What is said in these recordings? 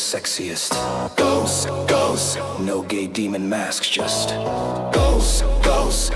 sexiest. Ghost, ghost, no gay demon masks, just ghost, ghost.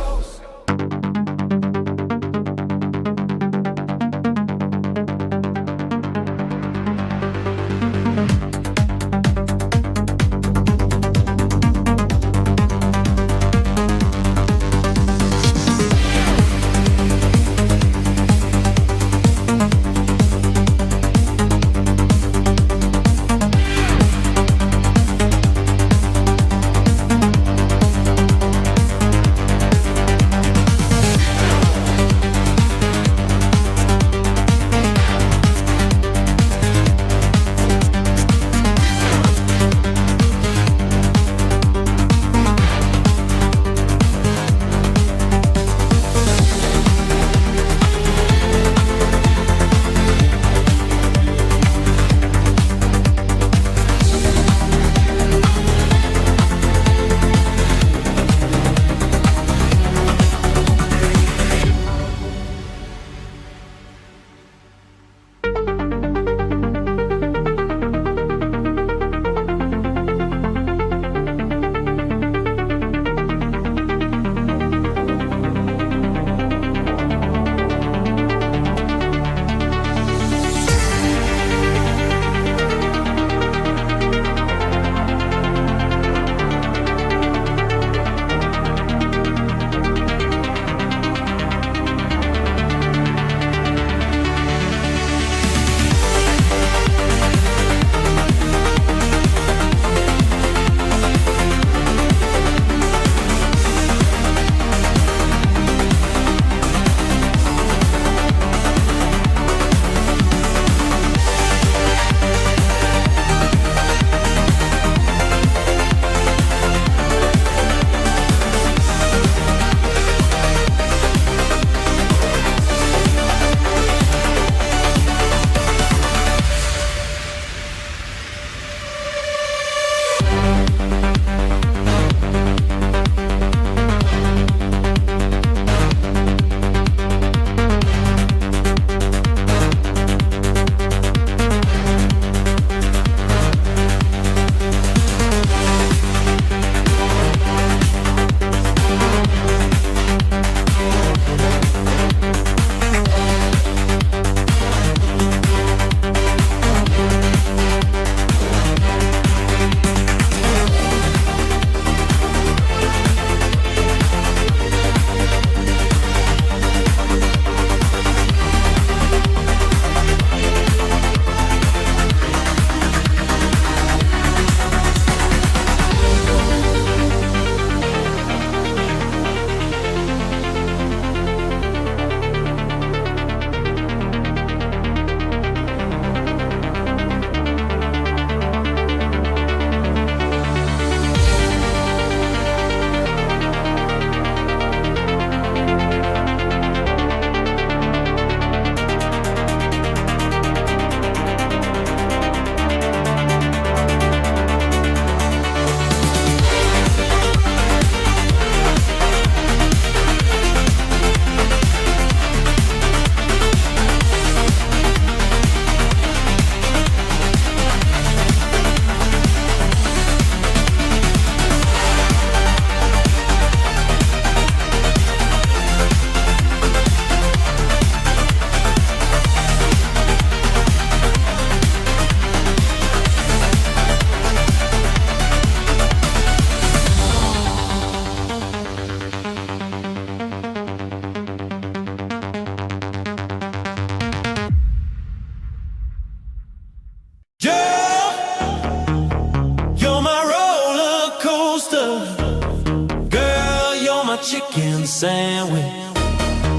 Chicken sandwich,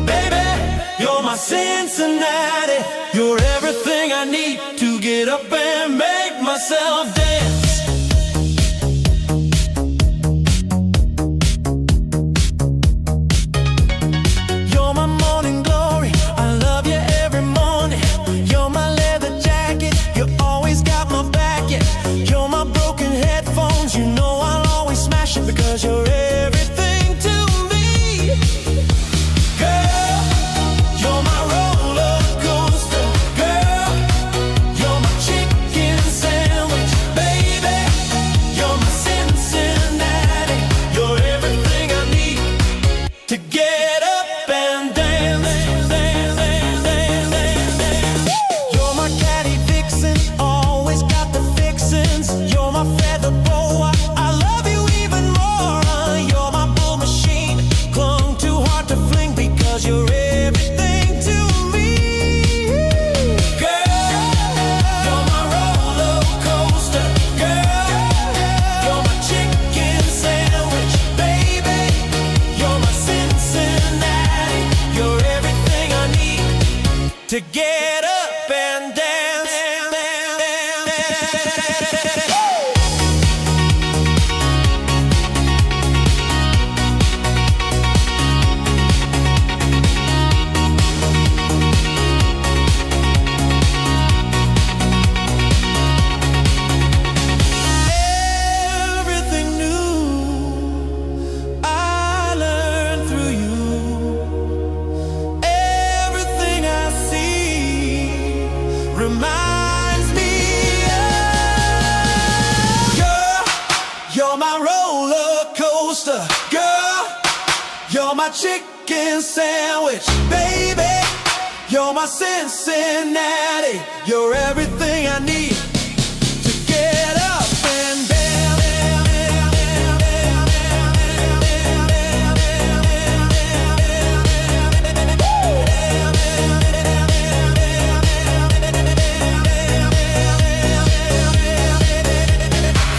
baby, you're my Cincinnati. You're everything I need to get up and make myself dance. You're my morning glory, I love you every morning. You're my leather jacket, you always got my back. Yeah, you're my broken headphones, you know I'll always smash it because you're everything. Baby get up and dance. You're my catty vixen, always got the fixins. You're my feather boa, I love you even more. You're my bull machine, clung too hard to fling because you're everything to me. Girl, you're my roller coaster. Girl, you're my chicken sandwich. Baby, you're my Cincinnati. You're everything I need to get up and dance. Everything new I learned through you. Everything I see reminds me of. Girl, you're my roller coaster. Girl, you're my chicken sandwich. Baby, you're my Cincinnati. You're everything I need to get up and dance.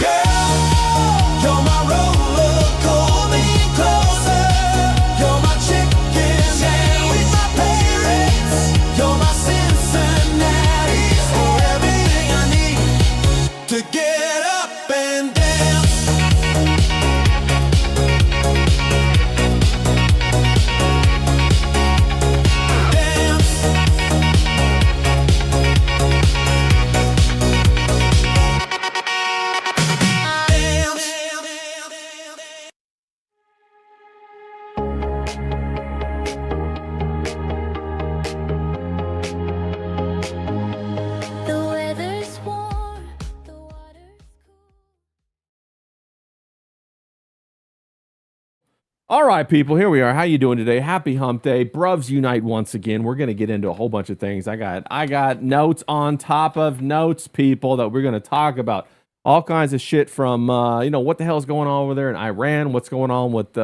Girl, you're my roller coaster. You're my chicken sandwich, my parents. You're my Cincinnati. You're everything I need to get up and dance. Dance. The weather's warm, the water's cool. All right, people, here we are. How you doing today? Happy Hump Day. Bruvs unite once again. We're going to get into a whole bunch of things. I got notes on top of notes, people, that we're going to talk about. All kinds of shit from, what the hell's going on over there in Iran, what's going on with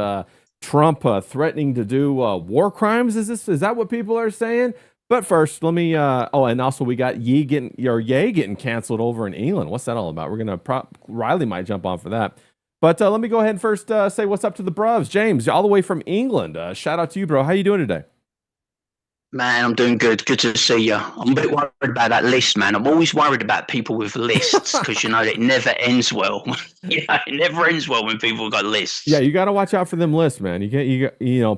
Trump threatening to do war crimes. Is that what people are saying? But first, let me, and also we got Ye getting canceled over in England. What's that all about? We're going to, Riley might jump on for that. But let me go ahead and first say what's up to the Bruvs. James, all the way from England. Shout out to you, bro. How you doing today? Man, I'm doing good. Good to see you. I'm a bit worried about that list, man. I'm always worried about people with lists because, it never ends well. It never ends well when people got lists. Yeah, you got to watch out for them lists, man.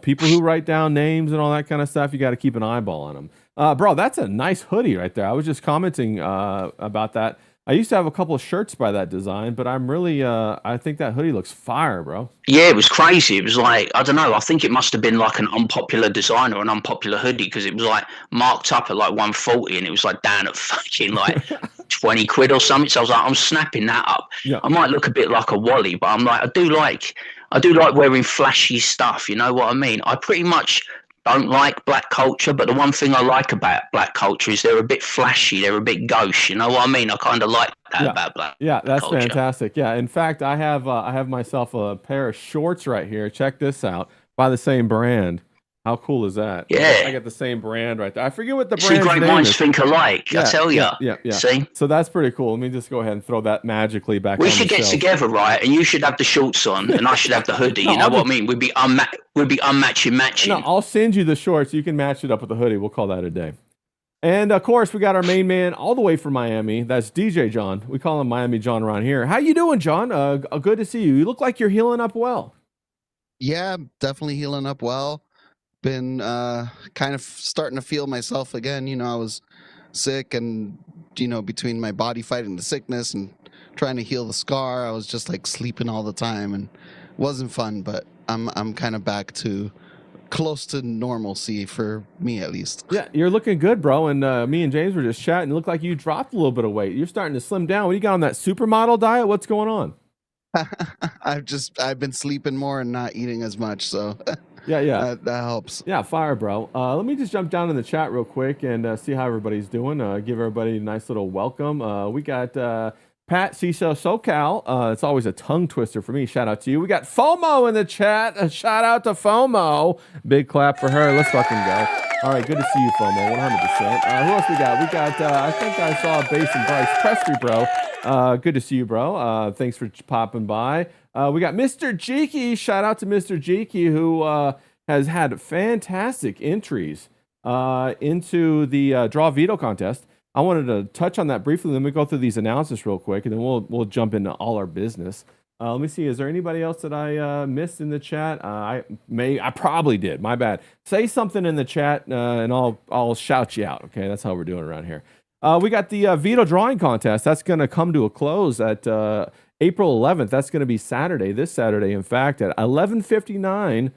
People who write down names and all that kind of stuff, you got to keep an eyeball on them. Bro, that's a nice hoodie right there. I was just commenting about that. I used to have a couple of shirts by that design, but I'm really, I think that hoodie looks fire, bro. Yeah, it was crazy. It was like, I don't know. I think it must have been like an unpopular design or an unpopular hoodie because it was like marked up at like 140 and it was like down at fucking like 20 quid or something. So I was like, I'm snapping that up. Yeah. I might look a bit like a Wally, but I'm like, I do like wearing flashy stuff. You know what I mean? I pretty much don't like black culture, but the one thing I like about black culture is they're a bit flashy, they're a bit gauche. You know what I mean? I kind of like that about black. Yeah, that's culture. fantastic. Yeah, in fact, I have myself a pair of shorts right here. Check this out, by the same brand. How cool is that? Yeah. I got the same brand right there. I forget what the See, brand's great name minds is. think alike. I tell you. Yeah. See, So that's pretty cool. Let me just go ahead and throw that magically back we on should the get shelf. together, right? And you should have the shorts on, and I should have the hoodie. You know what I mean? We'd be unmatching. No, I'll send you the shorts. You can match it up with the hoodie. We'll call that a day. And of course, we got our main man all the way from Miami. That's DJ John. We call him Miami John around here. How you doing, John? Good to see you. You look like you're healing up well. Yeah, definitely healing up well. Been kind of starting to feel myself again. I was sick and, between my body fighting the sickness and trying to heal the scar, I was just like sleeping all the time and it wasn't fun, but I'm kind of back to close to normalcy for me at least. Yeah, you're looking good, bro. And me and James were just chatting. It looked like you dropped a little bit of weight. You're starting to slim down. What do you got on that supermodel diet? What's going on? I've been sleeping more and not eating as much, so Yeah. that helps. Yeah, fire, bro. Let me just jump down in the chat real quick and see how everybody's doing. Give everybody a nice little welcome. We got Pat CISO SoCal. It's always a tongue twister for me. Shout out to you. We got FOMO in the chat. A shout out to FOMO. Big clap for her. Let's fucking go. All right, good to see you, FOMO. 100%. Who else we got? We got, I think I saw Bass and Bryce Prestry, bro. Good to see you, bro. Thanks for popping by. We got Mr. Jeeky. Shout out to Mr. Jeeky, who has had fantastic entries into the draw veto contest. I wanted to touch on that briefly. Let me go through these announcements real quick, and then we'll jump into all our business. Let me see. Is there anybody else that I missed in the chat? I probably did. My bad. Say something in the chat, and I'll shout you out. Okay, that's how we're doing around here. We got the veto drawing contest. That's going to come to a close at April 11th. That's going to be Saturday. This Saturday, in fact, at 11:59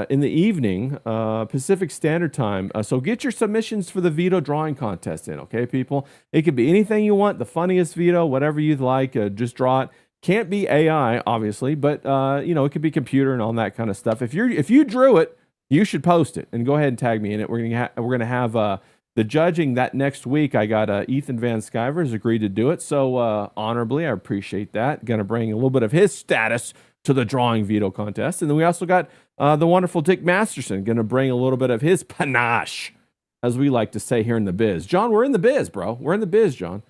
in the evening, Pacific Standard Time. So get your submissions for the veto drawing contest in. Okay, people. It could be anything you want. The funniest veto, whatever you'd like. Just draw it. Can't be AI, obviously, but it could be computer and all that kind of stuff. If you drew it, you should post it and go ahead and tag me in it. We're gonna have the judging that next week. I got Ethan Van Sciver has agreed to do it, so honorably, I appreciate that. Gonna bring a little bit of his status to the drawing veto contest, and then we also got the wonderful Dick Masterson gonna bring a little bit of his panache, as we like to say here in the biz. John, we're in the biz, bro. We're in the biz, John.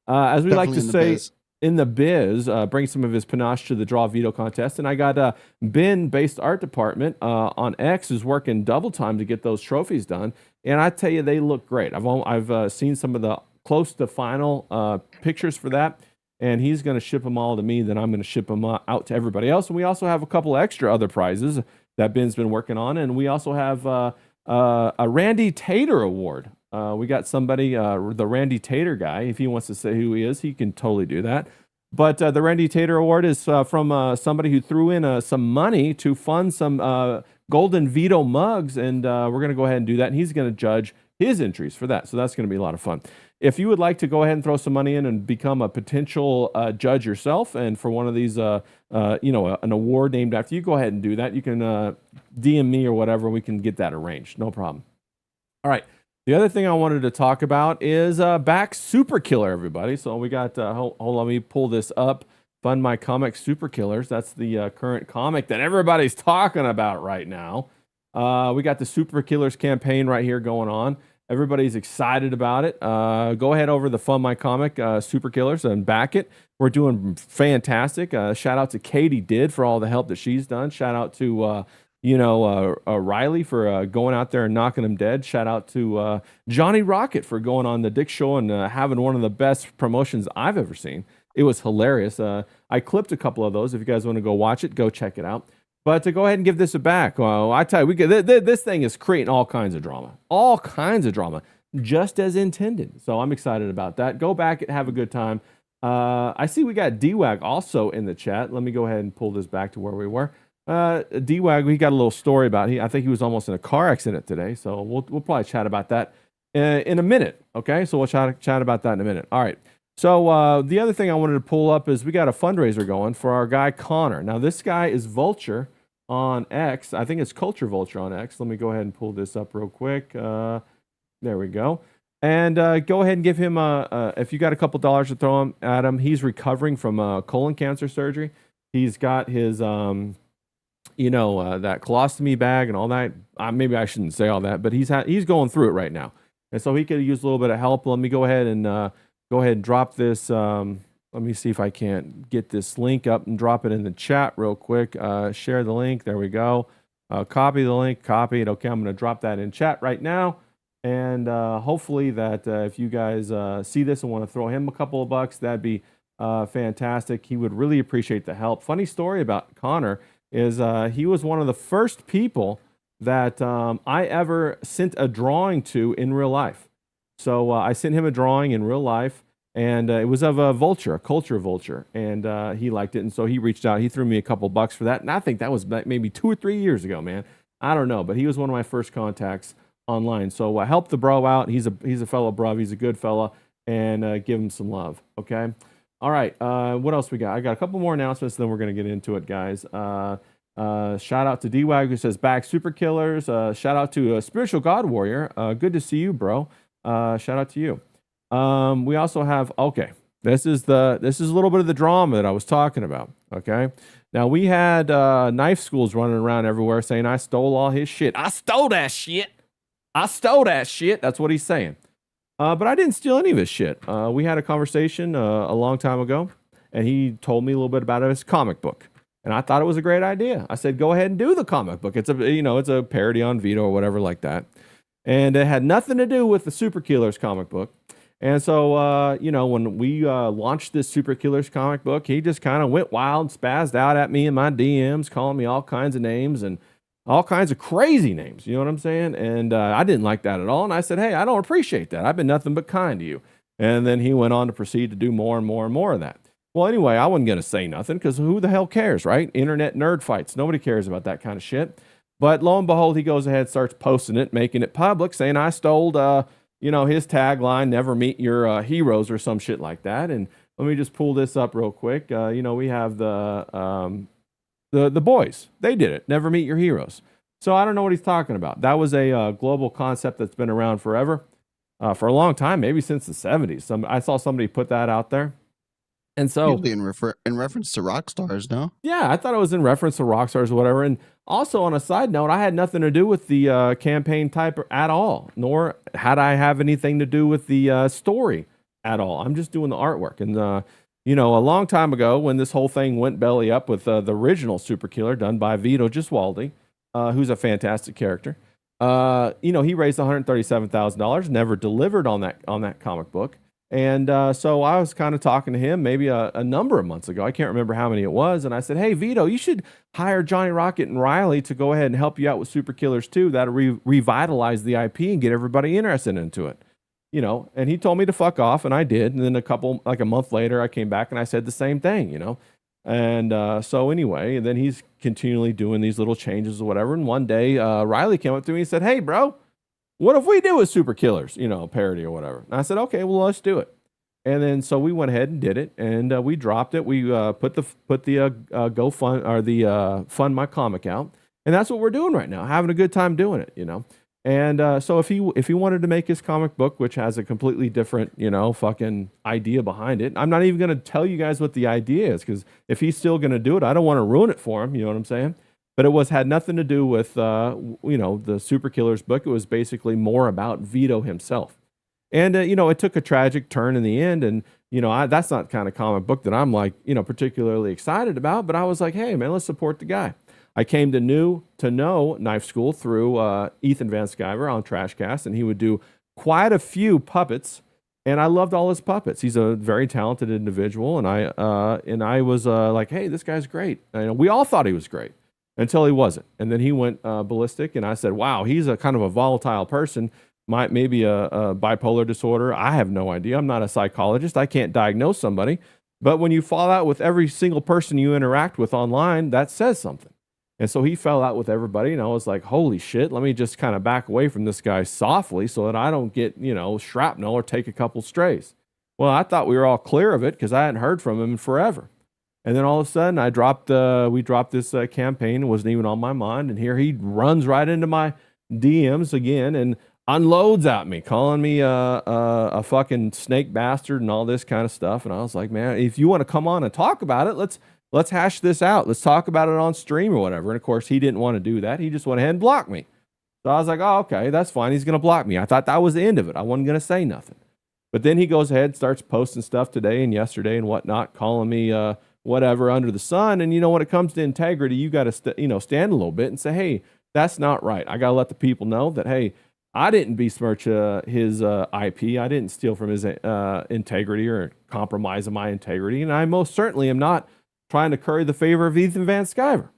As we like to say. In the biz, bring some of his panache to the draw veto contest. And I got Ben, based art department on X, is working double time to get those trophies done. And I tell you, they look great. I've seen some of the close to final pictures for that, and he's going to ship them all to me. Then I'm going to ship them out to everybody else. And we also have a couple extra other prizes that Ben's been working on. And we also have a Randy Tater award. We got somebody, the Randy Tater guy. If he wants to say who he is, he can totally do that. But the Randy Tater Award is from somebody who threw in some money to fund some golden veto mugs, and we're going to go ahead and do that. And he's going to judge his entries for that. So that's going to be a lot of fun. If you would like to go ahead and throw some money in and become a potential judge yourself, and for one of these, an award named after you, go ahead and do that. You can DM me or whatever. We can get that arranged. No problem. All right. The other thing I wanted to talk about is back Super Killer, everybody. So we got, hold on, let me pull this up. Fund My Comic Super Killers. That's the current comic that everybody's talking about right now. We got the Super Killers campaign right here going on. Everybody's excited about it. Go ahead over the Fund My Comic Super Killers and back it. We're doing fantastic. Shout out to Katie Did for all the help that she's done. Shout out to Riley for going out there and knocking them dead. Shout out to Johnny Rocket for going on the Dick Show and having one of the best promotions I've ever seen. It was hilarious. I clipped a couple of those. If you guys want to go watch it, go check it out. But to go ahead and give this a back, I tell you, this thing is creating all kinds of drama, just as intended. So I'm excited about that. Go back and have a good time. I see we got D-Wag also in the chat. Let me go ahead and pull this back to where we were. D-Wag, we got a little story about I think he was almost in a car accident today, so we'll probably chat about that in a minute, okay? So we'll chat about that in a minute. All right. So the other thing I wanted to pull up is we got a fundraiser going for our guy Connor. Now, this guy is Vulture on X. I think it's Culture Vulture on X. Let me go ahead and pull this up real quick. There we go. And go ahead and give him if you got a couple dollars to throw him at him. He's recovering from colon cancer surgery. He's got his that colostomy bag and all that. Maybe I shouldn't say all that, but he's going through it right now, and so he could use a little bit of help. Let me go ahead and drop this. Let me see if I can't get this link up and drop it in the chat real quick. Share the link. There we go. Copy the link. Copy it. Okay, I'm going to drop that in chat right now, and hopefully that if you guys see this and want to throw him a couple of bucks, that'd be fantastic. He would really appreciate the help. Funny story about Connor is he was one of the first people that I ever sent a drawing to in real life. So I sent him a drawing in real life, and it was of a vulture, a culture vulture, and he liked it, and so he reached out. He threw me a couple bucks for that, and I think that was maybe 2 or 3 years ago, man. I don't know, but he was one of my first contacts online. So help the bro out. He's a fellow bruv. He's a good fella, and give him some love, okay? All right, what else we got? I got a couple more announcements, then we're going to get into it, guys. Shout out to D-Wag who says back super killers. Shout out to Spiritual God Warrior. Good to see you, bro. Shout out to you. We also have, okay, this is a little bit of the drama that I was talking about. Okay. Now we had knife schools running around everywhere saying I stole all his shit. I stole that shit. I stole that shit. That's what he's saying. But I didn't steal any of his shit. We had a conversation a long time ago, and he told me a little bit about his comic book. And I thought it was a great idea. I said, go ahead and do the comic book. It's a parody on Vito or whatever like that. And it had nothing to do with the Super Killers comic book. And so, when we launched this Super Killers comic book, he just kind of went wild, spazzed out at me in my DMs, calling me all kinds of names and all kinds of crazy names. You know what I'm saying? And I didn't like that at all. And I said, hey, I don't appreciate that. I've been nothing but kind to you. And then he went on to proceed to do more and more and more of that. Well, anyway, I wasn't going to say nothing because who the hell cares, right? Internet nerd fights. Nobody cares about that kind of shit. But lo and behold, he goes ahead, starts posting it, making it public, saying I stole, his tagline, never meet your heroes or some shit like that. And let me just pull this up real quick. We have the boys. They did it. Never meet your heroes. So I don't know what he's talking about. That was a global concept that's been around forever, for a long time, maybe since the 70s. I saw somebody put that out there. And so, usually in reference to rock stars, no? Yeah, I thought it was in reference to rock stars or whatever. And also on a side note, I had nothing to do with the campaign type at all, nor had I have anything to do with the story at all. I'm just doing the artwork. And, a long time ago when this whole thing went belly up with the original Super Killer done by Vito Giswaldi, who's a fantastic character, he raised $137,000, never delivered on that comic book. And so I was kind of talking to him maybe a number of months ago. I can't remember how many it was. And I said, hey, Vito, you should hire Johnny Rocket and Riley to go ahead and help you out with Super Killers 2. That'll revitalize the IP and get everybody interested into it. And he told me to fuck off, and I did. And then a month later, I came back and I said the same thing, And so anyway, and then he's continually doing these little changes or whatever. And one day, Riley came up to me and said, hey, bro, what if we do a Super Killers, parody or whatever? And I said, okay, well, let's do it. And then so we went ahead and did it, and we dropped it. We put the GoFund or the Fund My Comic out, and that's what we're doing right now, having a good time doing it, And so if he wanted to make his comic book, which has a completely different, fucking idea behind it, I'm not even going to tell you guys what the idea is, because if he's still going to do it, I don't want to ruin it for him. You know what I'm saying? But it had nothing to do with, the Super Killers book. It was basically more about Vito himself. And, it took a tragic turn in the end. And, that's not the kind of comic book that I'm particularly excited about. But I was like, hey, man, let's support the guy. I came to know Knife School through Ethan Van Sciver on Trashcast. And he would do quite a few puppets. And I loved all his puppets. He's a very talented individual. And I was like, hey, this guy's great. And we all thought he was great. Until he wasn't. And then he went ballistic, and I said, wow, he's a kind of a volatile person, maybe a bipolar disorder. I have no idea. I'm not a psychologist. I can't diagnose somebody. But when you fall out with every single person you interact with online, that says something. And so he fell out with everybody, and I was like, holy shit, let me just kind of back away from this guy softly so that I don't get, shrapnel or take a couple strays. Well, I thought we were all clear of it because I hadn't heard from him in forever. And then all of a sudden, we dropped this campaign. It wasn't even on my mind. And here he runs right into my DMs again and unloads at me, calling me a fucking snake bastard and all this kind of stuff. And I was like, man, if you want to come on and talk about it, let's hash this out. Let's talk about it on stream or whatever. And of course, he didn't want to do that. He just went ahead and blocked me. So I was like, oh, okay, that's fine. He's going to block me. I thought that was the end of it. I wasn't going to say nothing. But then he goes ahead and starts posting stuff today and yesterday and whatnot, calling me whatever under the sun. And when it comes to integrity, you got to stand a little bit and say, hey, that's not right. I got to let the people know that, hey, I didn't besmirch his IP. I didn't steal from his integrity or compromise of my integrity. And I most certainly am not trying to curry the favor of Ethan Van Sciver.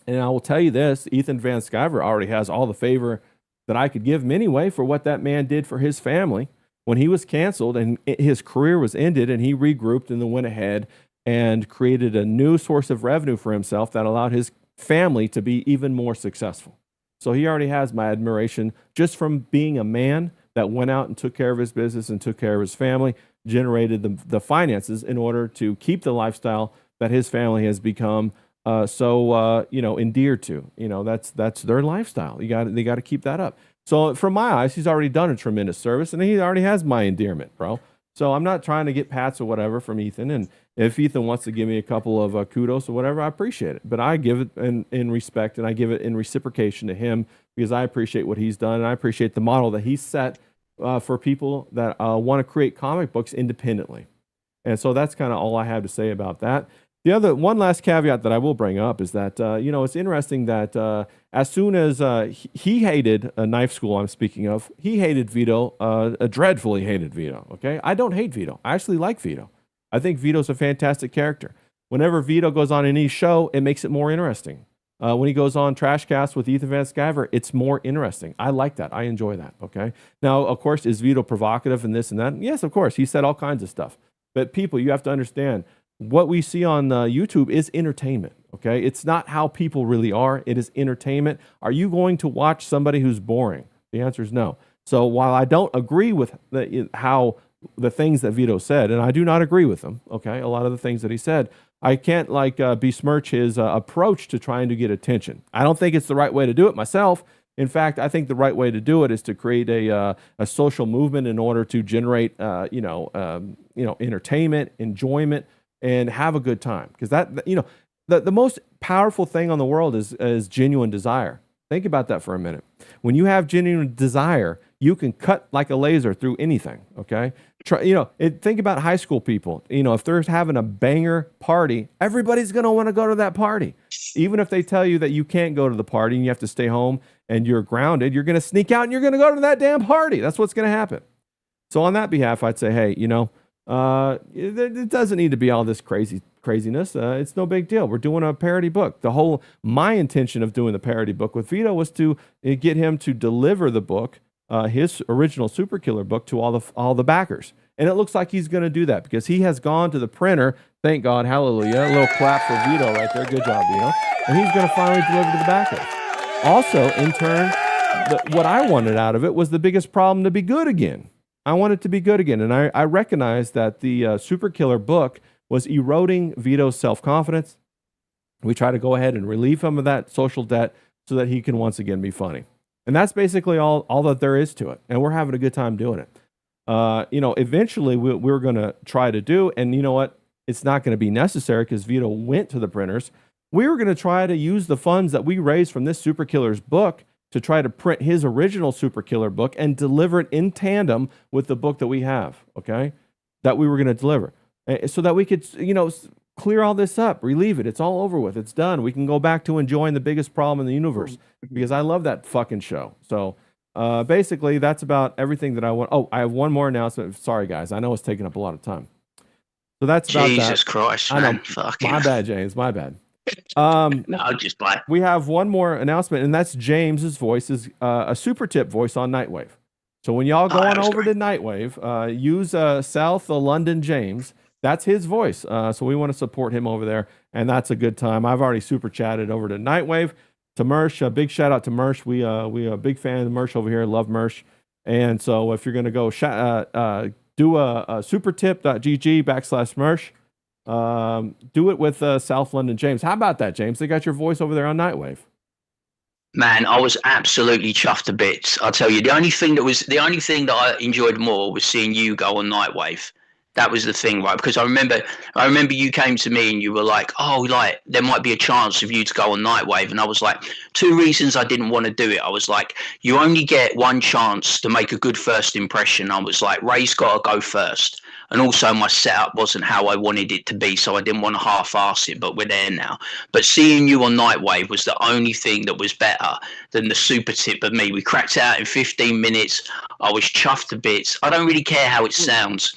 And I will tell you this, Ethan Van Sciver already has all the favor that I could give him anyway for what that man did for his family when he was canceled and his career was ended, and he regrouped and then went ahead and created a new source of revenue for himself that allowed his family to be even more successful. So he already has my admiration just from being a man that went out and took care of his business and took care of his family, generated the finances in order to keep the lifestyle that his family has become endeared to. That's their lifestyle. They got to keep that up. So from my eyes, he's already done a tremendous service, and he already has my endearment, bro. So I'm not trying to get pats or whatever from Ethan. And if Ethan wants to give me a couple of kudos or whatever, I appreciate it. But I give it in respect, and I give it in reciprocation to him because I appreciate what he's done, and I appreciate the model that he's set for people that want to create comic books independently. And so that's kind of all I have to say about that. The one last caveat that I will bring up is that, it's interesting that as soon as he hated Knife School, I'm speaking of, he hated Vito, dreadfully hated Vito, okay? I don't hate Vito. I actually like Vito. I think Vito's a fantastic character. Whenever Vito goes on any show, it makes it more interesting. When he goes on Trashcast with Ethan Van Sciver, it's more interesting. I like that. I enjoy that, okay? Now, of course, is Vito provocative and this and that? Yes, of course. He said all kinds of stuff. But people, you have to understand, what we see on YouTube is entertainment, okay? It's not how people really are. It is entertainment. Are you going to watch somebody who's boring? The answer is no. So while I don't agree with how the things that Vito said, and I do not agree with them, okay, a lot of the things that he said, I can't besmirch his approach to trying to get attention. I don't think it's the right way to do it myself. In fact, I think the right way to do it is to create a social movement in order to generate, entertainment, enjoyment, and have a good time. Because the most powerful thing on the world is genuine desire. Think about that for a minute. When you have genuine desire, you can cut like a laser through anything. Okay, think about high school people. If they're having a banger party, everybody's gonna want to go to that party, even if they tell you that you can't go to the party and you have to stay home and you're grounded. You're gonna sneak out and you're gonna go to that damn party. That's what's gonna happen. So on that behalf, I'd say, hey, it doesn't need to be all this craziness. It's no big deal. We're doing a parody book. My intention of doing the parody book with Vito was to get him to deliver the book, his original Super Killer book, to all the backers. And it looks like he's going to do that because he has gone to the printer. Thank God, hallelujah. A little clap for Vito right there. Good job, Vito. And he's going to finally deliver to the backers. Also, in turn, what I wanted out of it was the biggest problem to be good again. I want it to be good again. And I recognize that the Super Killer book was eroding Vito's self-confidence. We try to go ahead and relieve him of that social debt so that he can once again be funny. And that's basically all that there is to it. And we're having a good time doing it. Eventually we're going to try to do, and you know what? It's not going to be necessary because Vito went to the printers. We were going to try to use the funds that we raised from this Super Killer's book to try to print his original Super Killer book and deliver it in tandem with the book that we have, okay, that we were going to deliver. So that we could, clear all this up, relieve it. It's all over with. It's done. We can go back to enjoying the biggest problem in the universe because I love that fucking show. So basically, that's about everything that I want. Oh, I have one more announcement. Sorry, guys. I know it's taking up a lot of time. So that's about that. Jesus Christ, man. I know. Fucking My bad, James. My bad. No, just play. We have one more announcement, and that's James's voice is a super tip voice on Nightwave. So when y'all go on over to Nightwave, use South London James. That's his voice. So we want to support him over there, and that's a good time. I've already super chatted over to Nightwave. To Mersh, a big shout out to Mersh. We are a big fan of Mersh over here. Love Mersh. And so if you're going to go do a supertip.gg/Mersh, do it with South London James. How about that, James? They got your voice over there on Nightwave. Man, I was absolutely chuffed to bits. I'll tell you, the only thing that I enjoyed more was seeing you go on Nightwave. That was the thing, right? Because I remember you came to me and you were like, oh, like there might be a chance of you to go on Nightwave. And I was like, two reasons I didn't want to do it. I was like, you only get one chance to make a good first impression. I was like, Ray's got to go first. And also my setup wasn't how I wanted it to be, so I didn't want to half-ass it, but we're there now. But seeing you on Nightwave was the only thing that was better than the super tip of me. We cracked it out in 15 minutes. I was chuffed to bits. I don't really care how it sounds,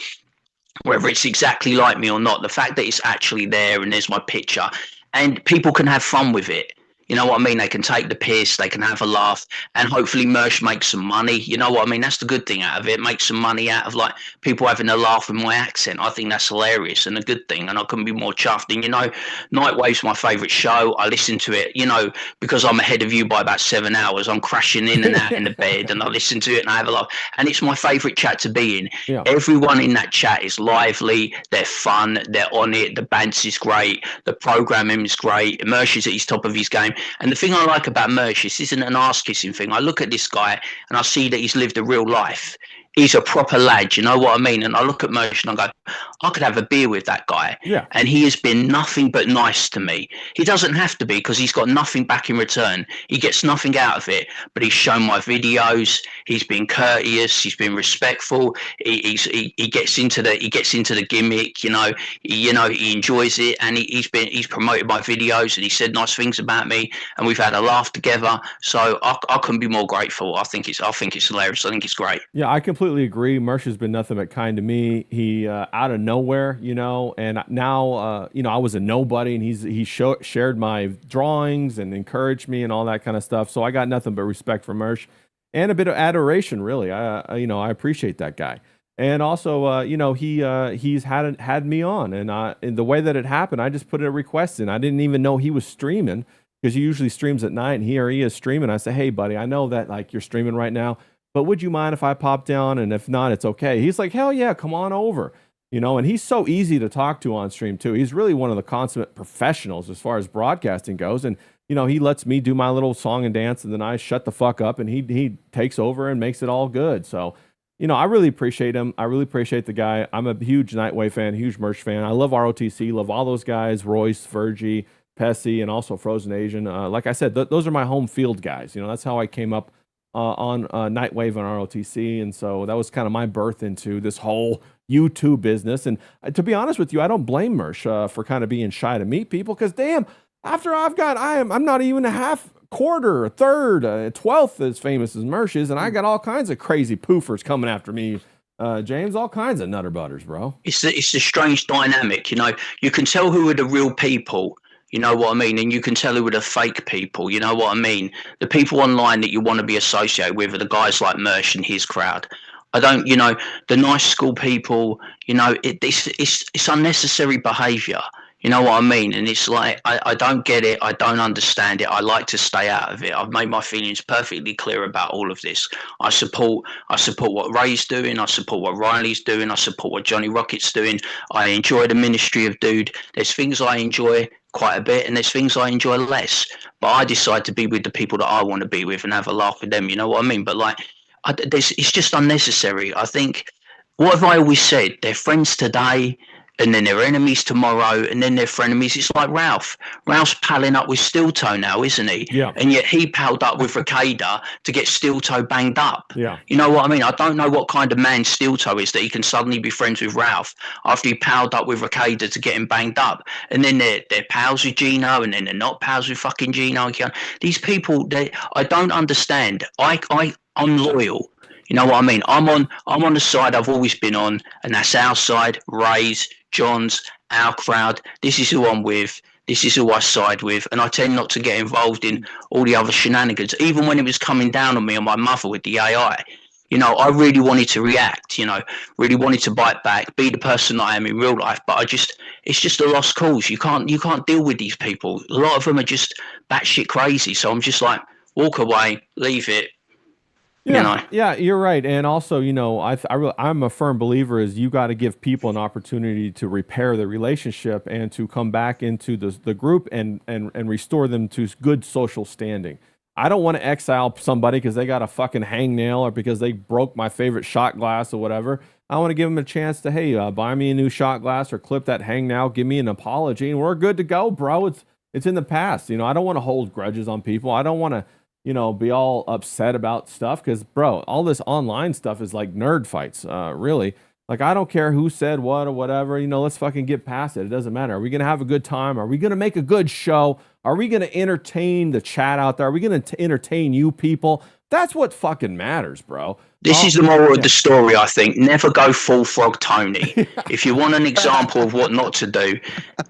whether it's exactly like me or not. The fact that it's actually there and there's my picture and people can have fun with it. You know what I mean? They can take the piss, they can have a laugh, and hopefully Mersh makes some money. You know what I mean? That's the good thing out of it. Make some money out of like people having a laugh with my accent. I think that's hilarious and a good thing, and I couldn't be more chuffed. And you know, Nightwave's my favourite show. I listen to it, you know, because I'm ahead of you by about 7 hours. I'm crashing in and out in the bed, and I listen to it and I have a laugh. And it's my favourite chat to be in. Yeah. Everyone in that chat is lively, they're fun, they're on it, the bands is great, the programming is great, Mersh is at his top of his game. And the thing I like about Mersh, this isn't an ass kissing thing. I look at this guy and I see that he's lived a real life. He's a proper lad, you know what I mean? And I look at Mersh and I go, I could have a beer with that guy. Yeah. And he has been nothing but nice to me. He doesn't have to be, because he's got nothing back in return. He gets nothing out of it, but he's shown my videos. He's been courteous. He's been respectful. He gets into the gimmick. You know, he enjoys it, and he's promoted my videos, and he said nice things about me, and we've had a laugh together. So I couldn't be more grateful. I think it's hilarious. I think it's great. Yeah, I completely agree. Mersh has been nothing but kind to me. He out of nowhere, you know, and now you know, I was a nobody, and he shared my drawings and encouraged me and all that kind of stuff. So I got nothing but respect for Mersh and a bit of adoration, really. You know, I appreciate that guy. And also, you know, he's had me on, and in the way that it happened, I just put a request in. I didn't even know he was streaming, because he usually streams at night, and he is streaming. I say, hey, buddy, I know that like you're streaming right now, but would you mind if I pop down? And if not, it's okay. He's like, hell yeah, come on over. You know, and he's so easy to talk to on stream too. He's really one of the consummate professionals as far as broadcasting goes. And, you know, he lets me do my little song and dance, and then I shut the fuck up, and he takes over and makes it all good. So, you know, I really appreciate him. I really appreciate the guy. I'm a huge Nightwave fan, huge Mersh fan. I love ROTC, love all those guys, Royce, Virgie, Pepsi, and also Frozen Asian. Like I said, those are my home field guys. You know, that's how I came up on Nightwave and ROTC. And so that was kind of my birth into this whole YouTube business. And to be honest with you, I don't blame Mersh for kind of being shy to meet people, because damn, after I'm not even a half, quarter, a third, a 12th as famous as Mersh is, and I got all kinds of crazy poofers coming after me. James, all kinds of nutter butters, bro. It's the strange dynamic, you know. You can tell who are the real people, you know what I mean, and you can tell who are the fake people, you know what I mean. The people online that you want to be associated with are the guys like Mersh and his crowd. I don't, you know, the nice school people, you know, it's unnecessary behaviour. You know what I mean? And it's like, I don't get it. I don't understand it. I like to stay out of it. I've made my feelings perfectly clear about all of this. I support what Ray's doing. I support what Riley's doing. I support what Johnny Rocket's doing. I enjoy the ministry of Dude. There's things I enjoy quite a bit, and there's things I enjoy less. But I decide to be with the people that I want to be with and have a laugh with them. You know what I mean? But like, it's just unnecessary. I think, what have I always said? They're friends today, and then they're enemies tomorrow, and then they're frenemies. It's like Ralph. Ralph's palling up with Steel Toe now, isn't he? Yeah. And yet he palled up with Ricada to get Steel Toe banged up. Yeah. You know what I mean? I don't know what kind of man Steel Toe is that he can suddenly be friends with Ralph after he palled up with Ricada to get him banged up. And then they're pals with Gino, and then they're not pals with fucking Gino. These people, I don't understand. I'm loyal. You know what I mean? I'm on the side I've always been on, and that's our side, Ray's, John's, our crowd. This is who I'm with. This is who I side with. And I tend not to get involved in all the other shenanigans, even when it was coming down on me and my mother with the AI. You know, I really wanted to react, you know, really wanted to bite back, be the person that I am in real life. But it's just a lost cause. You can't deal with these people. A lot of them are just batshit crazy. So I'm just like, walk away, leave it. Yeah, you know? Yeah, you're right. And also, you know, I'm a firm believer is you got to give people an opportunity to repair the relationship and to come back into the group and restore them to good social standing. I don't want to exile somebody because they got a fucking hangnail or because they broke my favorite shot glass or whatever. I want to give them a chance to, hey, buy me a new shot glass or clip that hangnail, give me an apology, and we're good to go, bro. It's in the past. You know, I don't want to hold grudges on people. I don't want to, you know, be all upset about stuff because, bro, all this online stuff is like nerd fights, really. Like, I don't care who said what or whatever, you know, let's fucking get past it. It doesn't matter. Are we going to have a good time? Are we going to make a good show? Are we going to entertain the chat out there? Are we going to entertain you people? That's what fucking matters, bro. This is the moral of the story, I think. Never go full frog Tony. If you want an example of what not to do,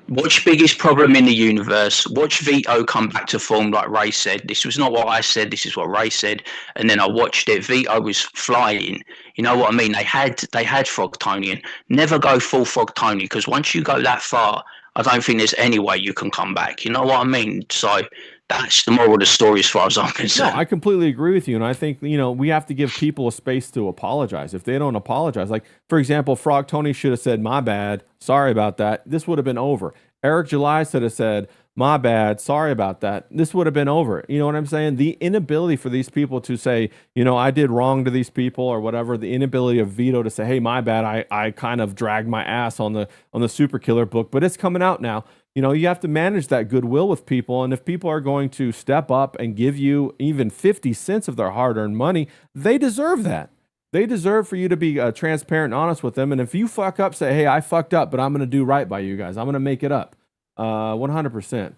watch Biggest Problem in the Universe. Watch Vito come back to form, like Ray said. This was not what I said. This is what Ray said. And then I watched it. Vito was flying. You know what I mean? They had Frog Tony. And never go full Frog Tony, because once you go that far, I don't think there's any way you can come back. You know what I mean? So that's the moral of the story as far as I'm No, concerned. I completely agree with you. And I think, we have to give people a space to apologize. If they don't apologize, like, for example, Frog Tony should have said, my bad, sorry about that. This would have been over. Eric July should have said, my bad, sorry about that. This would have been over. You know what I'm saying? The inability for these people to say, I did wrong to these people or whatever, the inability of Vito to say, hey, my bad, I kind of dragged my ass on the Super Killer book, but it's coming out now. You have to manage that goodwill with people. And if people are going to step up and give you even 50 cents of their hard-earned money, they deserve that. They deserve for you to be transparent and honest with them. And if you fuck up, say, hey, I fucked up, but I'm going to do right by you guys. I'm going to make it up. 100%.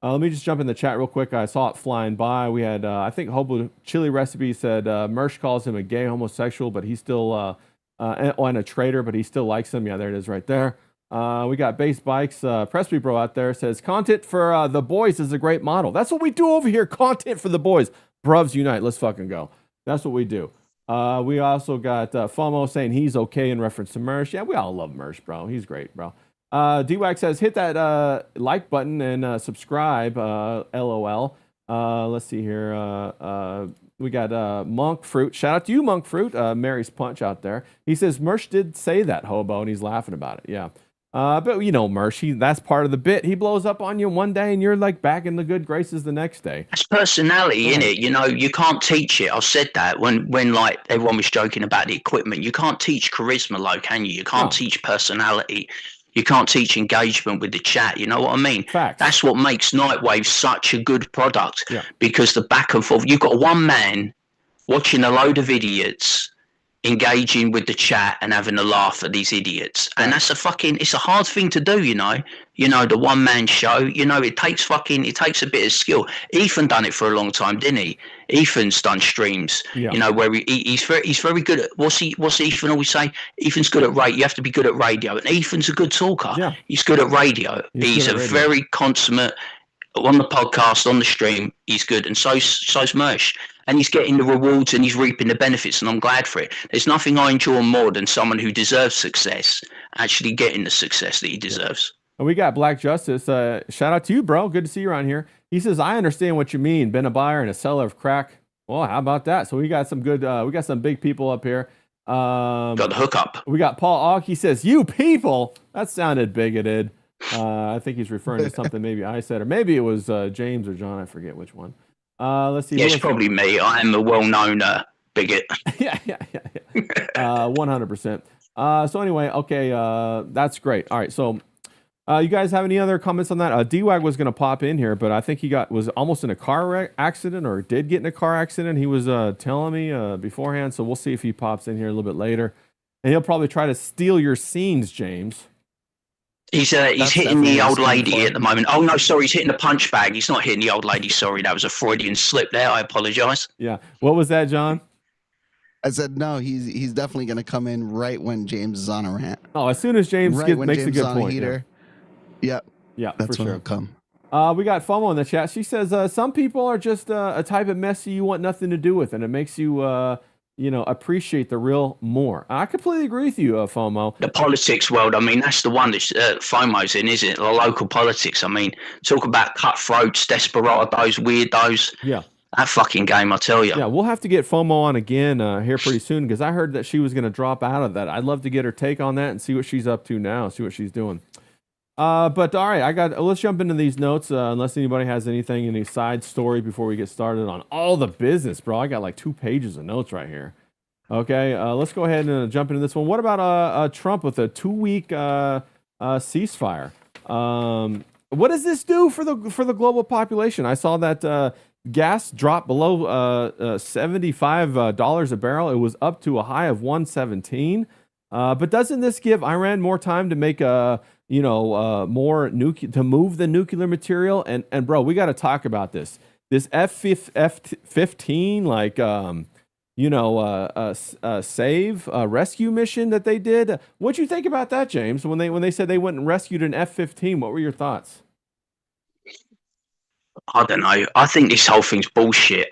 Let me just jump in the chat real quick. I saw it flying by. We had, I think, Hobo Chili Recipe said Mersh calls him a gay homosexual, but he's still, and a traitor, but he still likes him. Yeah, there it is right there. We got Base Bikes. Presby Bro out there says, content for the boys is a great model. That's what we do over here. Content for the boys. Bruvs unite. Let's fucking go. That's what we do. We also got FOMO saying he's okay in reference to Mersh. Yeah, we all love Mersh, bro. He's great, bro. D-Wax says, hit that like button and subscribe, LOL. Let's see here. We got Monk Fruit. Shout out to you, Monk Fruit. Mary's Punch out there. He says, Mersh did say that, Hobo, and he's laughing about it. Yeah. But Mersh, that's part of the bit. He blows up on you one day and you're like back in the good graces the next day. That's personality, Right. innit? You can't teach it. I've said that when like everyone was joking about the equipment. You can't teach charisma, though, can you? You can't teach personality. You can't teach engagement with the chat. You know what I mean? Facts. That's what makes Nightwave such a good product. Yeah. Because the back and forth, you've got one man watching a load of idiots engaging with the chat and having a laugh at these idiots. And that's it's a hard thing to do, the one man show, it takes a bit of skill. Ethan done it for a long time, didn't he? Ethan's done streams, where he's very good at, what's Ethan always say? Ethan's good at radio. You have to be good at radio. And Ethan's a good talker. Yeah. He's good at radio. He's a very consummate on the podcast, on the stream. He's good. And so's Mersh. And he's getting the rewards and he's reaping the benefits, and I'm glad for it. There's nothing I enjoy more than someone who deserves success actually getting the success that he deserves. And we got Black Justice. Shout out to you, bro. Good to see you around here. He says, I understand what you mean. Been a buyer and a seller of crack. Well, how about that? So we got some good, we got some big people up here. Got the hookup. We got Paul Ogg. He says, you people. That sounded bigoted. I think he's referring to something maybe I said, or maybe it was James or John. I forget which one. Let's see. Yeah, it's probably me. I am a well-known bigot. yeah. 100%. So anyway, okay, that's great. All right, so you guys have any other comments on that? D-Wag was going to pop in here, but I think he was almost in a car accident or did get in a car accident. He was telling me beforehand, so we'll see if he pops in here a little bit later. And he'll probably try to steal your scenes, James. He's hitting the old lady at the moment. Oh, no, sorry. He's hitting the punch bag. He's not hitting the old lady. Sorry, that was a Freudian slip there. I apologize. Yeah. What was that, John? I said, no, he's definitely going to come in right when James is on a rant. Oh, as soon as James Right when makes James a good is on point. heater. Yep. Yeah, That's for when sure. it'll come. We got FOMO in the chat. She says, some people are just a type of messy you want nothing to do with, and it makes you, appreciate the real more. I completely agree with you, FOMO. The politics world, I mean, that's the one that FOMO's in, isn't it? The local politics. I mean, talk about cutthroats, desperados, weirdos. Yeah. That fucking game, I tell you. Yeah, we'll have to get FOMO on again here pretty soon because I heard that she was going to drop out of that. I'd love to get her take on that and see what she's up to now, see what she's doing. But all right, let's jump into these notes unless anybody has any side story before we get started on all the business, bro. I got like 2 pages of notes right here. Okay, let's go ahead and jump into this one. What about Trump with a 2-week ceasefire? What does this do for the global population? I saw that gas dropped below $75 a barrel. It was up to a high of 117. But doesn't this give Iran more time to make more to move the nuclear material? And bro, we got to talk about this. this F-15, like, save rescue mission that they did. What'd you think about that, James? When they said they went and rescued an F-15, what were your thoughts? I don't know. I think this whole thing's bullshit.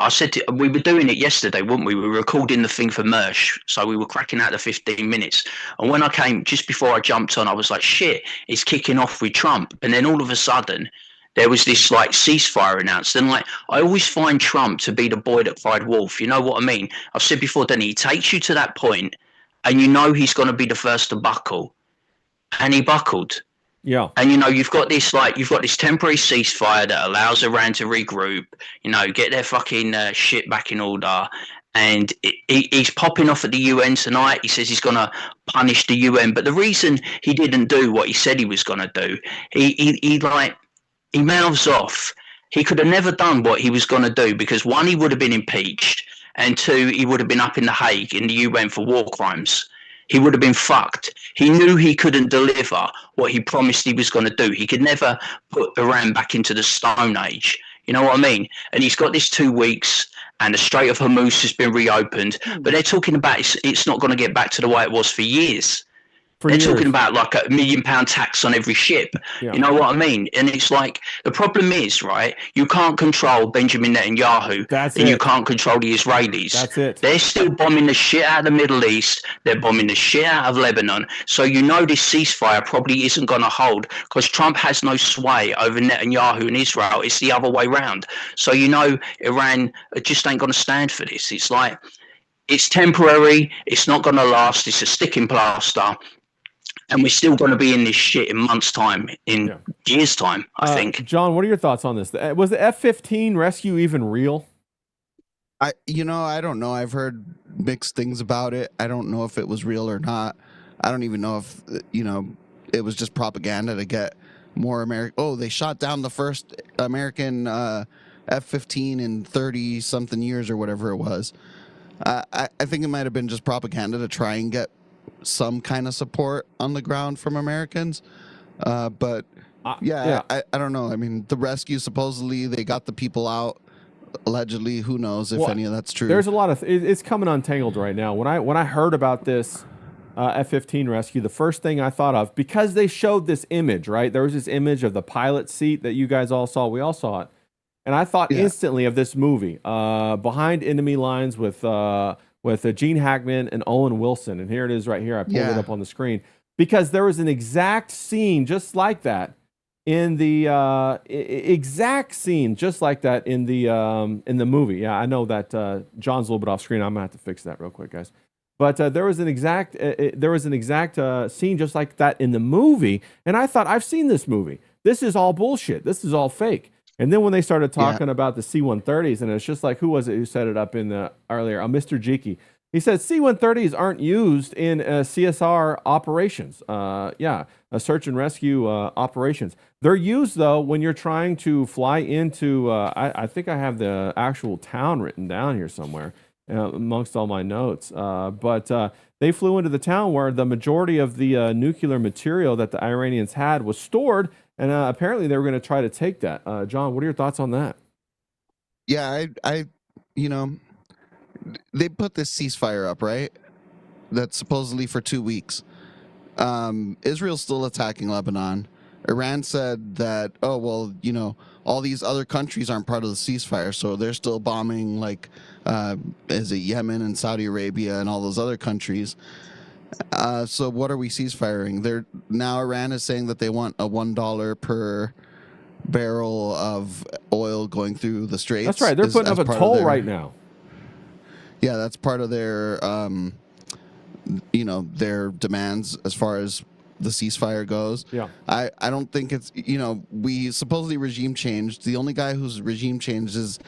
We were doing it yesterday, weren't we? We were recording the thing for Mersh, so we were cracking out the 15 minutes. And when I came, just before I jumped on, I was like, shit, it's kicking off with Trump. And then all of a sudden, there was this like ceasefire announced. And like, I always find Trump to be the boy that cried wolf. You know what I mean? I've said before, Danny, he takes you to that point, and you know he's going to be the first to buckle. And he buckled. Yeah. And you've got this temporary ceasefire that allows Iran to regroup, get their fucking shit back in order. And he's popping off at the UN tonight. He says he's going to punish the UN. But the reason he didn't do what he said he was going to do, he mouths off. He could have never done what he was going to do because, one, he would have been impeached, and two, he would have been up in The Hague in the UN for war crimes. He would have been fucked. He knew he couldn't deliver what he promised he was going to do. He could never put Iran back into the Stone Age. You know what I mean? And he's got this 2 weeks, and the Strait of Hormuz has been reopened. But they're talking about it's not going to get back to the way it was for years. They're talking about like £1 million tax on every ship. Yeah. You know what I mean? And it's like, the problem is, right, you can't control Benjamin Netanyahu. You can't control the Israelis. That's it. They're still bombing the shit out of the Middle East. They're bombing the shit out of Lebanon. So this ceasefire probably isn't going to hold because Trump has no sway over Netanyahu and Israel. It's the other way round. So Iran just ain't going to stand for this. It's like, it's temporary. It's not going to last. It's a sticking plaster. And we're still going to be in this shit in months' time, years' time, I think. John, what are your thoughts on this? Was the F-15 rescue even real? I don't know. I've heard mixed things about it. I don't know if it was real or not. I don't even know if, it was just propaganda to get more American. Oh, they shot down the first American F-15 in 30-something years or whatever it was. I think it might have been just propaganda to try and get some kind of support on the ground from Americans. I don't know. I mean, the rescue, supposedly they got the people out. Allegedly, who knows if any of that's true. There's a lot of it's coming untangled right now. When I heard about this F-15 rescue, the first thing I thought of, because they showed this image, right? There was this image of the pilot seat that you guys all saw. We all saw it. And I thought instantly of this movie, Behind Enemy Lines with Gene Hackman and Owen Wilson. And here it is right here. I pulled it up on the screen because there was an exact scene just like that in the movie. Yeah, I know that John's a little bit off screen. I'm gonna have to fix that real quick, guys. But there was an exact scene just like that in the movie. And I thought, I've seen this movie. This is all bullshit. This is all fake. And then when they started talking about the C-130s, and it's just like, who was it who set it up in the earlier? Mr. Jiki. He said C-130s aren't used in CSR operations. Search and rescue operations. They're used, though, when you're trying to fly into, I think I have the actual town written down here somewhere amongst all my notes. But they flew into the town where the majority of the nuclear material that the Iranians had was stored. And apparently they were going to try to take that. John, what are your thoughts on that? Yeah, they put this ceasefire up, right? That's supposedly for 2 weeks. Israel's still attacking Lebanon. Iran said that, all these other countries aren't part of the ceasefire, so they're still bombing, Yemen and Saudi Arabia and all those other countries. So what are we ceasefiring? Now Iran is saying that they want a $1 per barrel of oil going through the Straits. That's right. They're putting up a toll right now. Yeah, that's part of their, their demands as far as the ceasefire goes. Yeah. I don't think it's, we supposedly regime changed. The only guy whose regime changed is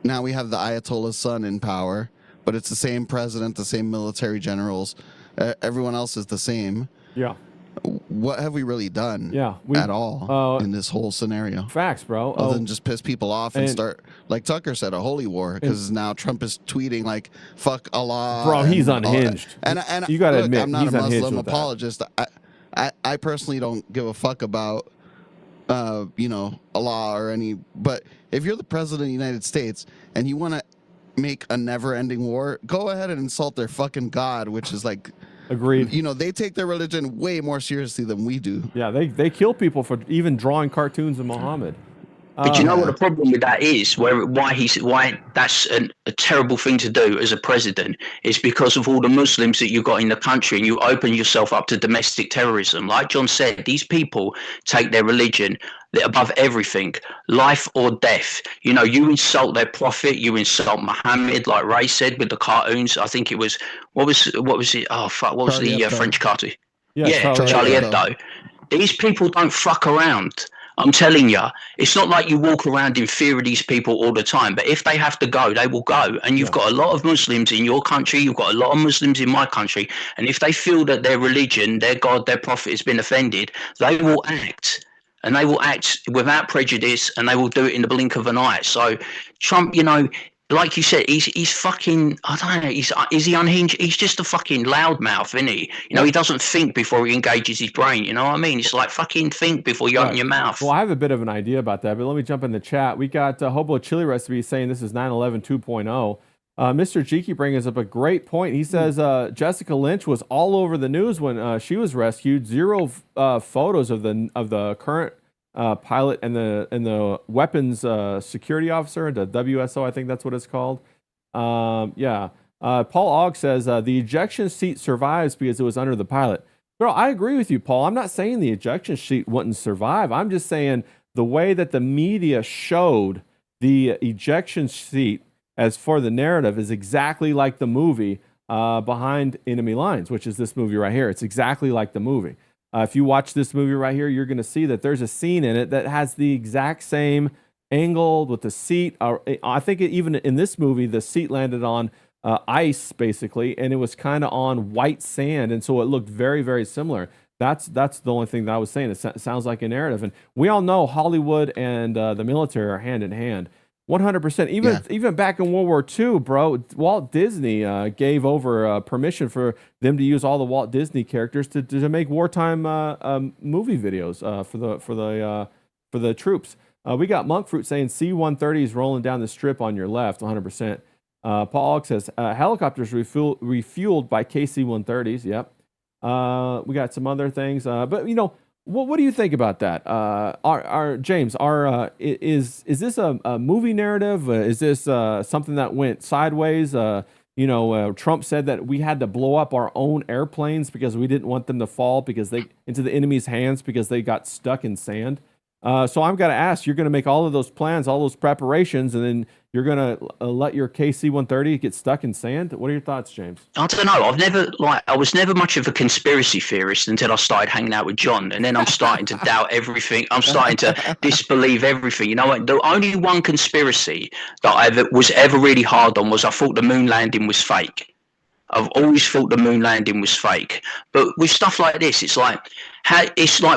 now we have the Ayatollah's son in power, but it's the same president, the same military generals. Everyone else is the same. Yeah. What have we really done at all in this whole scenario? Facts, bro. Other than just piss people off and start, like Tucker said, a holy war, because now Trump is tweeting like, fuck Allah. Bro, he's unhinged. And you got to admit, I'm not he's a Muslim apologist. I personally don't give a fuck about, Allah or any, but if you're the president of the United States and you want to make a never-ending war, go ahead and insult their fucking God, which is like, Agreed. you know, they take their religion way more seriously than we do. Yeah, they kill people for even drawing cartoons of Muhammad. But you know what the problem with that is? Why that's a terrible thing to do as a president is because of all the Muslims that you've got in the country, and you open yourself up to domestic terrorism. Like John said, these people take their religion above everything, life or death. You know, you insult their prophet, you insult Muhammad, like Ray said with the cartoons. I think it was what was it? Oh fuck, what was Charlie the Hebdo. French cartoon? Yeah, Charlie Hebdo. These people don't fuck around. I'm telling you, it's not like you walk around in fear of these people all the time. But if they have to go, they will go. And you've got a lot of Muslims in your country. You've got a lot of Muslims in my country. And if they feel that their religion, their God, their prophet has been offended, they will act. And they will act without prejudice, and they will do it in the blink of an eye. So Trump, you know, like you said, he's fucking, I don't know, is he unhinged? He's just a fucking loudmouth, isn't he? You know, he doesn't think before he engages his brain, you know what I mean? It's like fucking think before you open your mouth. Well, I have a bit of an idea about that, but let me jump in the chat. We got Hobo Chili Recipe saying this is 9/11 2.0. Mr. Jiki brings up a great point. He says Jessica Lynch was all over the news when she was rescued. Zero photos of the current pilot and the weapons security officer, the WSO, I think that's what it's called. Paul Ogg says the ejection seat survives because it was under the pilot. Bro, I agree with you, Paul. I'm not saying the ejection seat wouldn't survive. I'm just saying the way that the media showed the ejection seat as for the narrative is exactly like the movie Behind Enemy Lines, which is this movie right here. It's exactly like the movie. If you watch this movie right here, you're going to see that there's a scene in it that has the exact same angle with the seat. I think even in this movie, the seat landed on ice, basically, and it was kind of on white sand, and so it looked very, very similar. That's the only thing that I was saying. It sounds like a narrative, and we all know Hollywood and the military are hand in hand. 100%. Even back in World War II, bro, Walt Disney gave over permission for them to use all the Walt Disney characters to make wartime movie videos for the troops. We got Monk Fruit saying C-130 is rolling down the strip on your left. 100%. Paul Ogg says helicopters refueled by KC-130s. Yep. We got some other things, but you know. What do you think about that? James, is this a movie narrative? Is this something that went sideways? Trump said that we had to blow up our own airplanes because we didn't want them to fall into the enemy's hands because they got stuck in sand. So I'm going to ask, you're going to make all of those plans, all those preparations, and then you're going to let your KC-130 get stuck in sand? What are your thoughts, James? I don't know. I was never much of a conspiracy theorist until I started hanging out with John, and then I'm starting to doubt everything. I'm starting to disbelieve everything. You know what? The only one conspiracy that I was ever really hard on was I thought the moon landing was fake. I've always thought the moon landing was fake. But with stuff like this, it's like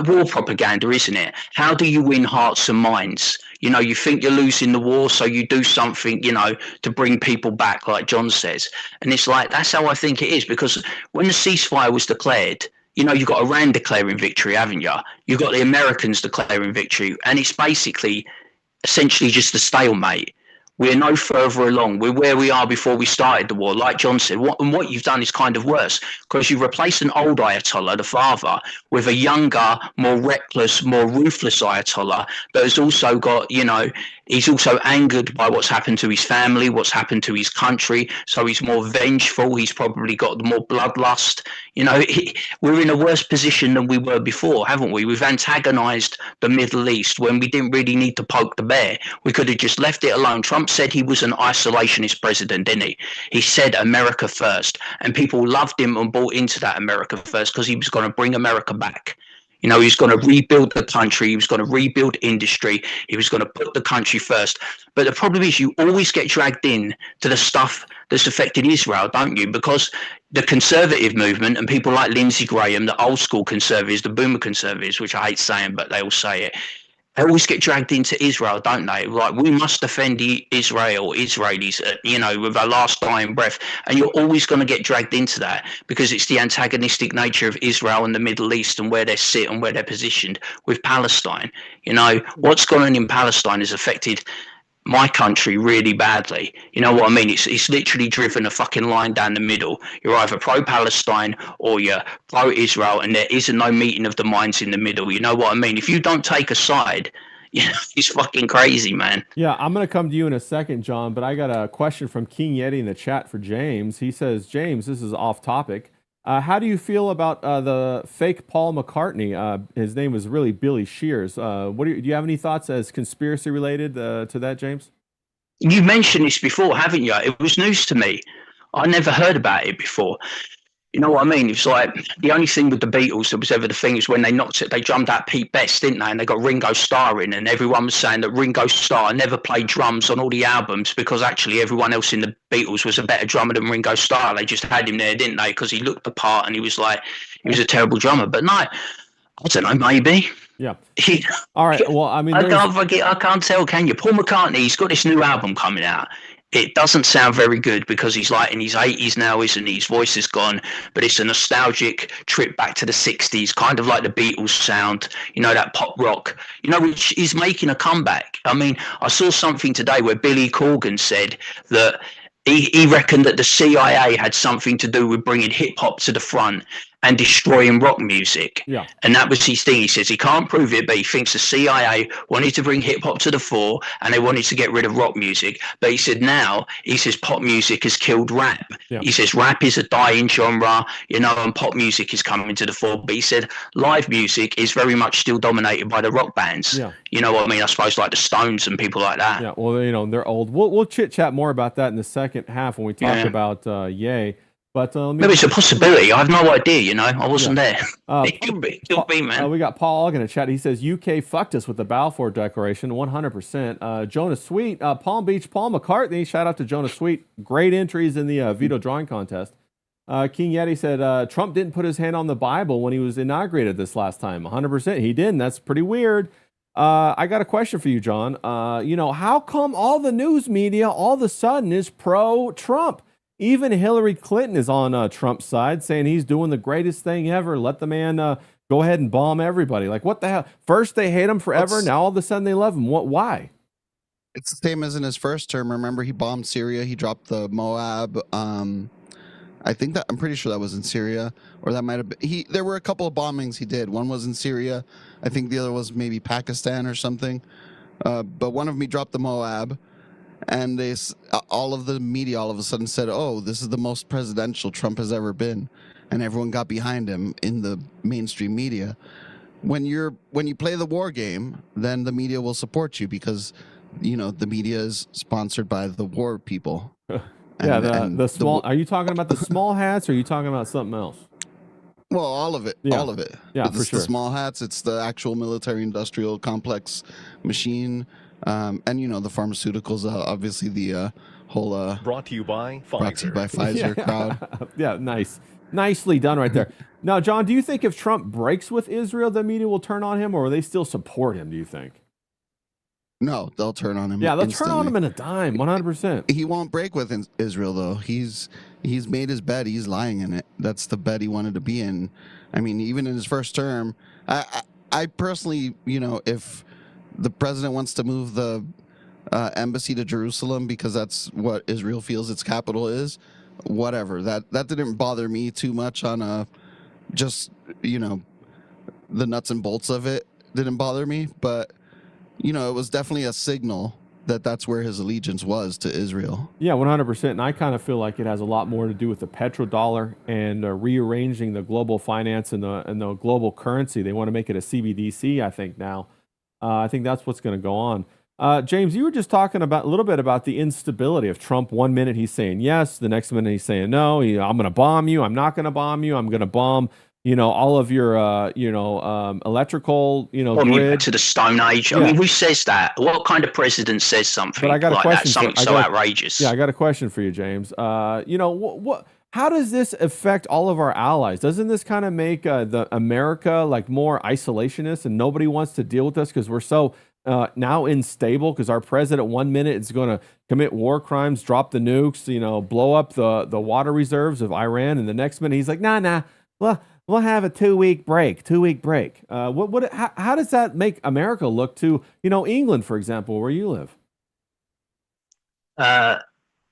war propaganda, isn't it? How do you win hearts and minds? You know, you think you're losing the war, so you do something, you know, to bring people back, like John says. And it's like, that's how I think it is, because when the ceasefire was declared, you know, you've got Iran declaring victory, haven't you? You've got the Americans declaring victory, and it's basically essentially just a stalemate. We're no further along. We're where we are before we started the war. Like John said, what you've done is kind of worse, because you've replaced an old Ayatollah, the father, with a younger, more reckless, more ruthless Ayatollah that has also got, you know, he's also angered by what's happened to his family, what's happened to his country. So he's more vengeful. He's probably got more bloodlust. You know, we're in a worse position than we were before, haven't we? We've antagonized the Middle East when we didn't really need to poke the bear. We could have just left it alone. Trump said he was an isolationist president, didn't he? He said America first, and people loved him and bought into that America first because he was going to bring America back. You know, he's going to rebuild the country. He was going to rebuild industry. He was going to put the country first. But the problem is you always get dragged in to the stuff that's affected Israel, don't you? Because the conservative movement and people like Lindsey Graham, the old school conservatives, the boomer conservatives, which I hate saying, but they all say it, they always get dragged into Israel, don't they? Like, we must defend Israelis, you know, with our last dying breath. And you're always going to get dragged into that because it's the antagonistic nature of Israel and the Middle East and where they sit and where they're positioned with Palestine. You know, what's going on in Palestine has affected my country really badly. You know what I mean? It's literally driven a fucking line down the middle. You're either pro-Palestine or you're pro-Israel, and there isn't no meeting of the minds in the middle. You know what I mean? If you don't take a side, you know, it's fucking crazy, man. Yeah, I'm going to come to you in a second, John, but I got a question from King Yeti in the chat for James. He says, James, this is off topic. How do you feel about the fake Paul McCartney? His name was really Billy Shears. Do you have any thoughts as conspiracy related to that, James? You mentioned this before, haven't you? It was news to me. I never heard about it before. You know what I mean? It's like the only thing with the Beatles that was ever the thing is when they knocked it, they drummed out Pete Best, didn't they? And they got Ringo Starr in, and everyone was saying that Ringo Starr never played drums on all the albums because actually everyone else in the Beatles was a better drummer than Ringo Starr. They just had him there, didn't they? Because he looked the part and he was a terrible drummer. But no, I don't know, maybe. Yeah. All right. Well, I mean, I can't tell, can you? Paul McCartney, he's got this new album coming out. It doesn't sound very good because he's like in his 80s now, isn't he? His voice is gone, but it's a nostalgic trip back to the 60s, kind of like the Beatles sound, you know, that pop rock, you know, which is making a comeback. I mean, I saw something today where Billy Corgan said that he reckoned that the CIA had something to do with bringing hip hop to the front and destroying rock music. Yeah. And that was his thing. He says he can't prove it, but he thinks the CIA wanted to bring hip hop to the fore and they wanted to get rid of rock music. But he said now, he says pop music has killed rap. Yeah. He says rap is a dying genre, you know, and pop music is coming to the fore. But he said live music is very much still dominated by the rock bands. Yeah. You know what I mean? I suppose like the Stones and people like that. Yeah. Well, you know, they're old. We'll chit chat more about that in the second half when we talk about Ye. But maybe it's a possibility. I have no idea. You know, I wasn't there. It could be, man. We got Paul Ogg in the chat. He says UK fucked us with the Balfour Declaration, 100%. Jonah Sweet, Palm Beach, Paul McCartney. Shout out to Jonah Sweet. Great entries in the veto drawing contest. King Yeti said Trump didn't put his hand on the Bible when he was inaugurated this last time. 100%. He didn't. That's pretty weird. I got a question for you, John. You know, how come all the news media all of a sudden is pro-Trump? Even Hillary Clinton is on Trump's side, saying he's doing the greatest thing ever. Let the man go ahead and bomb everybody. Like, what the hell? First they hate him forever. Now all of a sudden they love him. What? Why? It's the same as in his first term. Remember, he bombed Syria. He dropped the Moab. I'm pretty sure that was in Syria, or that might have been. There were a couple of bombings he did. One was in Syria. I think the other was maybe Pakistan or something. But one of them, he dropped the Moab. And all of the media all of a sudden said, "Oh, this is the most presidential Trump has ever been," and everyone got behind him in the mainstream media. When you play the war game, then the media will support you because, you know, the media is sponsored by the war people. The small. Are you talking about the small hats, or are you talking about something else? Well, all of it. Yeah. All of it. Yeah, it's for sure. The small hats. It's the actual military-industrial complex machine. And, you know, the pharmaceuticals, obviously the whole... brought to you by Pfizer. Brought to you by Pfizer crowd. Yeah, nice. Nicely done right there. Now, John, do you think if Trump breaks with Israel, the media will turn on him, or will they still support him, do you think? No, they'll turn on him. Yeah, they'll instantly. turn on him in a dime, 100%. He won't break with Israel, though. He's made his bet. He's lying in it. That's the bet he wanted to be in. I mean, even in his first term, I personally, you know, if the president wants to move the embassy to Jerusalem because that's what Israel feels its capital is, whatever. That didn't bother me too much on just, you know, the nuts and bolts of it didn't bother me. But, you know, it was definitely a signal that that's where his allegiance was, to Israel. Yeah, 100%. And I kind of feel like it has a lot more to do with the petrodollar and rearranging the global finance and the global currency. They want to make it a CBDC, I think, now. I think that's what's going to go on. James, you were just talking about a little bit about the instability of Trump. 1 minute he's saying yes, the next minute he's saying no. I'm going to bomb you. I'm not going to bomb you. I'm going to bomb, you know, all of your, electrical, you know, grid. To the Stone Age. Yeah. I mean, who says that? What kind of president says something But I got like a question. that? Something so outrageous. Yeah, I got a question for you, James. You know, what? How does this affect all of our allies? Doesn't this kind of make the America like more isolationist and nobody wants to deal with us because we're so now unstable? Because our president 1 minute is going to commit war crimes, drop the nukes, you know, blow up the water reserves of Iran, and the next minute he's like, nah, well, we'll have a 2 week break. How does that make America look to, you know, England, for example, where you live?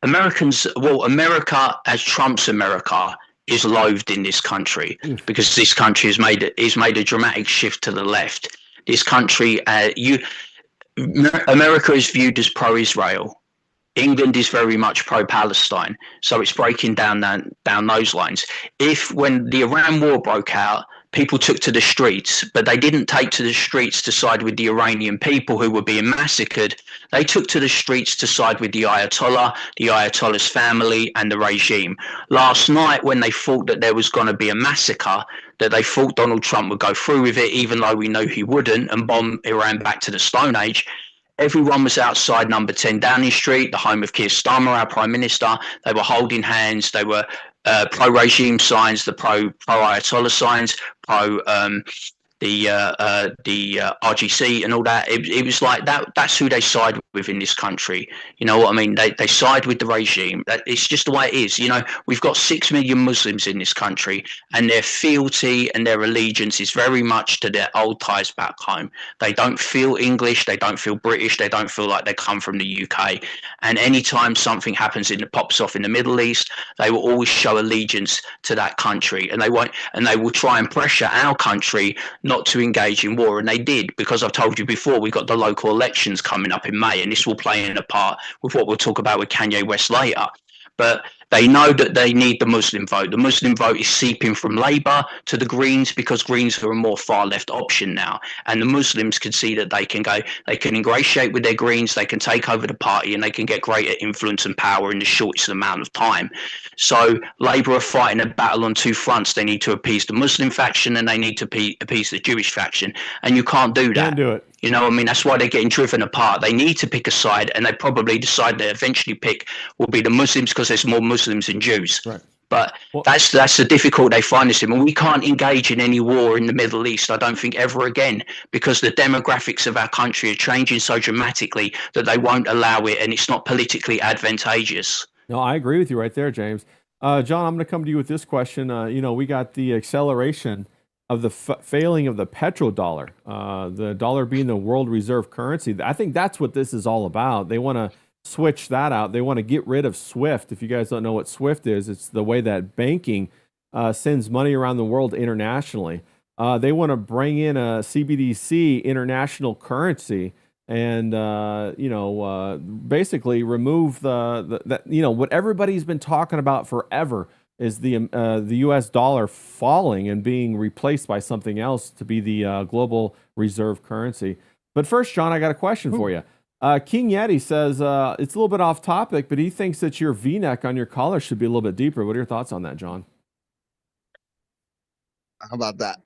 America as Trump's America is loathed in this country because this country has made a dramatic shift to the left. This country, America is viewed as pro-Israel. England is very much pro-Palestine, so it's breaking down those lines. If when the Iran war broke out, people took to the streets, but they didn't take to the streets to side with the Iranian people who were being massacred. They took to the streets to side with the Ayatollah's family, and the regime. Last night, when they thought that there was going to be a massacre, that they thought Donald Trump would go through with it, even though we know he wouldn't, and bomb Iran back to the Stone Age, everyone was outside number 10 Downing Street, the home of Keir Starmer, our Prime Minister. They were holding hands. They were pro-regime signs, the pro-Ayatollah signs, pro the RGC and all that. It was like that. That's who they side with in this country. You know what I mean? They side with the regime. It's just the way it is. You know, we've got 6 million Muslims in this country, and their fealty and their allegiance is very much to their old ties back home. They don't feel English. They don't feel British. They don't feel like they come from the UK. And anytime something happens pops off in the Middle East, they will always show allegiance to that country, and they will try and pressure our country not to engage in war, and they did, because I've told you before, we've got the local elections coming up in May, and this will play in a part with what we'll talk about with Kanye West later. But they know that they need the Muslim vote. The Muslim vote is seeping from Labour to the Greens, because Greens are a more far left option now. And the Muslims can see that they can ingratiate with their Greens, they can take over the party, and they can get greater influence and power in the shortest amount of time. So Labour are fighting a battle on two fronts. They need to appease the Muslim faction, and they need to appease the Jewish faction. And you can't do that. Can't do it. You know what I mean? That's why they're getting driven apart. They need to pick a side, and they probably decide they eventually pick will be the Muslims, because there's more Muslims than Jews. Right. But that's the difficult they find this in. And we can't engage in any war in the Middle East, I don't think, ever again, because the demographics of our country are changing so dramatically that they won't allow it, and it's not politically advantageous. No, I agree with you right there, James. John, I'm going to come to you with this question. We got the acceleration of the failing of the petrodollar, the dollar being the world reserve currency. I think that's what this is all about. They want to switch that out. They want to get rid of SWIFT. If you guys don't know what SWIFT is, it's the way that banking sends money around the world internationally. They want to bring in a CBDC, international currency, and basically remove what everybody's been talking about forever is the U.S. dollar falling and being replaced by something else to be the global reserve currency. But first, John, I got a question for you. King Yeti says it's a little bit off topic, but he thinks that your V-neck on your collar should be a little bit deeper. What are your thoughts on that, John? How about that?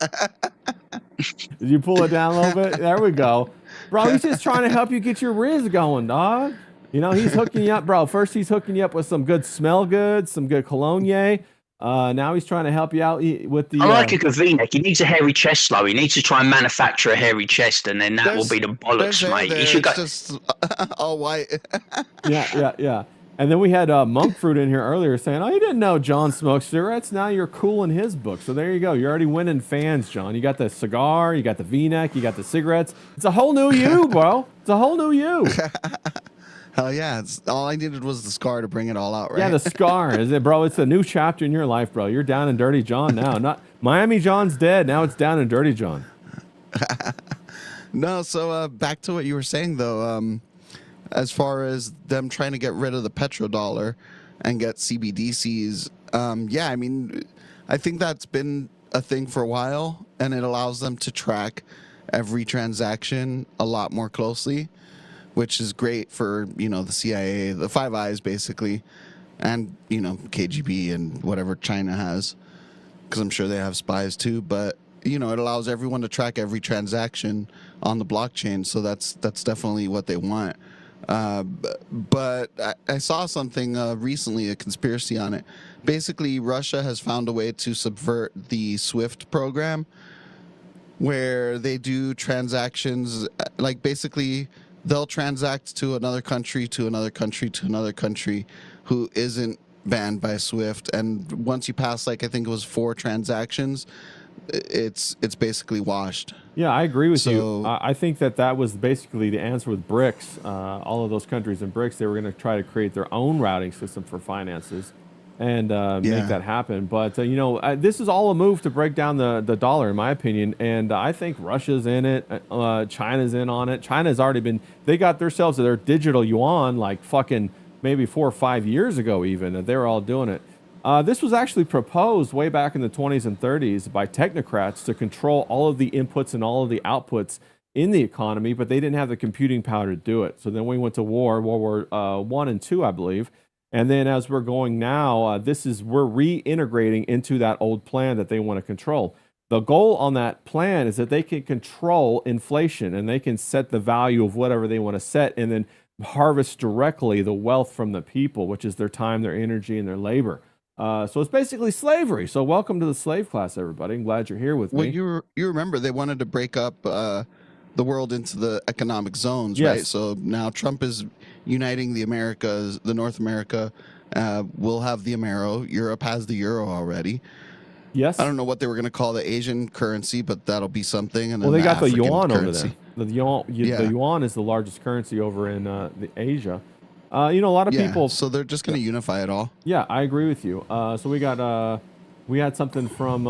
Did you pull it down a little bit? There we go. Bro, he's just trying to help you get your Riz going, dog. You know, he's hooking you up, bro. First, he's hooking you up with some good smell goods, some good cologne. Now he's trying to help you out with the... I like a good V-neck. He needs a hairy chest, though. He needs to try and manufacture a hairy chest, and then that will be the bollocks, mate. He should go... just all white. Yeah. And then we had Monk Fruit in here earlier saying, oh, you didn't know John smokes cigarettes. Now you're cool in his book. So there you go. You're already winning fans, John. You got the cigar, you got the V-neck, you got the cigarettes. It's a whole new you, bro. It's a whole new you. Hell yeah. All I needed was the scar to bring it all out, right? Yeah, the scar. Is it, bro? It's a new chapter in your life, bro. You're down and dirty John now. Not Miami John's dead. Now it's down and dirty John. No, so back to what you were saying, though. As far as them trying to get rid of the petrodollar and get CBDCs, I mean, I think that's been a thing for a while, and it allows them to track every transaction a lot more closely, which is great for, the CIA, the Five Eyes, basically, and, KGB and whatever China has, because I'm sure they have spies too, but, it allows everyone to track every transaction on the blockchain, so that's definitely what they want. But I saw something recently, a conspiracy on it. Basically, Russia has found a way to subvert the SWIFT program, where they do transactions, like basically they'll transact to another country, to another country, to another country who isn't banned by SWIFT. And once you pass, like, I think it was 4 transactions, it's basically washed. Yeah, I agree with you. So I think that was basically the answer with BRICS. All of those countries in BRICS, they were going to try to create their own routing system for finances and make yeah, that happen. But this is all a move to break down the dollar, in my opinion. And I think Russia's in it. China's in on it. China's already been. They got themselves their digital yuan like fucking maybe 4 or 5 years ago, even. And they were all doing it. This was actually proposed way back in the 20s and 30s by technocrats to control all of the inputs and all of the outputs in the economy, but they didn't have the computing power to do it. So then we went to World War One and Two, I believe. And then as we're going now, we're reintegrating into that old plan that they want to control. The goal on that plan is that they can control inflation and they can set the value of whatever they want to set and then harvest directly the wealth from the people, which is their time, their energy, and their labor. So it's basically slavery. So welcome to the slave class, everybody. I'm glad you're here with well, me. you remember they wanted to break up the world into the economic zones, Yes. right? So now Trump is uniting the Americas, the North America. We'll have the Amero. Europe has the euro already. Yes. I don't know what they were going to call the Asian currency, but that'll be something. And Well, then they got the African yuan currency. over there. The yuan, Yeah. the yuan is the largest currency over in the Asia. A lot of Yeah, people. so they're just going to unify it all. Yeah, I agree with you. So we had something from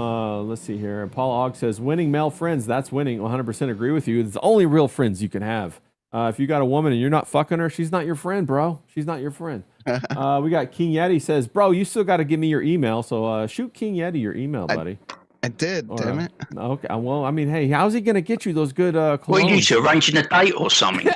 let's see here. Paul Ogg says, "Winning male friends, that's winning." 100% agree with you. It's the only real friends you can have. If you got a woman and you're not fucking her, she's not your friend, bro. She's not your friend. We got King Yeti says, "Bro, you still got to give me your email." So shoot King Yeti your email, buddy. I did, Or, damn it. Okay. Well, I mean, hey, how's he gonna get you those good What are colognes? you two arranging a date or something?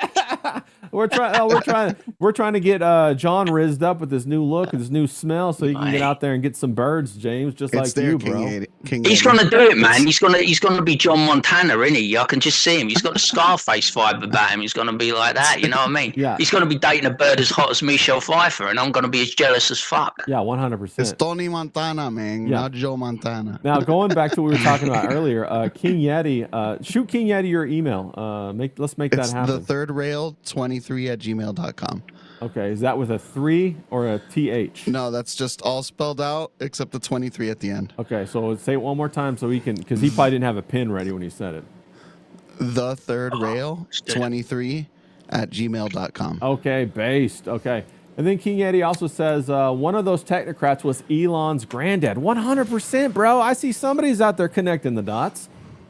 We're trying to get John rizzed up with this new look and this new smell, so he can get out there and get some birds, James, just It's like there, you, King bro. Yeti. He's gonna do it, man. He's gonna be John Montana, isn't he? I can just see him. He's got a Scarface vibe about him. He's gonna be like that. You know what I mean? Yeah. He's gonna be dating a bird as hot as Michelle Pfeiffer, and I'm gonna be as jealous as fuck. Yeah, It's 100%. Tony Montana, man, Yeah. not Joe Montana. Now, going back to what we were talking about earlier, King Yeti, shoot King Yeti your email. Let's make It's that happen. the third rail 23@gmail.com. Okay, is that with a 3 or a TH? No, that's just all spelled out except the 23 at the end. Okay, so say it one more time so he can, because he probably didn't have a pen ready when he said it. The third rail let's do it. 23@gmail.com. Okay, based. Okay. And then King Yeti also says one of those technocrats was Elon's granddad. 100%, bro. I see somebody's out there connecting the dots.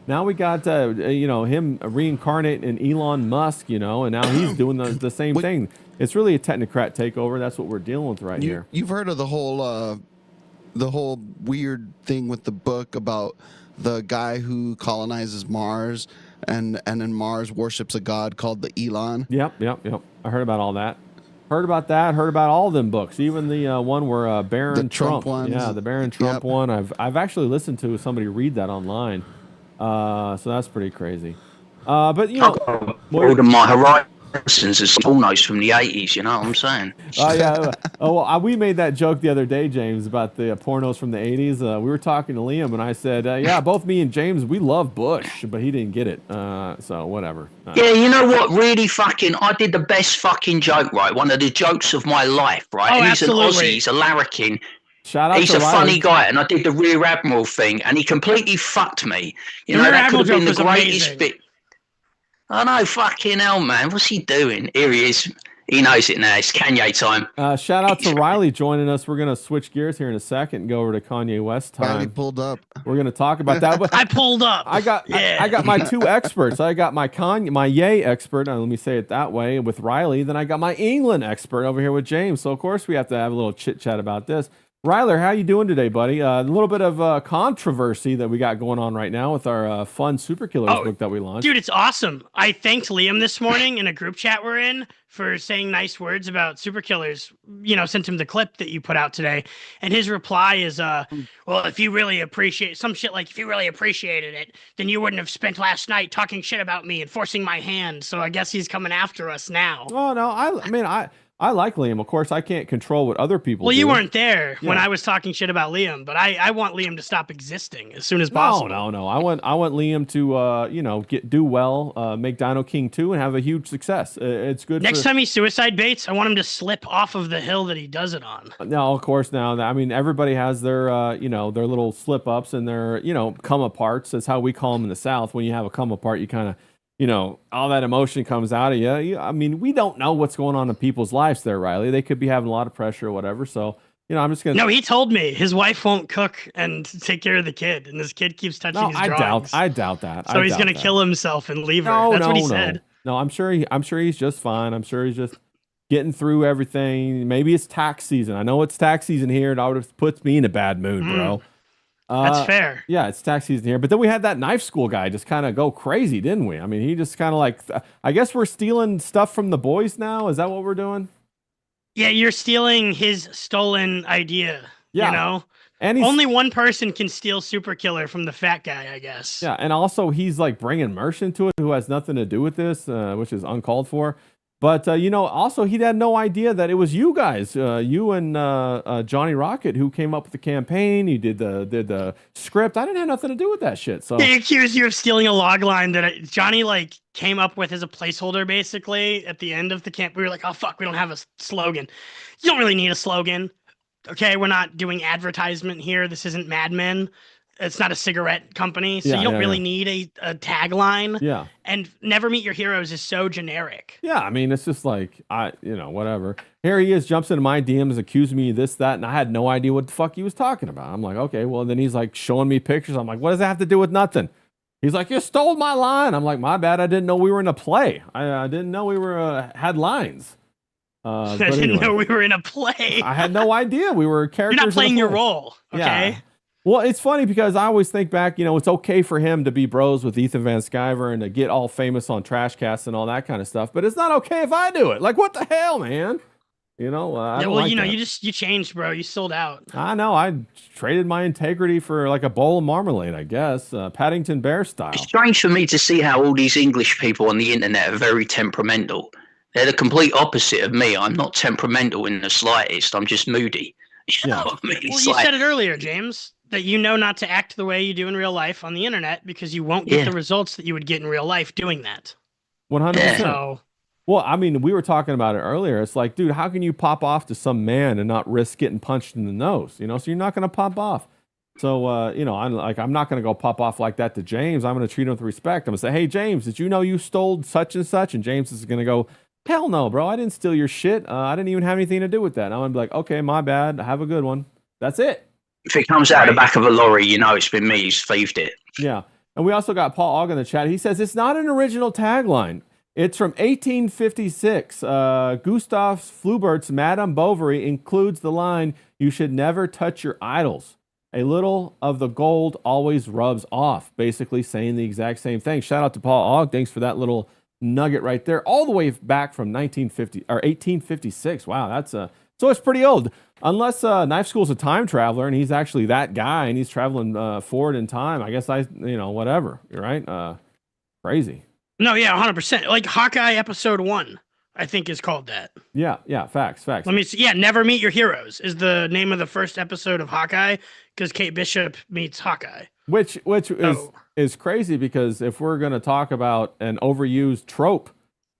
Now we got him reincarnating in Elon Musk, and now he's doing the same thing. It's really a technocrat takeover. That's what we're dealing with right here. You've heard of the whole weird thing with the book about the guy who colonizes Mars and then Mars worships a god called the Elon. Yep. I heard about all that. Heard about that. Heard about all them books. Even the one where Baron The Trump ones. Yeah, the Baron Trump Yep. one. I've actually listened to somebody read that online. So that's pretty crazy. But All of my horizons is pornos from the 80s. You know what I'm saying? yeah. We made that joke the other day, James, about the pornos from the 80s. We were talking to Liam, and I said, yeah, both me and James, we love Bush, but he didn't get it. So whatever. Yeah, you know what? Really I did the best fucking joke, right? One of the jokes of my life, right? Oh, And he's absolutely. an Aussie, he's a larrikin. Shout out He's to a Riley. funny guy, and I did the Rear Admiral thing, and he completely fucked me. You The know, Rear that could have Admiral been the joke was greatest amazing. bit. I know, fucking hell, man. What's he doing? Here he is. He knows it now. It's Kanye time. Shout out to Riley joining us. We're going to switch gears here in a second and go over to Kanye West Finally time. pulled up. We're going to talk about that. But I pulled up. I got my two experts. I got my Yay expert, let me say it that way, with Riley. Then I got my England expert over here with James. So of course we have to have a little chit chat about this. Ryler, how you doing today, buddy? A little bit of controversy that we got going on right now with our fun Super Killers book that we launched. Dude, it's awesome. I thanked Liam this morning in a group chat we're in for saying nice words about Super Killers. Sent him the clip that you put out today. And his reply is, well, if you really appreciate some shit, like if you really appreciated it, then you wouldn't have spent last night talking shit about me and forcing my hand. So I guess he's coming after us now. Oh no, I mean I like Liam. Of course, I can't control what other people Well, do. you weren't there when Yeah. I was talking shit about Liam, but I want Liam to stop existing as soon as No, possible. no. I want Liam to do well, make Dino King 2 and have a huge success. It's good. Next time he suicide baits, I want him to slip off of the hill that he does it on. No, of course now. I mean, everybody has their their little slip ups and their come aparts. That's how we call them in the South. When you have a come apart, you kind of all that emotion comes out of you. I mean, we don't know what's going on in people's lives there, Riley. They could be having a lot of pressure or whatever. So, I'm just going to... No, he told me his wife won't cook and take care of the kid, and this kid keeps touching his drawings. I doubt that. So he's going to kill himself and leave her. No, That's no, what he no. said. No, I'm sure he's just fine. I'm sure he's just getting through everything. Maybe it's tax season. I know it's tax season here. It always puts me in a bad mood, bro. That's fair. Yeah, it's tax season here. But then we had that knife school guy just kind of go crazy, didn't we? I mean, he just kind of like, I guess we're stealing stuff from the boys now. Is that what we're doing? Yeah, you're stealing his stolen idea. Yeah. You know? And he's, Only one person can steal Super Killer from the fat guy, I guess. yeah, and also he's like bringing Mersh into it, who has nothing to do with this, which is uncalled for. But also he had no idea that it was you guys, you and Johnny Rocket, who came up with the campaign. You did the script. I didn't have nothing to do with that shit. So They accused you of stealing a log line that Johnny came up with as a placeholder, basically at the end of the camp. We were like, "Oh fuck, we don't have a slogan." You don't really need a slogan. Okay, we're not doing advertisement here. This isn't Mad Men. It's not a cigarette company, so Yeah, you don't yeah, really yeah. need a tagline. yeah. And Never Meet Your Heroes is so generic. Yeah, I mean, it's just like, whatever. Here he is, jumps into my DMs, accusing me of this, that, and I had no idea what the fuck he was talking about. I'm like, okay, well, then he's like showing me pictures. I'm like, what does that have to do with nothing? He's like, you stole my line. I'm like, my bad. I didn't know we were in a play. I didn't know we were had lines. I But didn't anyway, know we were in a play. I had no idea we were characters. You're not in a playing your play. role, okay? Yeah. Well, it's funny because I always think back, it's okay for him to be bros with Ethan Van Sciver and to get all famous on trash casts and all that kind of stuff, but it's not okay if I do it. Like, what the hell, man? I Yeah, don't well, like you know, that. you changed, bro. You sold out. I know. I traded my integrity for like a bowl of marmalade, I guess. Paddington Bear style. It's strange for me to see how all these English people on the internet are very temperamental. They're the complete opposite of me. I'm not temperamental in the slightest. I'm just moody. You know what I mean? Well, It's you like- said it earlier, James, that you know not to act the way you do in real life on the internet because you won't get Yeah. the results that you would get in real life doing that. 100%. So, Well, I mean, we were talking about it earlier. It's like, dude, how can you pop off to some man and not risk getting punched in the nose? So you're not going to pop off. So, I'm not going to go pop off like that to James. I'm going to treat him with respect. I'm going to say, hey, James, did you know you stole such and such? And James is going to go, hell no, bro. I didn't steal your shit. I didn't even have anything to do with that. And I'm going to be like, okay, my bad. Have a good one. That's it. If it comes out of the back of a lorry, you know it's been me who's thieved it. Yeah. And we also got Paul Ogg in the chat. He says, it's not an original tagline. It's from 1856. Gustav Flaubert's Madame Bovary includes the line, you should never touch your idols. A little of the gold always rubs off. Basically saying the exact same thing. Shout out to Paul Ogg. Thanks for that little nugget right there. All the way back from 1856. Wow, that's so it's pretty old. Unless Knife School's a time traveler and he's actually that guy and he's traveling forward in time. I guess whatever. You're right. Crazy. no, yeah, 100%. Like Hawkeye episode 1, I think is called that. Yeah. Facts. Let me see. Yeah, Never Meet Your Heroes is the name of the first episode of Hawkeye because Kate Bishop meets Hawkeye. Which Oh. is crazy because if we're going to talk about an overused trope,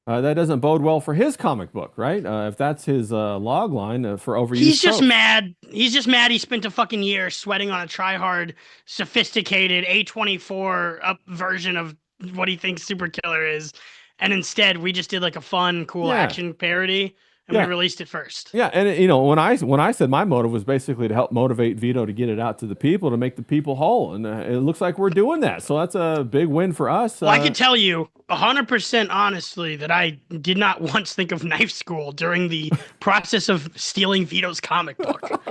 that doesn't bode well for his comic book, right? If that's his log line for overused He's just tropes. mad. He's just mad he spent a fucking year sweating on a try-hard, sophisticated A24 up version of what he thinks Super Killer is. And instead, we just did like a fun, cool Yeah. action parody, and Yeah. we released it first. Yeah, and when I said my motive was basically to help motivate Vito to get it out to the people, to make the people whole, and it looks like we're doing that. So that's a big win for us. Well, I can tell you 100% honestly that I did not once think of Knife School during the process of stealing Vito's comic book.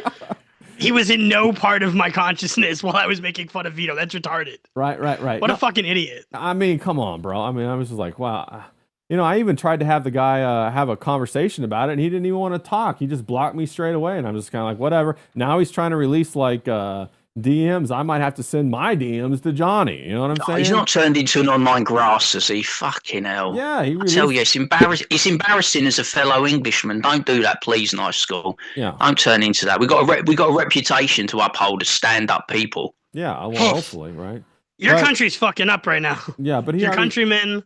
He was in no part of my consciousness while I was making fun of Vito. That's retarded. Right. What a fucking idiot. I mean, come on, bro. I mean, I was just like, wow. I even tried to have the guy have a conversation about it, and he didn't even want to talk. He just blocked me straight away, and I'm just kind of like, whatever. Now he's trying to release like DMs. I might have to send my DMs to Johnny. You know what I'm Oh, saying? he's not turned into an online grass, has he? Fucking hell. Yeah, he I tell you, released. it's embarrassing as a fellow Englishman. Don't do that, please, nice school. Yeah, Don't turn into that. We got a reputation to uphold as stand-up people. yeah. Well, hopefully, right? Your But- country's fucking up right now. Yeah, but Your countrymen.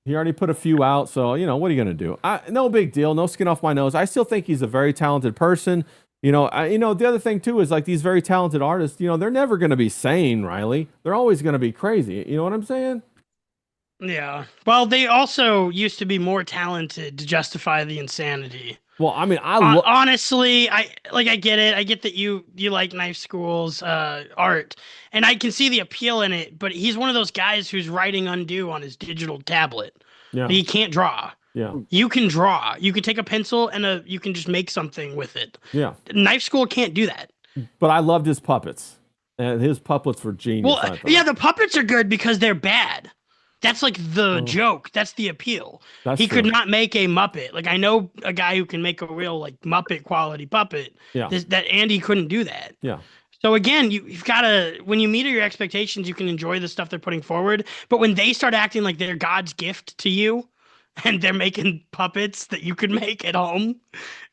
he already put a few out. So you know, what are you gonna do? No big deal. No skin off my nose. I still think he's a very talented person. You know, the other thing too is like these very talented artists. You know, they're never gonna be sane, Riley. They're always gonna be crazy. You know what I'm saying? Yeah. Well, they also used to be more talented to justify the insanity. Well, I mean, Honestly, I get it. I get that you like Knife School's art, and I can see the appeal in it. But he's one of those guys who's writing undo on his digital tablet. yeah, He can't draw. yeah, You can draw. You can take a pencil and you can just make something with it. yeah. Knife School can't do that. But I loved his puppets, and his puppets were genius. Well, I thought. yeah, the puppets are good because they're bad. That's like the joke. That's the appeal. That's He could true. not make a Muppet. Like I know a guy who can make a real like Muppet quality puppet. Yeah. That Andy couldn't do that. Yeah. So again, you've got to when you meet your expectations, you can enjoy the stuff they're putting forward. But when they start acting like they're God's gift to you, and they're making puppets that you could make at home,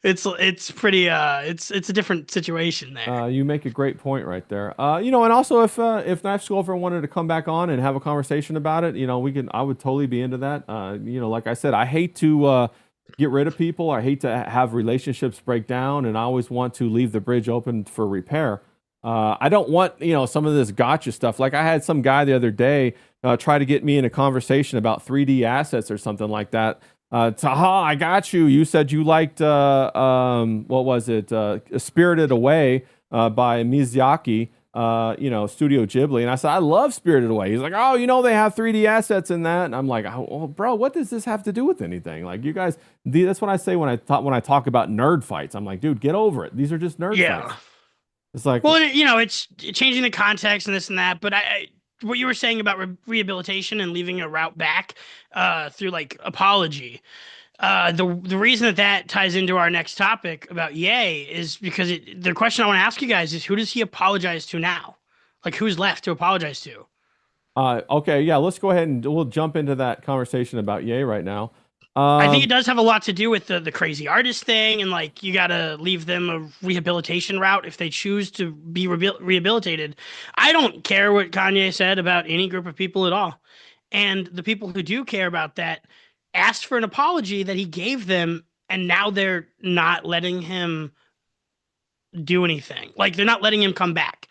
it's pretty it's a different situation there. You make a great point right there. You know, and also if Knife School ever wanted to come back on and have a conversation about it, you know, I would totally be into that. You know, like I said, I hate to get rid of people. I hate to have relationships break down, and I always want to leave the bridge open for repair. I don't want, you know, some of this gotcha stuff. Like I had some guy the other day try to get me in a conversation about 3D assets or something like that. Taha, I got you. You said you liked, what was it? Spirited Away by Miyazaki, you know, Studio Ghibli. And I said, I love Spirited Away. He's like, oh, you know, they have 3D assets in that. And I'm like, oh, bro, what does this have to do with anything? Like you guys, that's what I say when I talk about nerd fights. I'm like, dude, get over it. These are just nerd fights. It's like, Well, you know, it's changing the context and this and that. But what you were saying about rehabilitation and leaving a route back through like apology. The reason that ties into our next topic about Ye is because the question I want to ask you guys is who does he apologize to now? Like who's left to apologize to? okay, yeah, let's go ahead and we'll jump into that conversation about Ye right now. I think it does have a lot to do with the crazy artist thing, and like you got to leave them a rehabilitation route if they choose to be rehabilitated. I don't care what Kanye said about any group of people at all, and the people who do care about that asked for an apology that he gave them, and now they're not letting him do anything. Like they're not letting him come back.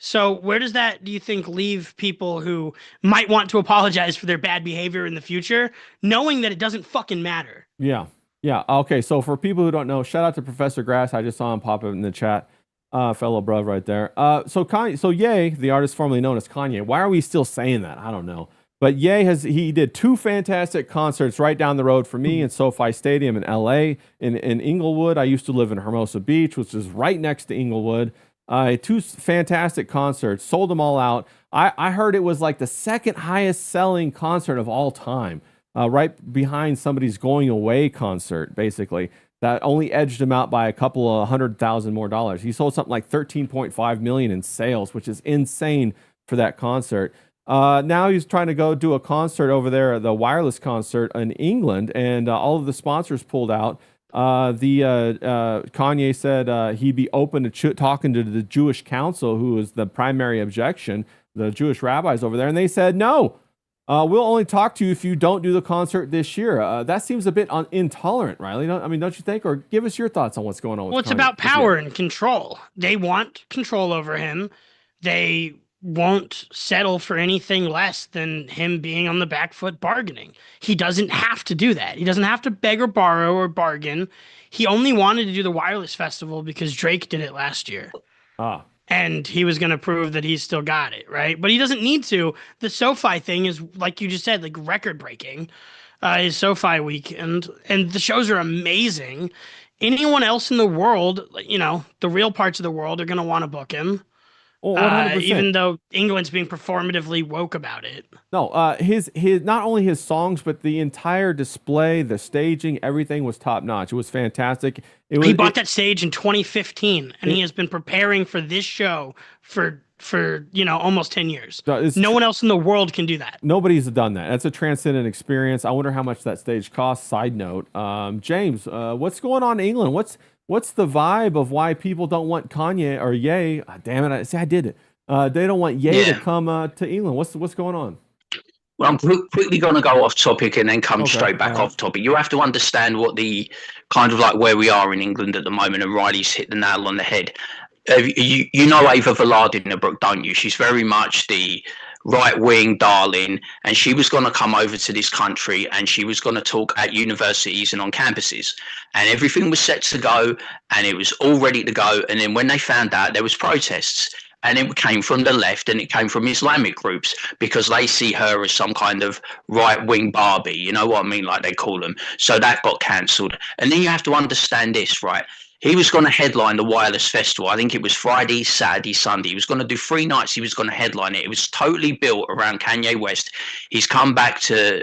So where does that, do you think, leave people who might want to apologize for their bad behavior in the future, knowing that it doesn't fucking matter? Yeah. Yeah. Okay. So for people who don't know, shout out to Professor Grass. I just saw him pop up in the chat. Fellow bruv right there. So Ye, the artist formerly known as Kanye. Why are we still saying that? I don't know. But Ye he did 2 fantastic concerts right down the road for me in SoFi Stadium in LA. In Inglewood. I used to live in Hermosa Beach, which is right next to Inglewood. 2 fantastic concerts, sold them all out. I heard it was like the second highest selling concert of all time, right behind somebody's Going Away concert, basically. That only edged him out by a couple of $100,000 more dollars. He sold something like 13.5 million in sales, which is insane for that concert. Now he's trying to go do a concert over there, the Wireless concert in England, and all of the sponsors pulled out. Kanye said he'd be open to talking to the Jewish Council, who is the primary objection, the Jewish rabbis over there, and they said no. We'll only talk to you if you don't do the concert this year. That seems a bit intolerant, Riley. Don't you think? Or give us your thoughts on what's going on with Well, it's Kanye about this year. power and control. They want control over him. They won't settle for anything less than him being on the back foot bargaining. He doesn't have to do that. He doesn't have to beg or borrow or bargain. He only wanted to do the Wireless Festival because Drake did it last year. And he was going to prove that he's still got it, right? But he doesn't need to. The SoFi thing is, like you just said, like record-breaking. His SoFi weekend. And the shows are amazing. Anyone else in the world, you know, the real parts of the world are going to want to book him. Oh, 100%. even though England's being performatively woke about it. No, his not only his songs, but the entire display, the staging, everything was top notch. It was fantastic. He bought that stage in 2015, and he has been preparing for this show for almost 10 years. No one else in the world can do that. Nobody's done that. That's a transcendent experience. I wonder how much that stage costs. Side note, James, what's going on in England? What's the vibe of why people don't want Kanye or Ye? Damn it! I did it. They don't want Ye to come to England. What's going on? Well, I'm quickly going to go off topic and then come straight back off topic. You have to understand what the kind of like where we are in England at the moment, and Riley's hit the nail on the head. You know Ava Vladinabrook, don't you? She's very much the right-wing darling, and she was going to come over to this country and she was going to talk at universities and on campuses, and everything was set to go and it was all ready to go. And then when they found out, there was protests. And it came from the left and it came from Islamic groups because they see her as some kind of right-wing Barbie, you know what I mean, like they call them. So that got cancelled. And then you have to understand this, right? He was going to headline the Wireless Festival. I think it was Friday, Saturday, Sunday. He was going to do 3 nights. He was going to headline it. It was totally built around Kanye West. He's come back to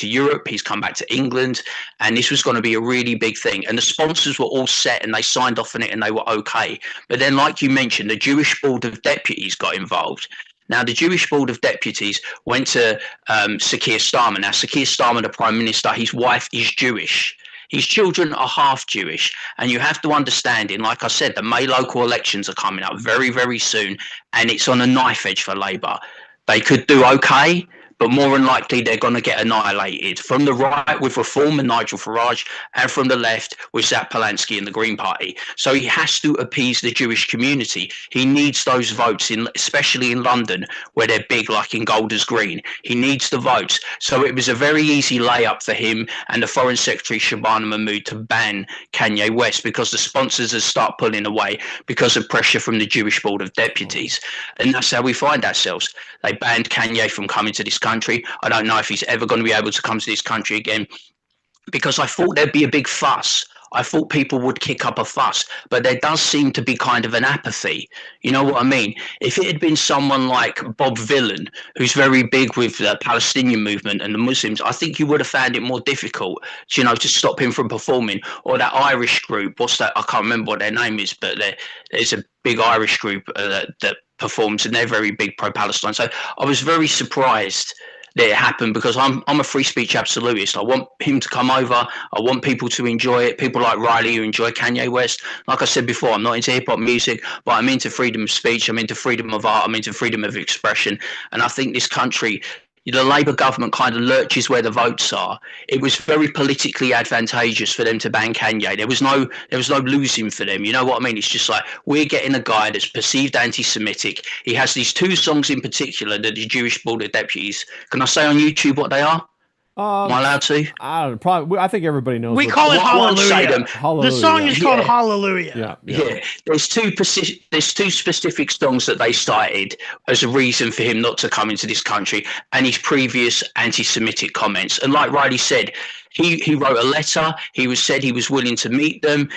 Europe. He's come back to England, and this was going to be a really big thing. And the sponsors were all set, and they signed off on it, and they were okay. But then, like you mentioned, the Jewish Board of Deputies got involved. Now, the Jewish Board of Deputies went to Sir Keir Starmer. Now, Sir Keir Starmer, the Prime Minister, his wife is Jewish. His children are half Jewish, and you have to understand, like I said, the May local elections are coming up very, very soon, and it's on a knife edge for Labour. They could do okay, but more than likely they're going to get annihilated. From the right with Reform and Nigel Farage, and from the left with Zach Polanski and the Green Party. So he has to appease the Jewish community. He needs those votes, especially in London, where they're big, like in Golders Green. He needs the votes. So it was a very easy layup for him and the Foreign Secretary Shabana Mahmood to ban Kanye West, because the sponsors have started pulling away because of pressure from the Jewish Board of Deputies. And that's how we find ourselves. They banned Kanye from coming to this country. I don't know if he's ever going to be able to come to this country again, because I thought there'd be a big fuss. I thought people would kick up a fuss, but there does seem to be kind of an apathy. You know what I mean? If it had been someone like Bob Villan, who's very big with the Palestinian movement and the Muslims, I think you would have found it more difficult, to stop him from performing. Or that Irish group, what's that? I can't remember what their name is, but there's a big Irish group that performs, and they're very big pro-Palestine. So I was very surprised that it happened, because I'm a free speech absolutist. I want him to come over. I want people to enjoy it. People like Riley who enjoy Kanye West. Like I said before, I'm not into hip hop music, but I'm into freedom of speech. I'm into freedom of art. I'm into freedom of expression. And I think this country, the Labour government kind of lurches where the votes are. It was very politically advantageous for them to ban Kanye. There was no losing for them. You know what I mean? It's just like, we're getting a guy that's perceived anti-Semitic. He has these 2 songs in particular that the Jewish Board of Deputies. Can I say on YouTube what they are? Am I allowed to? I don't know. Probably. I think everybody knows. We call it Hallelujah. Hallelujah. The song is called Hallelujah. Yeah. There's two specific songs that they cited as a reason for him not to come into this country, and his previous anti-Semitic comments. And like Riley said, he wrote a letter. He said he was willing to meet them,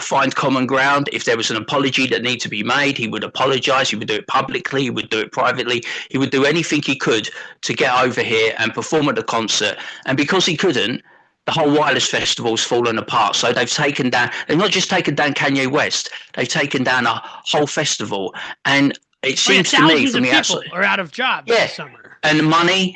find common ground. If there was an apology that needed to be made, he would apologize. He would do it publicly. He would do it privately. He would do anything he could to get over here and perform at the concert. And because he couldn't, the whole Wireless Festival's fallen apart. So they've not just taken down Kanye West, they've taken down a whole festival. And it seems to me from the outside, people are out of jobs this summer. And the money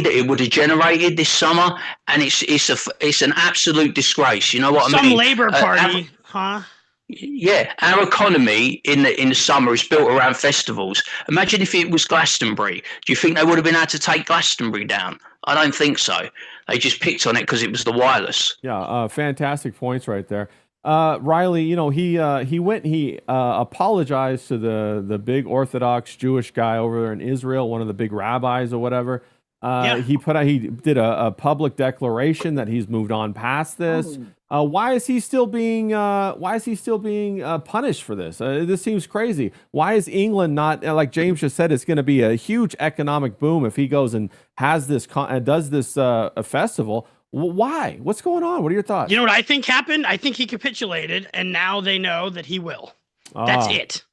that it would have generated this summer, and it's an absolute disgrace. You know what I mean? Some Labour Party, huh? Yeah, our economy in the summer is built around festivals. Imagine if it was Glastonbury. Do you think they would have been able to take Glastonbury down? I don't think so. They just picked on it because it was the Wireless. Yeah, fantastic points right there. Riley, he went, he apologized to the big Orthodox Jewish guy over there in Israel, one of the big rabbis or whatever. He did a public declaration that he's moved on past this. Why is he still being punished for this? This seems crazy. Why is England not, like James just said, it's going to be a huge economic boom if he goes and has this does this a festival? Why? What's going on? What are your thoughts? You know what I think happened? I think he capitulated, and now they know that he will. That's it.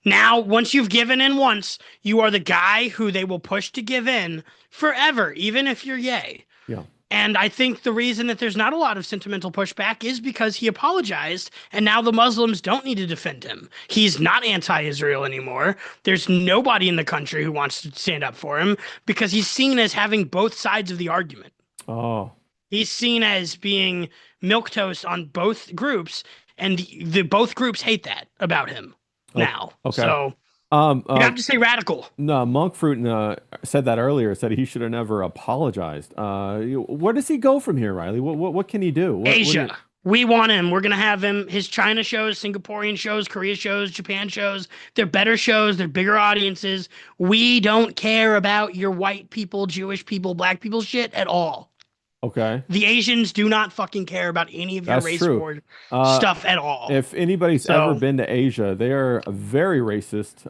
Now, once you've given in once, you are the guy who they will push to give in forever, even if you're yay. Yeah. And I think the reason that there's not a lot of sentimental pushback is because he apologized, and now the Muslims don't need to defend him. He's not anti-Israel anymore. There's nobody in the country who wants to stand up for him because he's seen as having both sides of the argument. Oh. He's seen as being milquetoast on both groups, and the both groups hate that about him now. Okay. So You you have to say radical. No, Monk Fruit said that earlier. Said he should have never apologized. Where does he go from here, Riley? What can he do? Asia. We want him. We're going to have him. His China shows, Singaporean shows, Korea shows, Japan shows. They're better shows. They're bigger audiences. We don't care about your white people, Jewish people, black people shit at all. Okay. The Asians do not fucking care about any of your That's race true. war stuff at all. If anybody's So- ever been to Asia, they are very racist,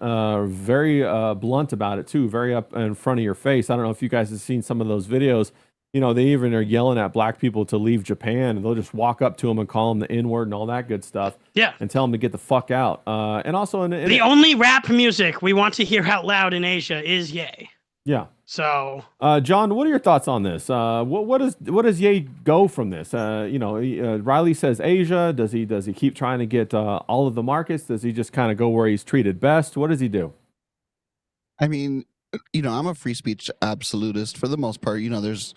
very blunt about it too, very up in front of your face. I don't know if you guys have seen some of those videos. You know, they even are yelling at black people to leave Japan, and they'll just walk up to them and call them the N-word and all that good stuff. Yeah. And tell them to get the fuck out. And also, The only rap music we want to hear out loud in Asia is Yay. yeah. So John, what are your thoughts on this? What does Ye go from this? Riley says Asia. Does he keep trying to get all of the markets? Does he just kind of go where he's treated best? What does he do? I mean, I'm a free speech absolutist for the most part. There's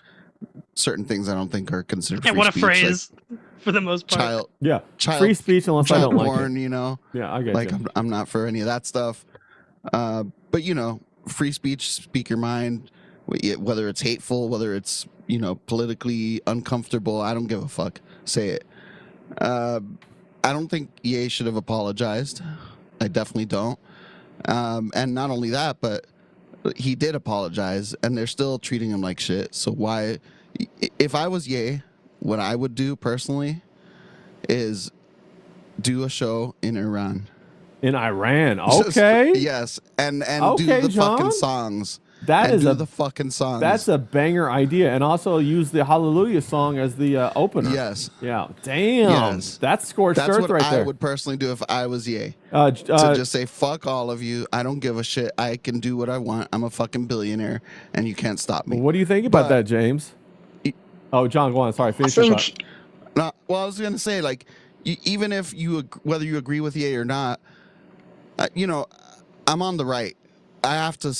certain things I don't think are considered free what a speech, phrase for the most like part. child Free speech unless I child don't like porn, it. Yeah, I get like you. I'm not for any of that stuff. But free speech, speak your mind, whether it's hateful, whether it's politically uncomfortable. I don't give a fuck. Say it. I don't think Ye should have apologized. I definitely don't. And not only that, but he did apologize, and they're still treating him like shit. So why? If I was Ye, what I would do personally is do a show in Iran. In Iran, okay. Yes, and Okay, do the John. fucking songs. That and is do a the fucking songs. That's a banger idea, and also use the Hallelujah song as the opener. Yes. Yeah. Damn. Yes. That's scorched That's earth what right I there. would personally do if I was Ye. To To just say, fuck all of you. I don't give a shit. I can do what I want. I'm a fucking billionaire, and you can't stop me. what do you think about But- that, James? Oh, John, go on. Sorry, I finish your thought. think No, well, I was gonna say, like, even if whether you agree with Ye or not, I'm on the right. I have to.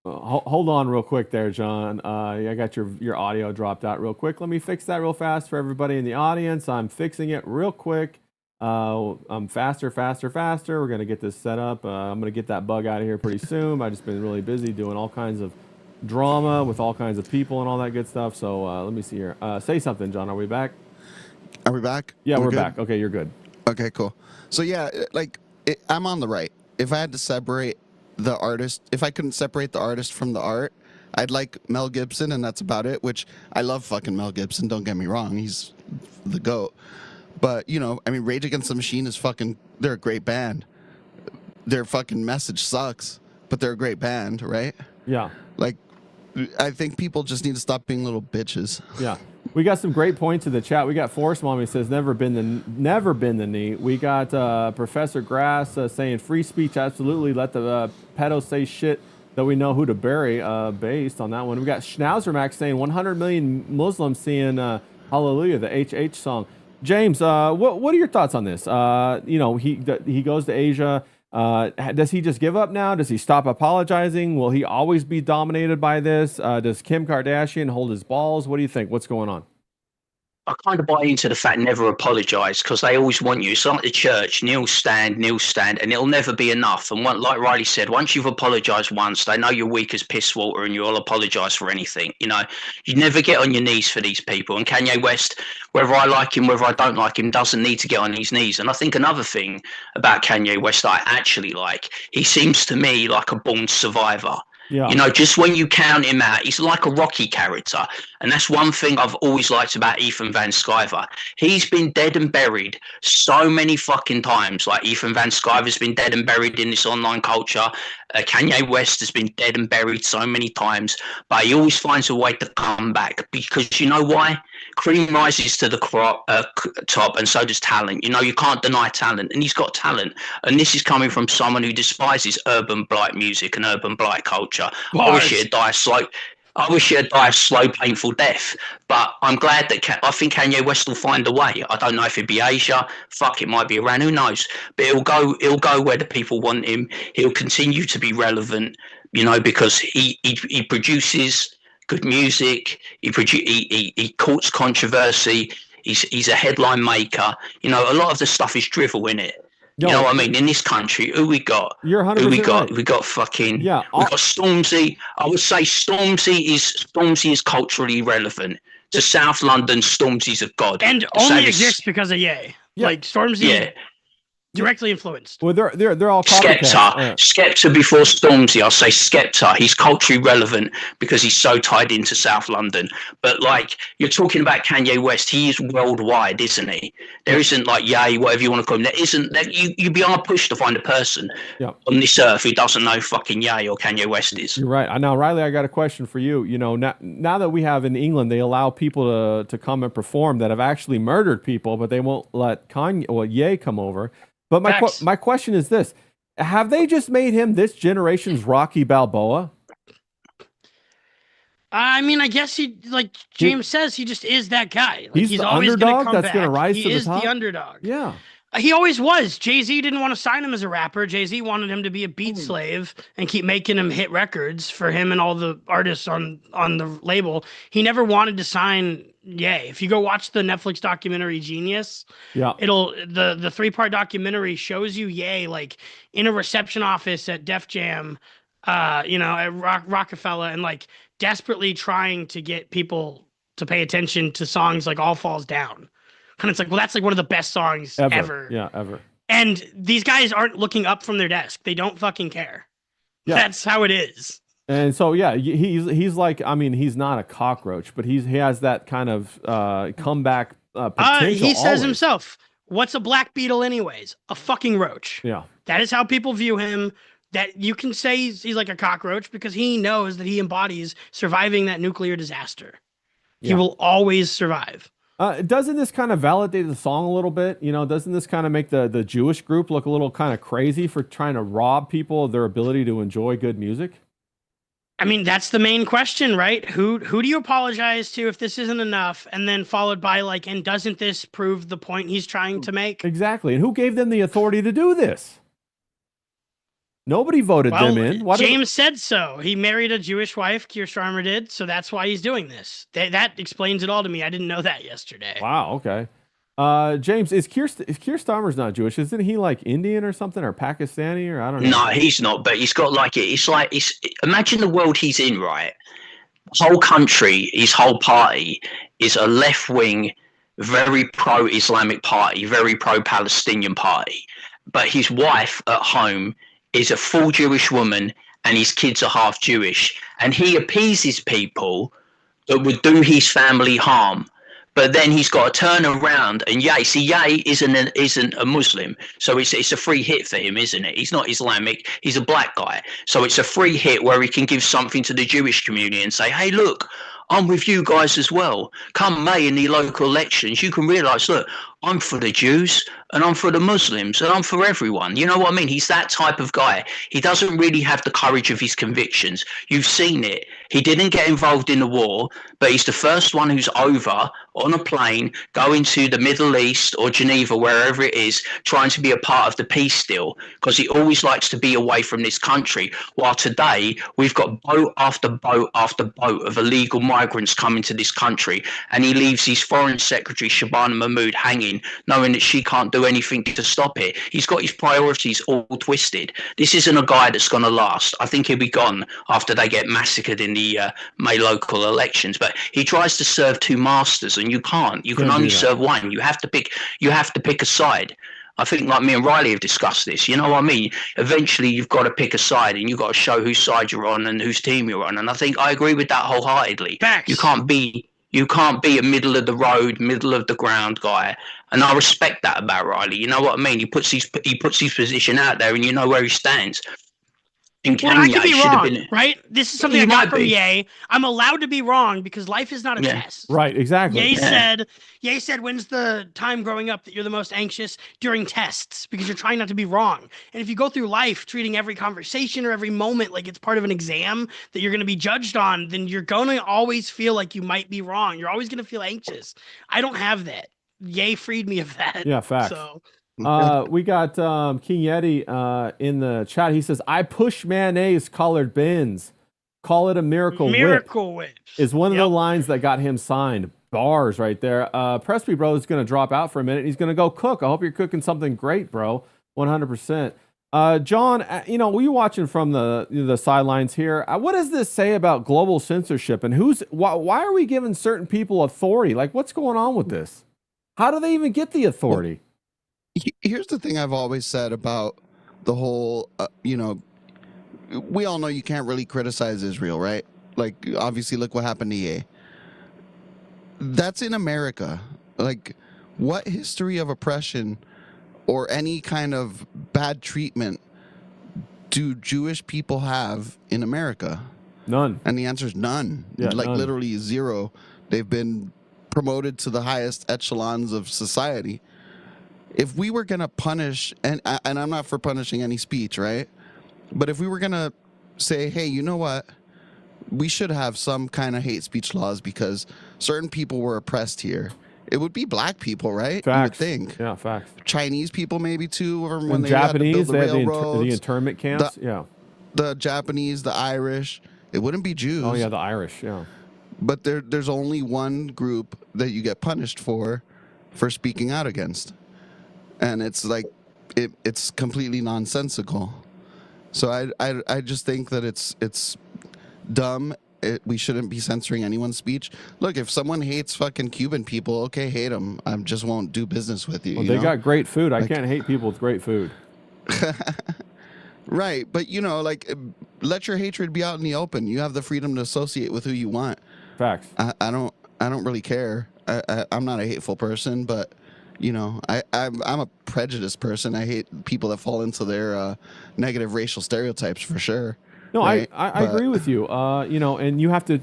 Hold on real quick there, John. I got your audio dropped out real quick. Let me fix that real fast for everybody in the audience. I'm fixing it real quick. I'm faster. We're going to get this set up. I'm going to get that bug out of here pretty soon. I've just been really busy doing all kinds of drama with all kinds of people and all that good stuff. So let me see here. Say something, John. Are we back? Are we back? Yeah, we're good? back. Okay, you're good. Okay, cool. So yeah, I'm on the right. If I had to separate the artist, if I couldn't separate the artist from the art, I'd like Mel Gibson, and that's about it. Which I love fucking Mel Gibson. Don't get me wrong, he's the GOAT. But Rage Against the Machine is they're a great band. Their fucking message sucks, but they're a great band, right? Yeah. Like, I think people just need to stop being little bitches. Yeah. We got some great points in the chat. We got Forest Mommy says never been the knee. We got Professor Grass saying free speech absolutely. Let the pedos say shit that we know who to bury. Based on that one, we got Schnauzer Max saying 100 million Muslims seeing Hallelujah, the HH song. James, what are your thoughts on this? He goes to Asia. Does he just give up now? Does he stop apologizing? Will he always be dominated by this? Does Kim Kardashian hold his balls? What do you think? What's going on? I kind of buy into the fact never apologise because they always want you. It's like the church, kneel, stand, and it'll never be enough. And like Riley said, once you've apologised once, they know you're weak as piss water and you'll apologise for anything. You never get on your knees for these people. And Kanye West, whether I like him, whether I don't like him, doesn't need to get on his knees. And I think another thing about Kanye West I actually like, he seems to me like a born survivor. Yeah. Just when you count him out, he's like a Rocky character. And that's one thing I've always liked about Ethan Van Sciver. He's been dead and buried so many fucking times. Like Ethan Van Sciver's been dead and buried in this online culture. Kanye West has been dead and buried so many times. But he always finds a way to come back. Because you know why? Cream rises to the top, and so does talent. You know, you can't deny talent, and he's got talent. And this is coming from someone who despises urban blight music and urban blight culture. I wish he'd die slow. I wish he'd die a slow, painful death. But I'm glad that I think Kanye West will find a way. I don't know if it'd be Asia. Fuck, it might be Iran. Who knows? But he'll go where the people want him. He'll continue to be relevant. You know, because he produces good music. He courts controversy. He's a headline maker. You know, a lot of the stuff is drivel in it. You know what I mean? In this country, who we got? You're 100% Who we got? right. We got fucking. Yeah, we got Stormzy. I would say Stormzy is culturally relevant. To South London, Stormzy's a god. And only exists because of Ye. Yeah. Like Stormzy directly influenced. Well, they're all copycats. Skepta before Stormzy. I'll say Skepta. He's culturally relevant because he's so tied into South London. But like you're talking about Kanye West, he is worldwide, isn't he? There isn't like Ye, whatever you want to call him. There isn't. You'd be hard pushed to find a person on this earth who doesn't know fucking Ye or Kanye West is. You're right. Now, Riley, I got a question for you. You know, now that we have in England, they allow people to come and perform that have actually murdered people, but they won't let Ye come over. But my question is this: have they just made him this generation's Rocky Balboa? I mean, I guess he, like James says, he just is that guy. Like, he's the always underdog come that's back. going to rise he to the is top. the underdog. Yeah. He always was. Jay-Z didn't want to sign him as a rapper. Jay-Z wanted him to be a beat slave and keep making him hit records for him and all the artists on the label. He never wanted to sign Ye. If you go watch the Netflix documentary Genius, it'll the 3-part documentary shows you Ye like in a reception office at Def Jam, at Rockefeller, and like desperately trying to get people to pay attention to songs like All Falls Down. And it's like, well, that's like one of the best songs ever. Yeah, ever. And these guys aren't looking up from their desk. They don't fucking care. Yeah. That's how it is. And so, yeah, he's like, I mean, he's not a cockroach, but he has that kind of comeback potential. He says himself, what's a black beetle anyways? A fucking roach. Yeah. That is how people view him. That you can say he's like a cockroach because he knows that he embodies surviving that nuclear disaster. Yeah. He will always survive. Doesn't this kind of validate the song a little bit? You know, doesn't this kind of make the Jewish group look a little kind of crazy for trying to rob people of their ability to enjoy good music? I mean, that's the main question, right? Who do you apologize to if this isn't enough? And then followed by like, and doesn't this prove the point he's trying to make? Exactly. And who gave them the authority to do this? Nobody voted them in. James said so. He married a Jewish wife, Keir Starmer did, so that's why he's doing this. That explains it all to me. I didn't know that yesterday. Wow, okay. James, is Keir Starmer's not Jewish? Isn't he like Indian or something, or Pakistani, or I don't know? No, he's not, but he's got like it. It's like, imagine the world he's in, right? Whole country, his whole party is a left-wing, very pro-Islamic party, very pro-Palestinian party. But his wife at home is a full Jewish woman and his kids are half Jewish. And he appeases people that would do his family harm. But then he's got to turn around and Ye isn't a Muslim. So it's a free hit for him, isn't it? He's not Islamic. He's a black guy. So it's a free hit where he can give something to the Jewish community and say, hey, look, I'm with you guys as well. Come May in the local elections, you can realise, look, I'm for the Jews and I'm for the Muslims and I'm for everyone. You know what I mean? He's that type of guy. He doesn't really have the courage of his convictions. You've seen it. He didn't get involved in the war, but he's the first one who's over on a plane going to the Middle East or Geneva, wherever it is, trying to be a part of the peace deal, because he always likes to be away from this country. While today we've got boat after boat after boat of illegal migrants coming to this country, and he leaves his Foreign Secretary Shabana Mahmood hanging, knowing that she can't do anything to stop it. He's got his priorities all twisted. This isn't a guy that's going to last. I think he'll be gone after they get massacred in the May local elections. But he tries to serve two masters, and you can't. You can only serve one. You have to pick a side. I think like me and Riley have discussed this. You know what I mean? Eventually, you've got to pick a side, and you've got to show whose side you're on and whose team you're on. And I think I agree with that wholeheartedly. Facts. You can't be a middle of the road, middle of the ground guy. And I respect that about Riley. You know what I mean? He puts his position out there, and you know where he stands. And Well, I Kanye could be should have wrong, been. right? This is something You I got might from be. Ye. I'm allowed to be wrong because life is not a Yeah. test. Right, exactly. Yeah. Ye said, when's the time growing up that you're the most anxious? During tests, because you're trying not to be wrong. And if you go through life treating every conversation or every moment like it's part of an exam that you're going to be judged on, then you're going to always feel like you might be wrong. You're always going to feel anxious. I don't have that. Ye freed me of that. Yeah, facts. So We got King Yeti in the chat. He says, "I push mayonnaise colored bins. Call it a miracle whip." Miracle Whips Is one of Yep. the lines that got him signed. Bars right there. Presby Bro is going to drop out for a minute. He's going to go cook. I hope you're cooking something great, bro. 100%. John, were you watching from the sidelines here? What does this say about global censorship and why are we giving certain people authority? Like, what's going on with this? How do they even get the authority? Here's the thing I've always said about the whole, we all know you can't really criticize Israel, right? Like, obviously, look what happened to Ye. That's in America. Like, what history of oppression or any kind of bad treatment do Jewish people have in America? None. And the answer is none. Yeah, like, none. literally zero. They've been promoted to the highest echelons of society. If we were going to punish, and I'm not for punishing any speech, right? But if we were going to say, hey, you know what? We should have some kind of hate speech laws because certain people were oppressed here. It would be black people, right? Facts. You would think. Yeah, facts. Chinese people maybe too, or when And they had to Japanese, build the they had the railroads. internment camps. Yeah. The Japanese, the Irish. It wouldn't be Jews. Oh, yeah, the Irish. Yeah. But there's only one group that you get punished for speaking out against. And it's like, it's completely nonsensical. So I just think that it's dumb. We shouldn't be censoring anyone's speech. Look, if someone hates fucking Cuban people, okay, hate them. I just won't do business with you. Well, you they know? got great food. I can't hate people with great food. Right, but let your hatred be out in the open. You have the freedom to associate with who you want. Facts. I don't really care. I'm not a hateful person, but I'm a prejudiced person. I hate people that fall into their negative racial stereotypes for sure. No, right? I agree with you. And you have to,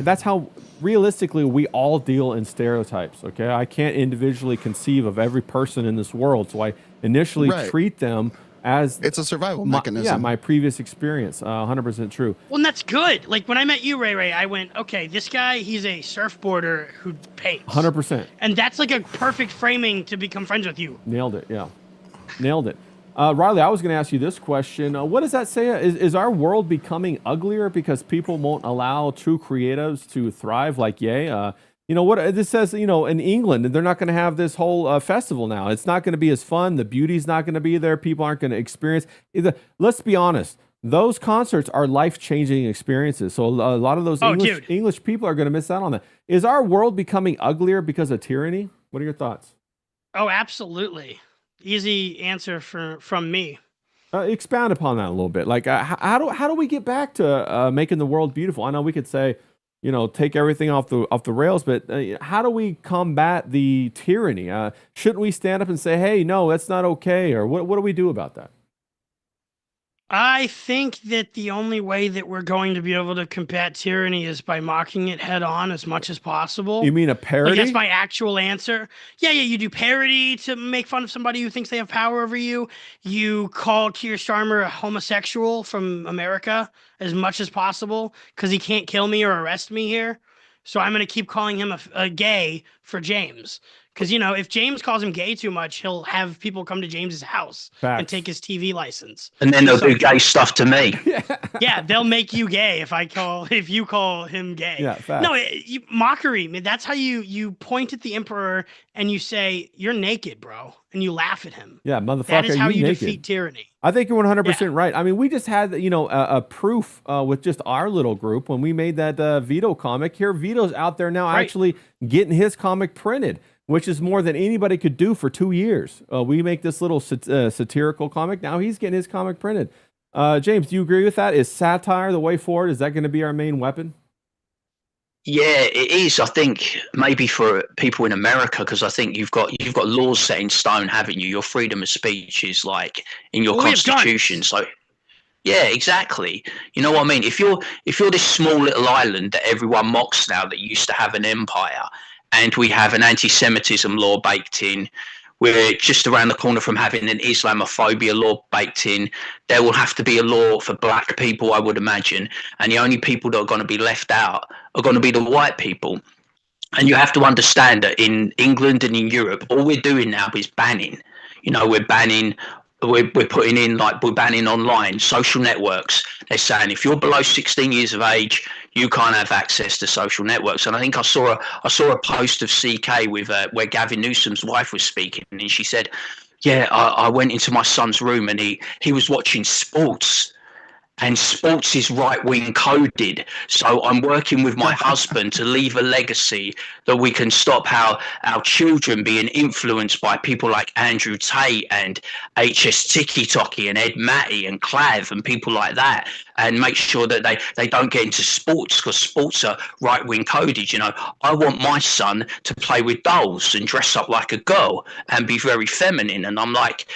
that's how realistically we all deal in stereotypes. Okay, I can't individually conceive of every person in this world, so I initially Right. treat them as It's a survival mechanism. Yeah, my previous experience. 100% true. Well, and that's good. Like when I met you, Ray, I went, okay, this guy, he's a surfboarder who paints. 100%. And that's like a perfect framing to become friends with you. Nailed it. Yeah, nailed it. Riley, I was going to ask you this question. What does that say? Is our world becoming uglier because people won't allow true creatives to thrive like Ye? What this says, in England, they're not going to have this whole festival now. It's not going to be as fun. The beauty's not going to be there. People aren't going to experience. Let's be honest. Those concerts are life-changing experiences. So a lot of those English people are going to miss out on that. Is our world becoming uglier because of tyranny? What are your thoughts? Oh, absolutely. Easy answer from me. Expound upon that a little bit. Like, how do we get back to making the world beautiful? I know we could say, take everything off the rails, but how do we combat the tyranny? Shouldn't we stand up and say, hey, no, that's not okay? Or what do we do about that? I think that the only way that we're going to be able to combat tyranny is by mocking it head on as much as possible. You mean a parody? Like, that's my actual answer. Yeah, you do parody to make fun of somebody who thinks they have power over you. You call Keir Starmer a homosexual from America as much as possible because he can't kill me or arrest me here. So I'm going to keep calling him a gay for James. Because, if James calls him gay too much, he'll have people come to James's house and take his TV license. And then they'll do gay stuff to me. Yeah, they'll make you gay if you call him gay. Yeah, facts. No, mockery. I mean, that's how you point at the emperor and you say, you're naked, bro. And you laugh at him. Yeah, motherfucker, That is how you naked. defeat tyranny. I think you're 100% right. I mean, we just had, a proof with just our little group when we made that Vito comic. Here, Vito's out there now actually getting his comic printed, which is more than anybody could do for 2 years. We make this little satirical comic. Now he's getting his comic printed. James, do you agree with that? Is satire the way forward? Is that going to be our main weapon? Yeah, it is. I think maybe for people in America, because I think you've got laws set in stone, haven't you? Your freedom of speech is like in your constitution. So Yeah, exactly. You know what I mean? If you're this small little island that everyone mocks now that used to have an empire, and we have an anti-Semitism law baked in, we're just around the corner from having an Islamophobia law baked in. There will have to be a law for black people, I would imagine, and the only people that are going to be left out are going to be the white people. And you have to understand that in England and in Europe, all we're doing now is banning. You know, we're putting in, like, we're banning online social networks. They're saying if you're below 16 years of age, you can't have access to social networks. And I think I saw a post of CK with where Gavin Newsom's wife was speaking, and she said, "Yeah, I went into my son's room and he was watching sports." And sports is right wing coded. So I'm working with my husband to leave a legacy that we can stop our children being influenced by people like Andrew Tate and HS Tiki Toki and Ed Matty and Clav and people like that, and make sure that they don't get into sports, because sports are right wing coded. You know, I want my son to play with dolls and dress up like a girl and be very feminine. And I'm like,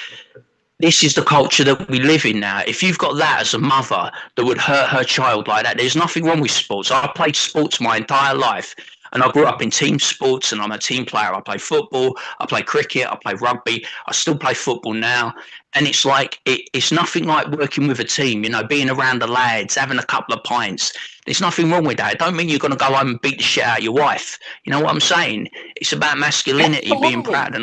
this is the culture that we live in now. If you've got that as a mother that would hurt her child like that, there's nothing wrong with sports. I played sports my entire life, and I grew up in team sports, and I'm a team player. I play football, I play cricket, I play rugby. I still play football now. And it's like, it's nothing like working with a team, you know, being around the lads, having a couple of pints. There's nothing wrong with that. It don't mean you're going to go home and beat the shit out of your wife. You know what I'm saying? It's about masculinity, being proud.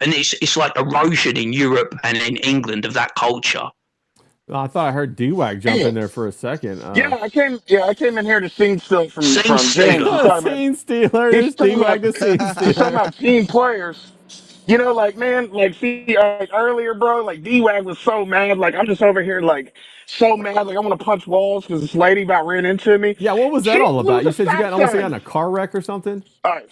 And it's like erosion in Europe and in England of that culture. Well, I thought I heard D-Wag jump in there for a second. I came in here to sing still from Scene James. stealer. Scene stealer. There's He's talking D-Wag the about- scene He's talking stealer. about team players. You know, like, man, like, see, earlier, bro, like, D-Wag was so mad. Like, I'm just over here, like, so mad. Like, I want to punch walls because this lady about ran into me. Yeah, what was that She all about? blew You the said you stop got almost sign. got in a car wreck or something? All right.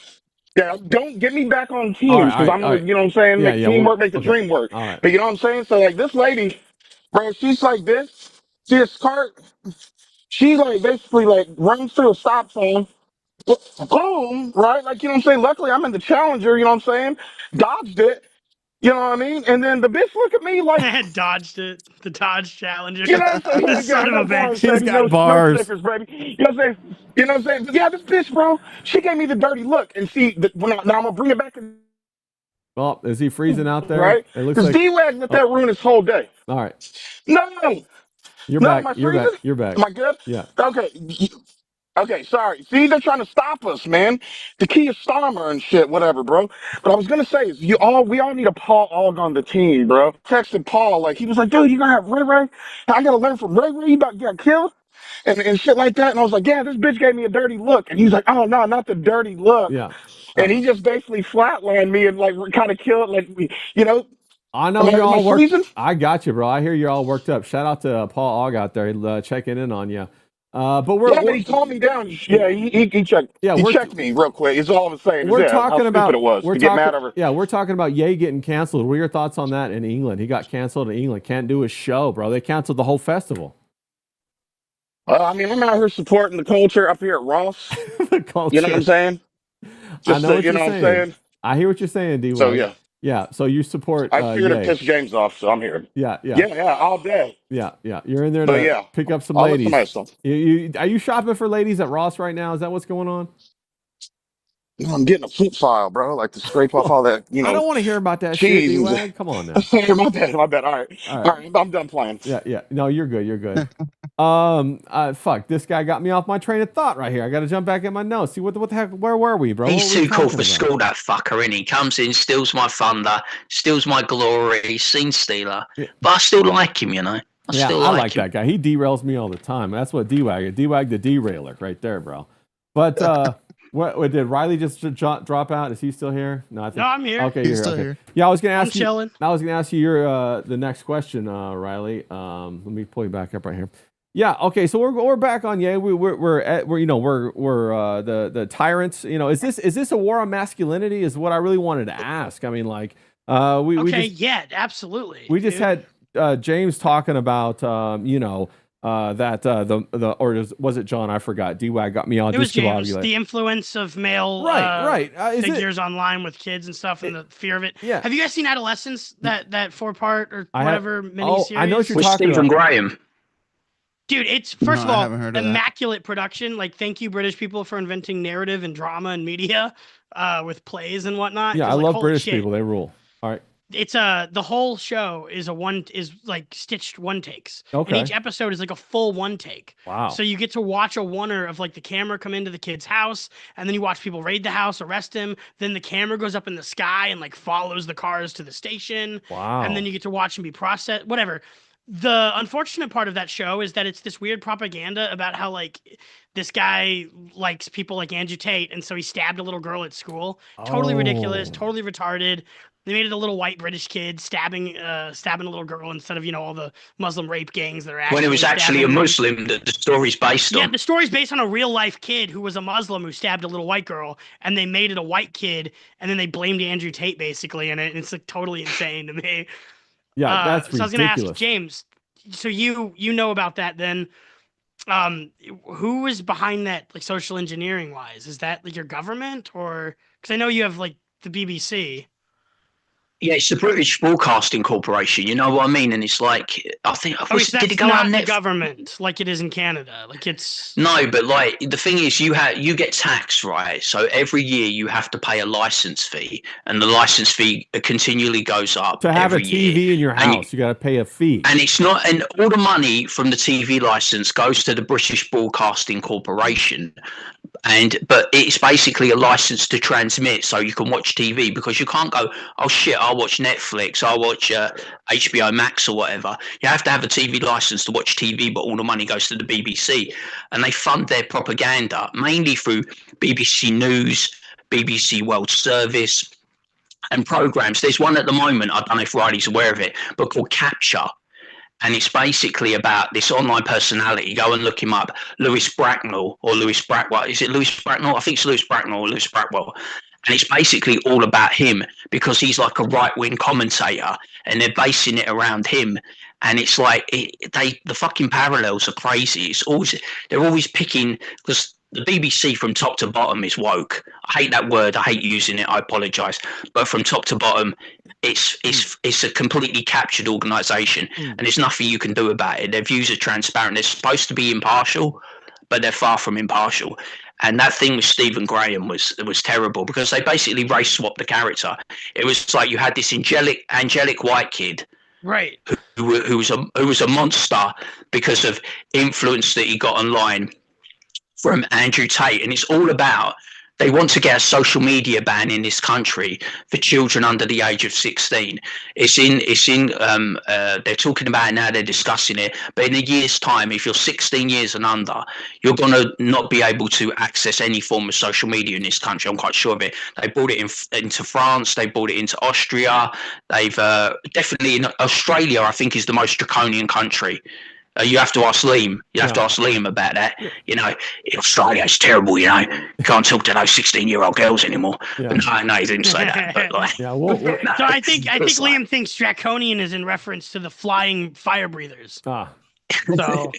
Yeah, don't get me back on teams All right, because I'm, all right. you know what I'm saying? Yeah, Make yeah, teamwork, well, make the okay. dream work. All right. But you know what I'm saying? So, like, this lady, bro, she's like this. See this cart? She, like, basically, like, runs through a stop sign. Boom, right? Like, you know what I'm saying? Luckily, I'm in the Challenger, you know what I'm saying? Dodged it, you know what I mean? And then the bitch look at me like, Dodged it. The Dodge Challenger. you know what I'm saying? The son I of a got bitch. bars, He's baby. got No bars. stickers, baby. You know what I'm saying? You know what I'm saying? But yeah, this bitch, bro, she gave me the dirty look. And see, now I'm going to bring it back, Well, is he freezing out there? right? It looks Because like. D-Wag let that ruin his whole day. All right. No, You're no, back. am I You're back. freezing? You're back. Am I good? Yeah. Okay. Okay, sorry. See, they're trying to stop us, man. The key is Starmer and shit, whatever, bro. But I was gonna say is we all need a Paul Ogg on the team, bro. Texted Paul, like, he was like, dude, you gonna have Ray Ray? I gotta learn from Ray Ray, you about to get killed? And shit like that. And I was like, yeah, this bitch gave me a dirty look. And he's like, oh no, not the dirty look. Yeah. And he just basically flatlined me and like kind of killed, like, you know. I know Am I- you're am I all worked. freezing? I got you, bro. I hear you're all worked up. Shout out to Paul Ogg out there checking in on you. But Yeah, but he calmed me down. Yeah, he checked. Yeah, he we're- checked me real quick. Is all I'm saying. we're Yeah, how talking stupid about it was to get mad over. Yeah, we're talking about Ye getting canceled. What are your thoughts on that in England? He got canceled in England. Can't do his show, bro. They canceled the whole festival. I mean, I'm out here supporting the culture up here at Ross. The culture. You know what I'm saying? I know what you you're know what saying. I'm saying? I hear what you're saying, D. So yeah, Yeah. So you support I figured to Ye. piss James off, so I'm here. Yeah. Yeah, all day. Yeah. You're in there But to yeah, pick up some I'll let ladies. somebody else. Are you shopping for ladies at Ross right now? Is that what's going on? No, I'm getting a foot file, bro. Like to scrape off all that, you know. I don't want to hear about that cheese shit, and- D-Wag. Come on now. my bad. All right. All All right. right, I'm done playing. Yeah. No, you're good. You're good. Fuck. This guy got me off my train of thought right here. I got to jump back at my notes. See what the heck? Where were we, bro? He's What were we too cool talking for about? school, that fucker, innit? He comes in, steals my thunder, steals my glory, scene stealer. Yeah. But I still like him, you know? I Yeah, still I like like him. that guy. He derails me all the time. That's what D-Wag the derailer right there, bro. But what did Riley just drop out? Is he still here? No, I think. No, I'm here. Okay, He's you're still okay. here. Yeah, I was gonna I'm ask you. chilling. I was gonna ask you your the next question, Riley. Let me pull you back up right here. Yeah. Okay. So we're back on. Yeah. We're you know we're the tyrants. You know, is this a war on masculinity? Is what I really wanted to ask. I mean, like we Okay, just, yeah, absolutely. we just dude. had James talking about you know that was it John? I forgot. D-Wag got me all It was James, discombobulated. the influence of male Right. Is it? figures online with kids and stuff, and the fear of it. Yeah. Have you guys seen Adolescence? That 4-part or I have- whatever miniseries? I know what you're With talking Stephen about. Graham. Dude, it's first No, of I all haven't heard of that. immaculate production. Like, thank you, British people, for inventing narrative and drama and media, with plays and whatnot. Yeah, I 'Cause, like, love holy British shit, people. They rule. All right. it's the whole show is like stitched one takes, and Okay. each episode is like a full one take. Wow. So you get to watch a oneer of like the camera come into the kid's house, and then you watch people raid the house, arrest him. Then the camera goes up in the sky and like follows the cars to the station. Wow. And then you get to watch him be processed. Whatever. The unfortunate part of that show is that it's this weird propaganda about how like this guy likes people like Andrew Tate, and so he stabbed a little girl at school. Totally ridiculous, Oh. totally retarded. They made it a little white British kid stabbing a little girl instead of, you know, all the Muslim rape gangs that are When it was actually a stabbing them. Muslim that the story's based Yeah, on. the story's based on a real life kid who was a Muslim who stabbed a little white girl, and they made it a white kid, and then they blamed Andrew Tate basically in it. And it's like totally insane to me. Yeah, that's So I was gonna ask ridiculous. James. So you know about that then? Who is behind that, like social engineering wise? Is that like your government, or because I know you have like the BBC? Yeah, it's the British Broadcasting Corporation. You know what I mean? And it's like, I think, Oh, so did that's it go not on the Netflix? government like it is in Canada. Like it's No, but like the thing is, you get taxed, right? So every year you have to pay a license fee, and the license fee continually goes up To have a every TV year. in your And you- house, you got to pay a fee. And it's not, and all the money from the TV license goes to the British Broadcasting Corporation. But it's basically a license to transmit, so you can watch TV, because you can't go, oh shit, I'll watch Netflix, I'll watch HBO Max or whatever. You have to have a TV license to watch TV, but all the money goes to the BBC, and they fund their propaganda mainly through BBC News, BBC World Service, and programs. There's one at the moment, I don't know if Riley's aware of it, but called Capture. And it's basically about this online personality. Go and look him up, Lewis Bracknell or Lewis Brackwell. Is it Lewis Bracknell? I think it's Lewis Bracknell or Lewis Brackwell. And it's basically all about him, because he's like a right-wing commentator, and they're basing it around him. And it's like the fucking parallels are crazy. It's always, they're always picking, because the BBC from top to bottom is woke. I hate that word. I hate using it. I apologize. But from top to bottom, it's a completely captured organization, and there's nothing you can do about it. Their views are transparent. They're supposed to be impartial, but they're far from impartial. And that thing with Stephen Graham was terrible, because they basically race swapped the character. It was like you had this angelic white kid, right. who was a monster because of influence that he got online from Andrew Tate. And it's all about, they want to get a social media ban in this country for children under the age of 16. They're talking about it now, they're discussing it, but in a year's time, if you're 16 years and under, you're going to not be able to access any form of social media in this country. I'm quite sure of it. They brought it into France, they brought it into Austria, they've definitely in Australia, I think, is the most draconian country. You have to ask Liam. You have to ask Liam about that. You know, in Australia, it's terrible. You know, you can't talk to those 16-year-old girls anymore. Yeah. But no, he didn't say that. But like, Yeah, well, no, So I think it's like- Liam thinks draconian is in reference to the flying fire breathers. ah. So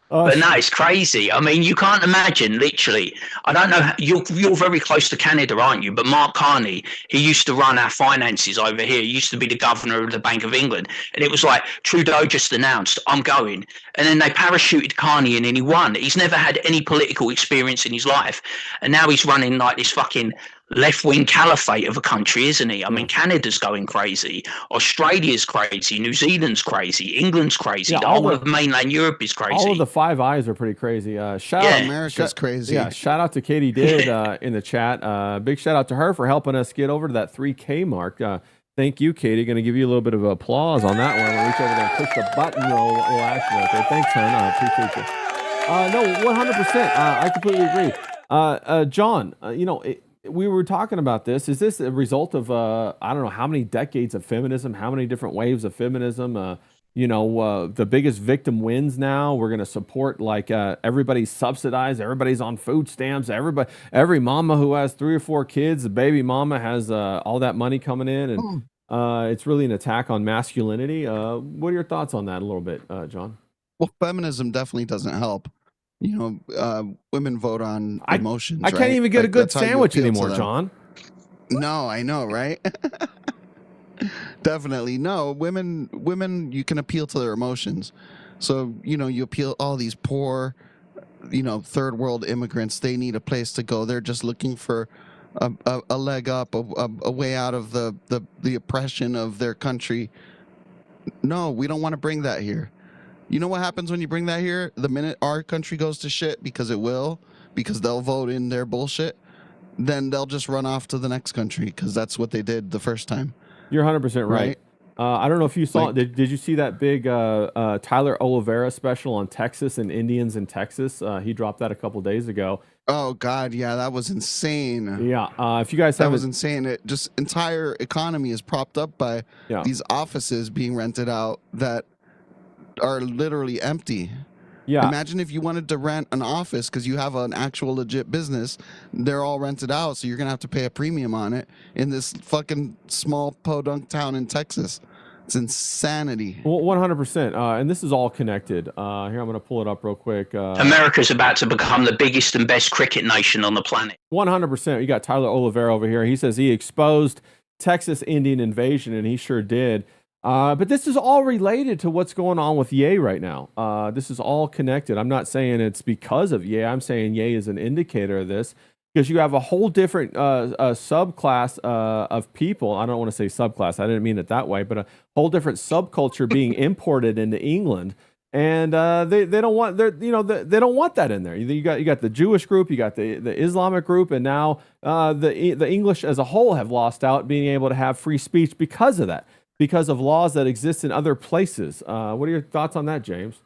But no, it's crazy. I mean, you can't imagine, literally. I don't know. You're very close to Canada, aren't you? But Mark Carney, he used to run our finances over here. He used to be the governor of the Bank of England. And it was like, Trudeau just announced, I'm going. And then they parachuted Carney in and he won. He's never had any political experience in his life. And now he's running like this fucking left-wing caliphate of a country, isn't he? I mean, Canada's going crazy. Australia's crazy. New Zealand's crazy. England's crazy. Yeah, The all whole the- of mainland Europe is crazy. All of the Five Eyes are pretty crazy. Shout Yeah. out, America's crazy. Yeah, shout out to Katie Did in the chat. Big shout out to her for helping us get over to that 3K mark. Thank you, Katie. Going to give you a little bit of applause on that one. We'll reach over there and push the button. Little action right there. Thanks, hon. I appreciate you. No, 100%. I completely agree. John, we were talking about this. Is this a result of I don't know how many decades of feminism, how many different waves of feminism? The biggest victim wins now. We're going to support everybody's subsidized. Everybody's on food stamps. Every mama who has 3 or 4 kids, the baby mama has all that money coming in, and it's really an attack on masculinity. What are your thoughts on that a little bit, John? Well, feminism definitely doesn't help. Women vote on emotions. I can't right? even get a Like, good that's how you sandwich appeal to anymore, them. John. No, I know, right? Definitely. No, women you can appeal to their emotions. So, you appeal all these poor, third world immigrants. They need a place to go. They're just looking for a leg up, a way out of the oppression of their country. No, we don't want to bring that here. You know what happens when you bring that here? The minute our country goes to shit, because it will, because they'll vote in their bullshit, then they'll just run off to the next country, because that's what they did the first time. You're 100% right. I don't know if you saw. Like- Did you see that big Tyler Oliveira special on Texas and Indians in Texas? He dropped that a couple days ago. Oh God, yeah, that was insane. Yeah. If you guys That haven't, was insane. It just entire economy is propped up by Yeah. these offices being rented out that are literally empty. yeah, Imagine if you wanted to rent an office because you have an actual legit business. They're all rented out, so you're gonna have to pay a premium on it in this fucking small podunk town in Texas. It's insanity. well, 100%. And this is all connected. Here, I'm going to pull it up real quick. America's about to become the biggest and best cricket nation on the planet. 100%. You got Tyler Oliveira over here. He says he exposed Texas Indian invasion, and he sure did. But this is all related to what's going on with Ye right now. This is all connected. I'm not saying it's because of Ye. I'm saying Ye is an indicator of this, because you have a whole different subclass of people. I don't want to say subclass. I didn't mean it that way, but a whole different subculture being imported into England. And they don't want they don't want that in there. You got the Jewish group, you got the Islamic group, and now the English as a whole have lost out being able to have free speech because of that, because of laws that exist in other places. What are your thoughts on that, James?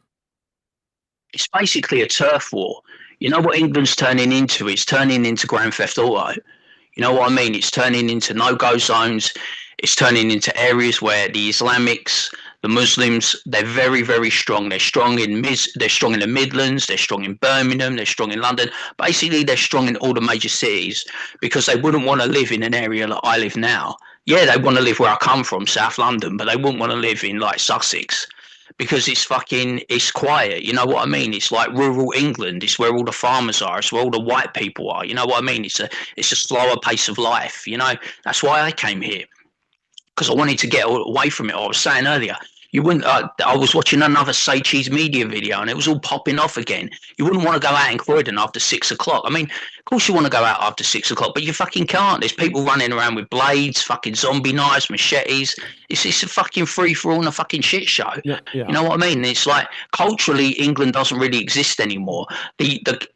It's basically a turf war. You know what England's turning into? It's turning into Grand Theft Auto. You know what I mean? It's turning into no-go zones. It's turning into areas where the Islamics, the Muslims, they're very, very strong. They're strong in the Midlands. They're strong in Birmingham. They're strong in London. Basically, they're strong in all the major cities because they wouldn't want to live in an area like I live now. Yeah, they want to live where I come from, South London, but they wouldn't want to live in like Sussex, because it's quiet. You know what I mean? It's like rural England. It's where all the farmers are. It's where all the white people are. You know what I mean? It's a slower pace of life. You know, that's why I came here, because I wanted to get away from it. I was saying earlier, you wouldn't. I was watching another Say Cheese Media video, and it was all popping off again. You wouldn't want to go out in Croydon after 6 o'clock. I mean, of course you want to go out after 6 o'clock, but you fucking can't. There's people running around with blades, fucking zombie knives, machetes. It's a fucking free for all and a fucking shit show. Yeah. You know what I mean? It's like culturally, England doesn't really exist anymore.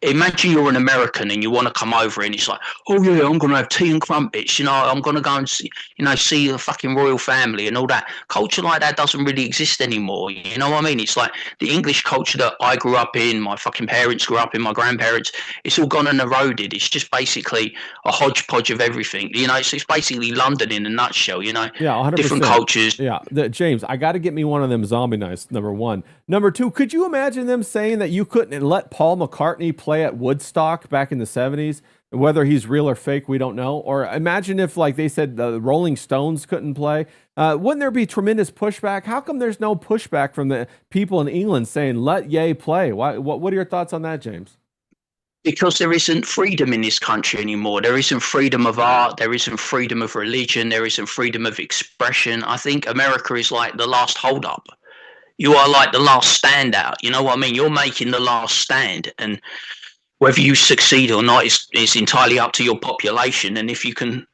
Imagine you're an American and you want to come over, and it's like, oh yeah, I'm gonna have tea and crumpets. You know, I'm gonna go and see the fucking royal family and all that. Culture like that doesn't really exist anymore. You know what I mean? It's like the English culture that I grew up in, my fucking parents grew up in, my grandparents. It's all gone and eroded. It's just basically a hodgepodge of everything. You know, it's basically London in a nutshell. You know, Yeah, 100%. different cultures. Yeah, James, I got to get me one of them zombie knives. Number one. Number two, could you imagine them saying that you couldn't let Paul McCartney play at Woodstock back in the 70s? Whether he's real or fake, we don't know. Or imagine if, like they said, the Rolling Stones couldn't play. Wouldn't there be tremendous pushback? How come there's no pushback from the people in England saying, let Ye play? What are your thoughts on that, James? Because there isn't freedom in this country anymore. There isn't freedom of art. There isn't freedom of religion. There isn't freedom of expression. I think America is like the last holdup. You are like the last standout. You know what I mean? You're making the last stand. And whether you succeed or not is entirely up to your population. And if you can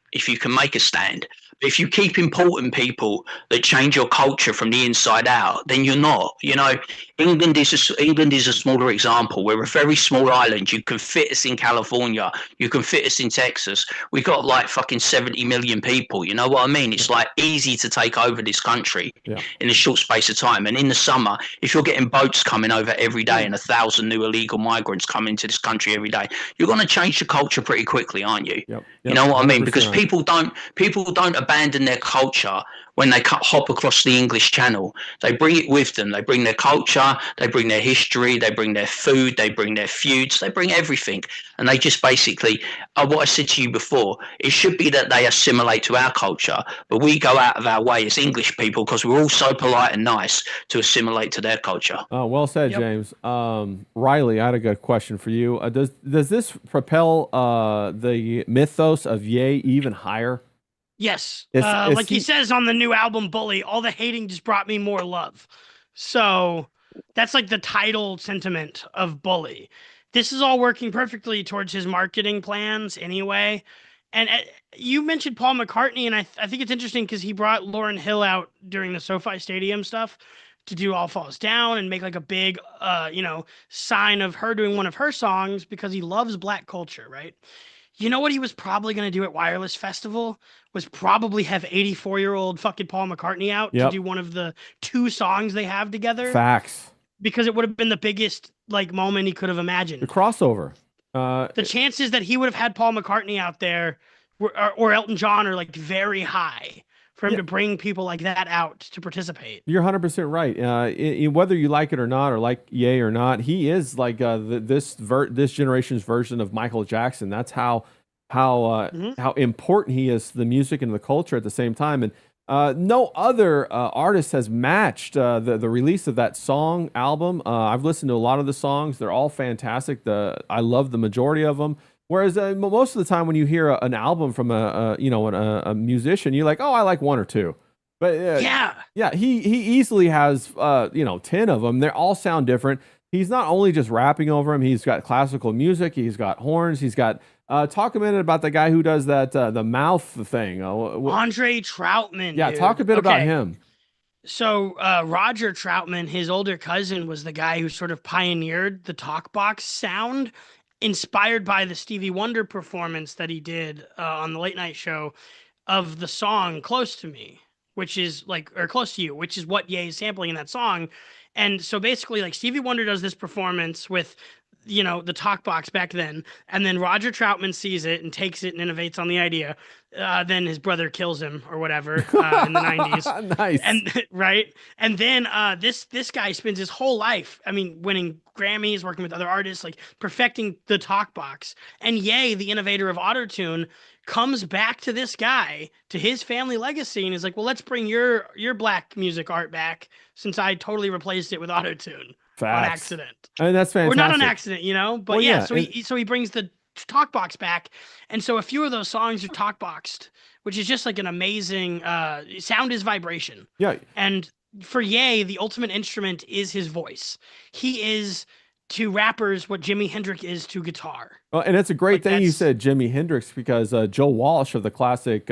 make a stand. If you keep importing people that change your culture from the inside out, then you're not. You know, England is a smaller example. We're a very small island. You can fit us in California. You can fit us in Texas. We got like fucking 70 million people. You know what I mean? It's like easy to take over this country in a short space of time. And in the summer, if you're getting boats coming over every day and 1,000 new illegal migrants coming into this country every day, you're going to change the culture pretty quickly, aren't you? Yep. You know what I mean? 100%. Because people don't abandon their culture when they hop across the English Channel. They bring it with them. They bring their culture, they bring their history, they bring their food, they bring their feuds, they bring everything. And they just basically, what I said to you before, it should be that they assimilate to our culture, but we go out of our way as English people because we're all so polite and nice to assimilate to their culture. Well said, James. Riley, I had a good question for you. Does this propel the mythos of Ye even higher? Yes. Is Like he says on the new album Bully, all the hating just brought me more love. So That's like the title sentiment of Bully. This is all working perfectly towards his marketing plans anyway. And you mentioned Paul McCartney, and I think it's interesting because he brought Lauryn Hill out during the SoFi Stadium stuff to do All Falls Down and make like a big, sign of her doing one of her songs because he loves black culture, right? You know what he was probably going to do at Wireless Festival was probably have 84-year-old fucking Paul McCartney out to Yep. do one of the 2 songs they have together Facts. because it would have been the biggest like moment he could have The imagined. crossover. The chances that he would have had Paul McCartney out there or Elton John are like very high for him Yeah. to bring people like that out to participate. You're 100% right. Whether you like it or not, or like Ye or not, he is like this generation's version of Michael Jackson. That's how important he is to the music and the culture at the same time. And no other artist has matched the release of that song album. I've listened to a lot of the songs; they're all fantastic. I love the majority of them. Whereas most of the time when you hear an album from a musician, you're like, oh, I like 1 or 2. But he easily has 10 of them. They all sound different. He's not only just rapping over them. He's got classical music. He's got horns. He's got talk a minute about the guy who does that the mouth thing. Andre Troutman. Yeah, dude. talk a bit about him. So Roger Troutman, his older cousin, was the guy who sort of pioneered the talk box sound, inspired by the Stevie Wonder performance that he did on the late night show of the song "Close to Me," which is or "Close to You," which is what Ye is sampling in that song. And so basically, like Stevie Wonder does this performance with the talk box back then, and then Roger Troutman sees it and takes it and innovates on the idea. Then his brother kills him or whatever in the 90s. Nice. And right. And then this guy spends his whole life, winning Grammys, working with other artists, like perfecting the talk box. And Ye, the innovator of autotune, comes back to this guy, to his family legacy, and is like, well, let's bring your black music art back since I totally replaced it with autotune. On accident. And that's fantastic. Or not on accident, but Well, so he brings the talk box back. And so a few of those songs are talk boxed, which is just like an amazing sound is vibration. Yeah. And for Ye, the ultimate instrument is his voice. He is to rappers what Jimi Hendrix is to guitar. Well, and it's a great thing you said Jimi Hendrix, because Joe Walsh of the classic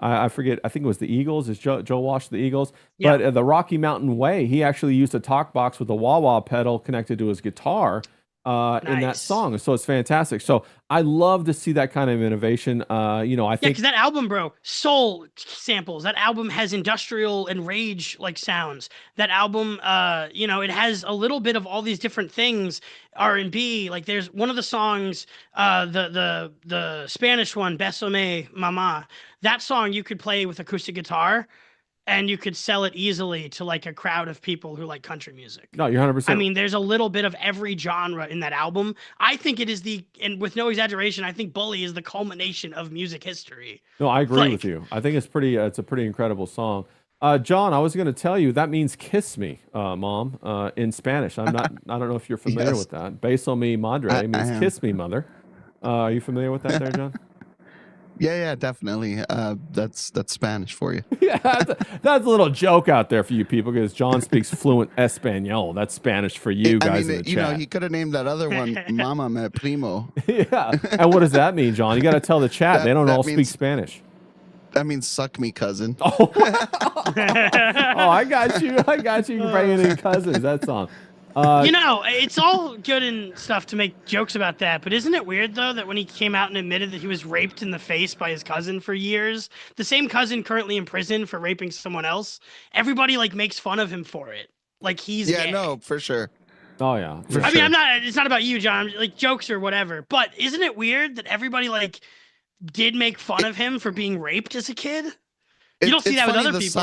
I forget, I think it was the Eagles. Is Joe Walsh the Eagles? Yeah. But the Rocky Mountain Way, he actually used a talk box with a wah-wah pedal connected to his guitar in that song. So it's fantastic. So I love to see that kind of innovation. I think because that album, bro, soul samples. That album has industrial and rage like sounds. That album, it has a little bit of all these different things. R&B, like there's one of the songs, the Spanish one, Besame Mama. That song you could play with acoustic guitar, and you could sell it easily to like a crowd of people who like country music. No, you're 100%. There's a little bit of every genre in that album. I think it is and with no exaggeration, I think Bully is the culmination of music history. No, I agree with you. I think it's a pretty incredible song. John, I was going to tell you that means "kiss me, mom" in Spanish. I don't know if you're familiar with that. "Beso mi madre" means "kiss me, mother." Are you familiar with that, there, John? Yeah, definitely. That's Spanish for you. Yeah, that's a little joke out there for you people, because John speaks fluent Espanol. That's Spanish for you guys in the chat. He could have named that other one "Mama me primo." Yeah, and what does that mean, John? You got to tell the chat. They don't all speak Spanish. That means "suck me, cousin." Oh, I got you. You're bringing in cousins. That song. It's all good and stuff to make jokes about that, but isn't it weird though that when he came out and admitted that he was raped in the face by his cousin for years, the same cousin currently in prison for raping someone else, everybody like makes fun of him for it, like he's gay. No, for sure. Oh yeah. It's not about you, John. Like jokes or whatever, but isn't it weird that everybody like did make fun of him for being raped as a kid? You don't see that with other people.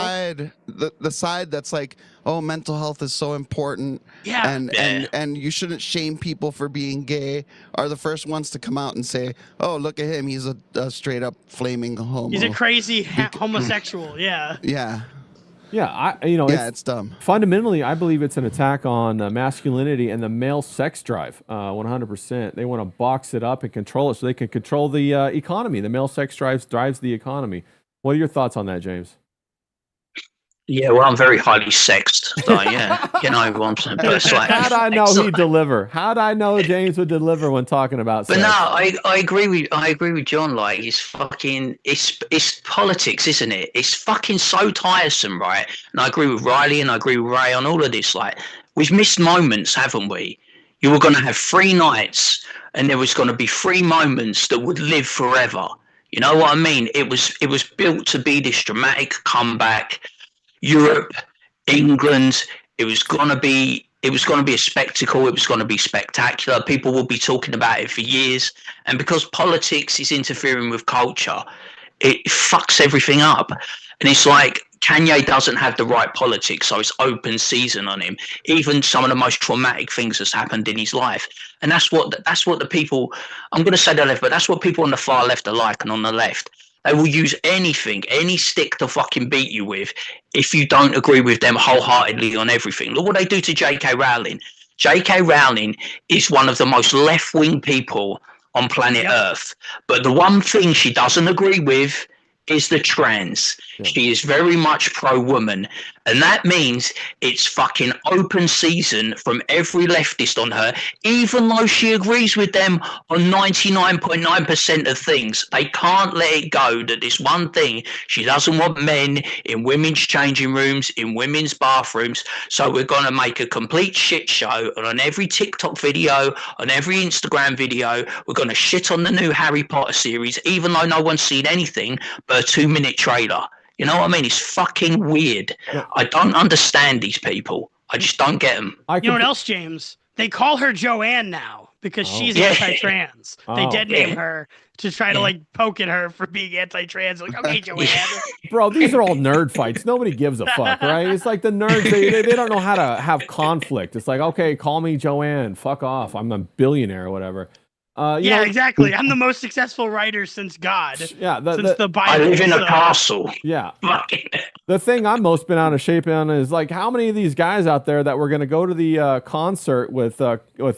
The side that's like, oh, mental health is so important. Yeah. And you shouldn't shame people for being gay, are the first ones to come out and say, oh, look at him. He's a straight up flaming homo. He's a crazy homosexual. Yeah. Yeah. Yeah. It's dumb. Fundamentally, I believe it's an attack on masculinity and the male sex drive. 100%. They want to box it up and control it so they can control the economy. The male sex drives the economy. What are your thoughts on that, James? Yeah, well, I'm very highly sexed, so yeah, you know what I'm saying. But it's like, How'd I know it's he'd like- deliver? How'd I know James would deliver when talking about But sex? no, I agree with John. Like, it's politics, isn't it? It's fucking so tiresome, right? And I agree with Riley and I agree with Ray on all of this. Like, we've missed moments, haven't we? You were going to have 3 nights, and there was going to be 3 moments that would live forever. You know what I mean? It was built to be this dramatic comeback. Europe, England. It was gonna be a spectacle. It was gonna be spectacular. People will be talking about it for years. And because politics is interfering with culture, it fucks everything up. And it's like Kanye doesn't have the right politics, so it's open season on him. Even some of the most traumatic things that's happened in his life. And that's what the people, I'm gonna say the left, but that's what people on the far left are like, and on the left. They will use anything, any stick to fucking beat you with if you don't agree with them wholeheartedly on everything. Look what they do to J.K. Rowling. J.K. Rowling is one of the most left-wing people on planet Earth. But the one thing she doesn't agree with is the trans. She is very much pro-woman. And that means it's fucking open season from every leftist on her, even though she agrees with them on 99.9% of things. They can't let it go that this one thing, she doesn't want men in women's changing rooms, in women's bathrooms. So we're going to make a complete shit show. And on every TikTok video, on every Instagram video, we're going to shit on the new Harry Potter series, even though no one's seen anything but a 2-minute trailer. You know what I mean? It's fucking weird. I don't understand these people. I just don't get them. You know what else, James? They call her Joanne now because she's Yeah. anti-trans. They Oh. dead-name her to try to like poke at her for being anti-trans. Like, okay, Joanne. Bro, these are all nerd fights. Nobody gives a fuck, right? It's like the nerds, they don't know how to have conflict. It's like, okay, call me Joanne. Fuck off. I'm a billionaire or whatever. You Yeah, know, exactly. I'm the most successful writer since God. Yeah, Since the Bible. I live in a so- castle. yeah. Fucking The thing I'm most been out of shape on is like how many of these guys out there that were going to go to the concert with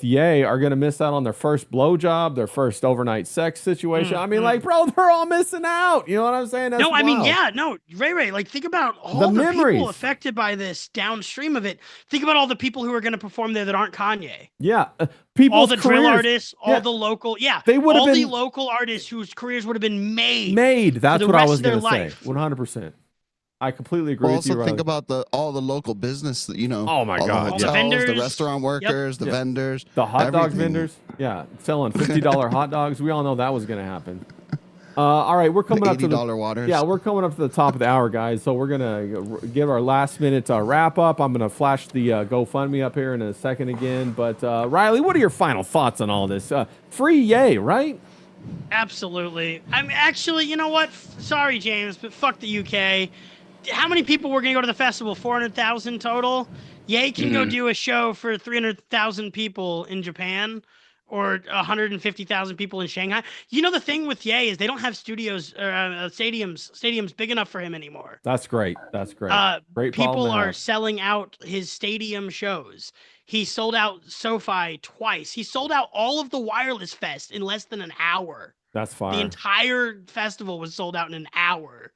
Ye are going to miss out on their first blowjob, their first overnight sex situation. I mean, like, bro, they're all missing out. You know what I'm saying? That's No, I mean, wild. yeah, no, Ray, like think about all The the memories. people affected by this downstream of it. Think about all the people who are going to perform there that aren't Kanye. Yeah. People's All the drill careers artists, all Yeah. the local, They would have all the been- local artists whose careers would have been made. made. That's the what I rest was of their going to say. life. 100%. I completely agree Well, with you. also think Riley. about all the local business that Oh my all God, the yeah. hotels, vendors. the restaurant workers, the Yeah. vendors, The hot dog everything. vendors, yeah, selling $50 hot dogs. We all know that was going to happen. All right, we're coming the up to the $80 waters. yeah, we're coming up to the top of the hour, guys. So we're gonna give our last minute wrap up. I'm gonna flash the GoFundMe up here in a second again. But Riley, what are your final thoughts on all this? Free Yay, right? Absolutely. I mean, actually, you know what? Sorry, James, but fuck the UK. How many people were going to go to the festival? 400,000 total? Ye can go do a show for 300,000 people in Japan or 150,000 people in Shanghai. You know, the thing with Ye is they don't have studios or stadiums big enough for him anymore. That's great. That's great. Great People problem to are have. selling out his stadium shows. He sold out SoFi twice. He sold out all of the Wireless Fest in less than an hour. That's fine. The entire festival was sold out in an hour.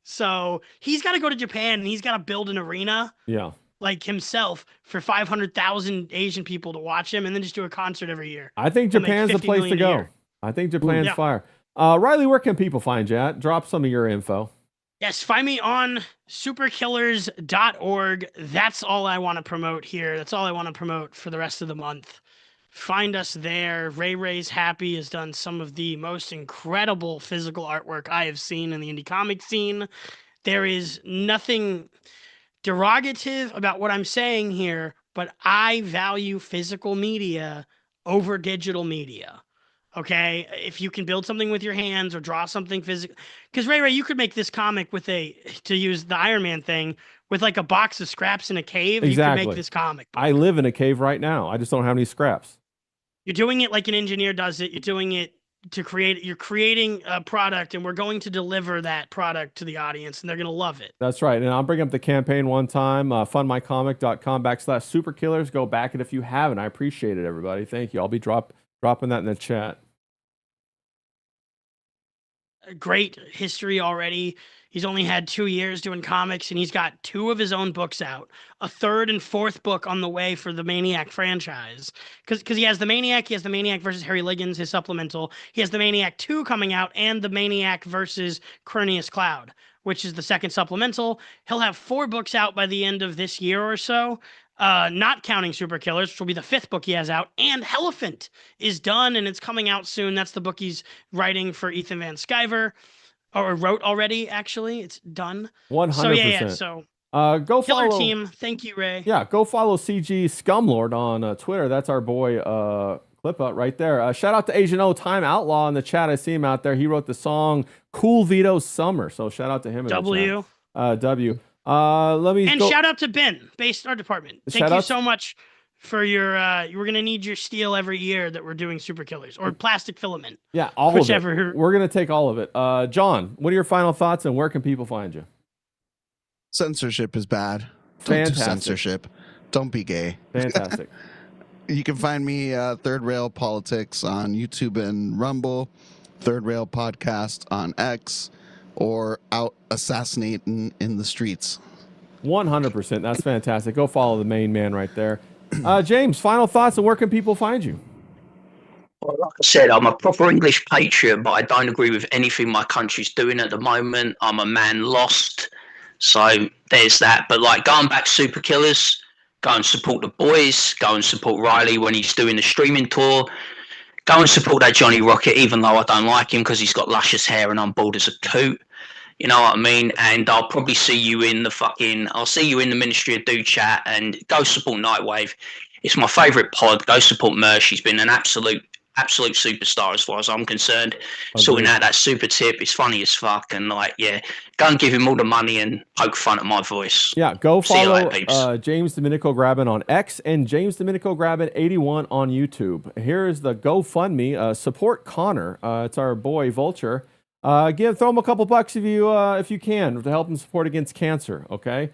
So he's got to go to Japan and he's got to build an arena Yeah. like himself for 500,000 Asian people to watch him and then just do a concert every year. I think We'll make Japan's the 50 place to million a go. year. I think Japan's Yeah. fire. Riley, where can people find you at? Drop some of your info. Yes, find me on superkillers.org. That's all I want to promote here. That's all I want to promote for the rest of the month. Find us there. Ray's Happy has done some of the most incredible physical artwork I have seen in the indie comic scene. There is nothing derogative about what I'm saying here, but I value physical media over digital media. Okay, if you can build something with your hands or draw something physical, because Ray, you could make this comic with to use the Iron Man thing, with like a box of scraps in a cave. You Exactly. could make this comic. I live in a cave right now. I just don't have any scraps. You're doing it like an engineer does it. You're doing it you're creating a product, and we're going to deliver that product to the audience, and they're going to love it. That's right. And I'll bring up the campaign one time, fundmycomic.com/superkillers. Go back it if you haven't. I appreciate it, everybody. Thank you. I'll be dropping that in the chat. a great history already. He's only had 2 years doing comics, and he's got 2 of his own books out, a 3rd and 4th book on the way for the Maniac franchise. Because he has the Maniac versus Harry Liggins, his supplemental. He has the Maniac 2 coming out, and the Maniac versus Cronius Cloud, which is the 2nd supplemental. He'll have 4 books out by the end of this year or so. Not counting Super Killers, which will be the 5th book he has out, and Elephant is done and it's coming out soon. That's the book he's writing for Ethan Van Sciver, or wrote already. Actually, it's done. 100%. So yeah. So go Killer follow. Team. Thank you, Ray. Yeah, go follow CG Scumlord on Twitter. That's our boy Clippa right there. Shout out to Asian O Time Outlaw in the chat. I see him out there. He wrote the song "Cool Vito's Summer," so shout out to him. W. W. Let me and go. shout out to Ben, Base Art Department. Thank you so much for your. We're gonna need your steel every year that we're doing Super Killers or plastic filament. Yeah, all whichever. of it. We're gonna take all of it. John, what are your final thoughts and where can people find you? Censorship is bad. Don't do Fantastic. censorship. Don't be gay. Fantastic. You can find me Third Rail Politics on YouTube and Rumble, Third Rail Podcast on X, or out assassinating in the streets. 100%. That's fantastic. Go follow the main man right there. James, final thoughts and where can people find you? Well, like I said, I'm a proper English patriot, but I don't agree with anything my country's doing at the moment. I'm a man lost. So there's that. But like going back Super Killers, go and support the boys, go and support Riley when he's doing the streaming tour. Go and support that Johnny Rocket, even though I don't like him because he's got luscious hair and I'm bald as a coot. You know what I mean? And I'll probably see you in I'll see you in the Ministry of Do Chat, and go support Nightwave. It's my favourite pod. Go support Mersh. He's been an absolute superstar as far as I'm concerned. Sorting out that super tip is funny as fuck, and like, yeah, go and give him all the money and poke fun at my voice. Yeah, go See you follow later, peeps. James Domenico Graben on X and James Domenico Graben 81 on YouTube. Here is the GoFundMe. Support Connor. It's our boy Vulture. Throw him a couple bucks if you can to help him support against cancer. Okay.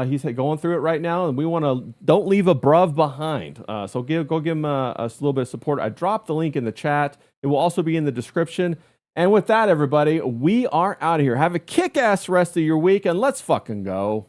He's going through it right now, and we want to don't leave a bruv behind. So go give him a little bit of support. I dropped the link in the chat. It will also be in the description. And with that, everybody, we are out of here. Have a kick-ass rest of your week, and let's fucking go.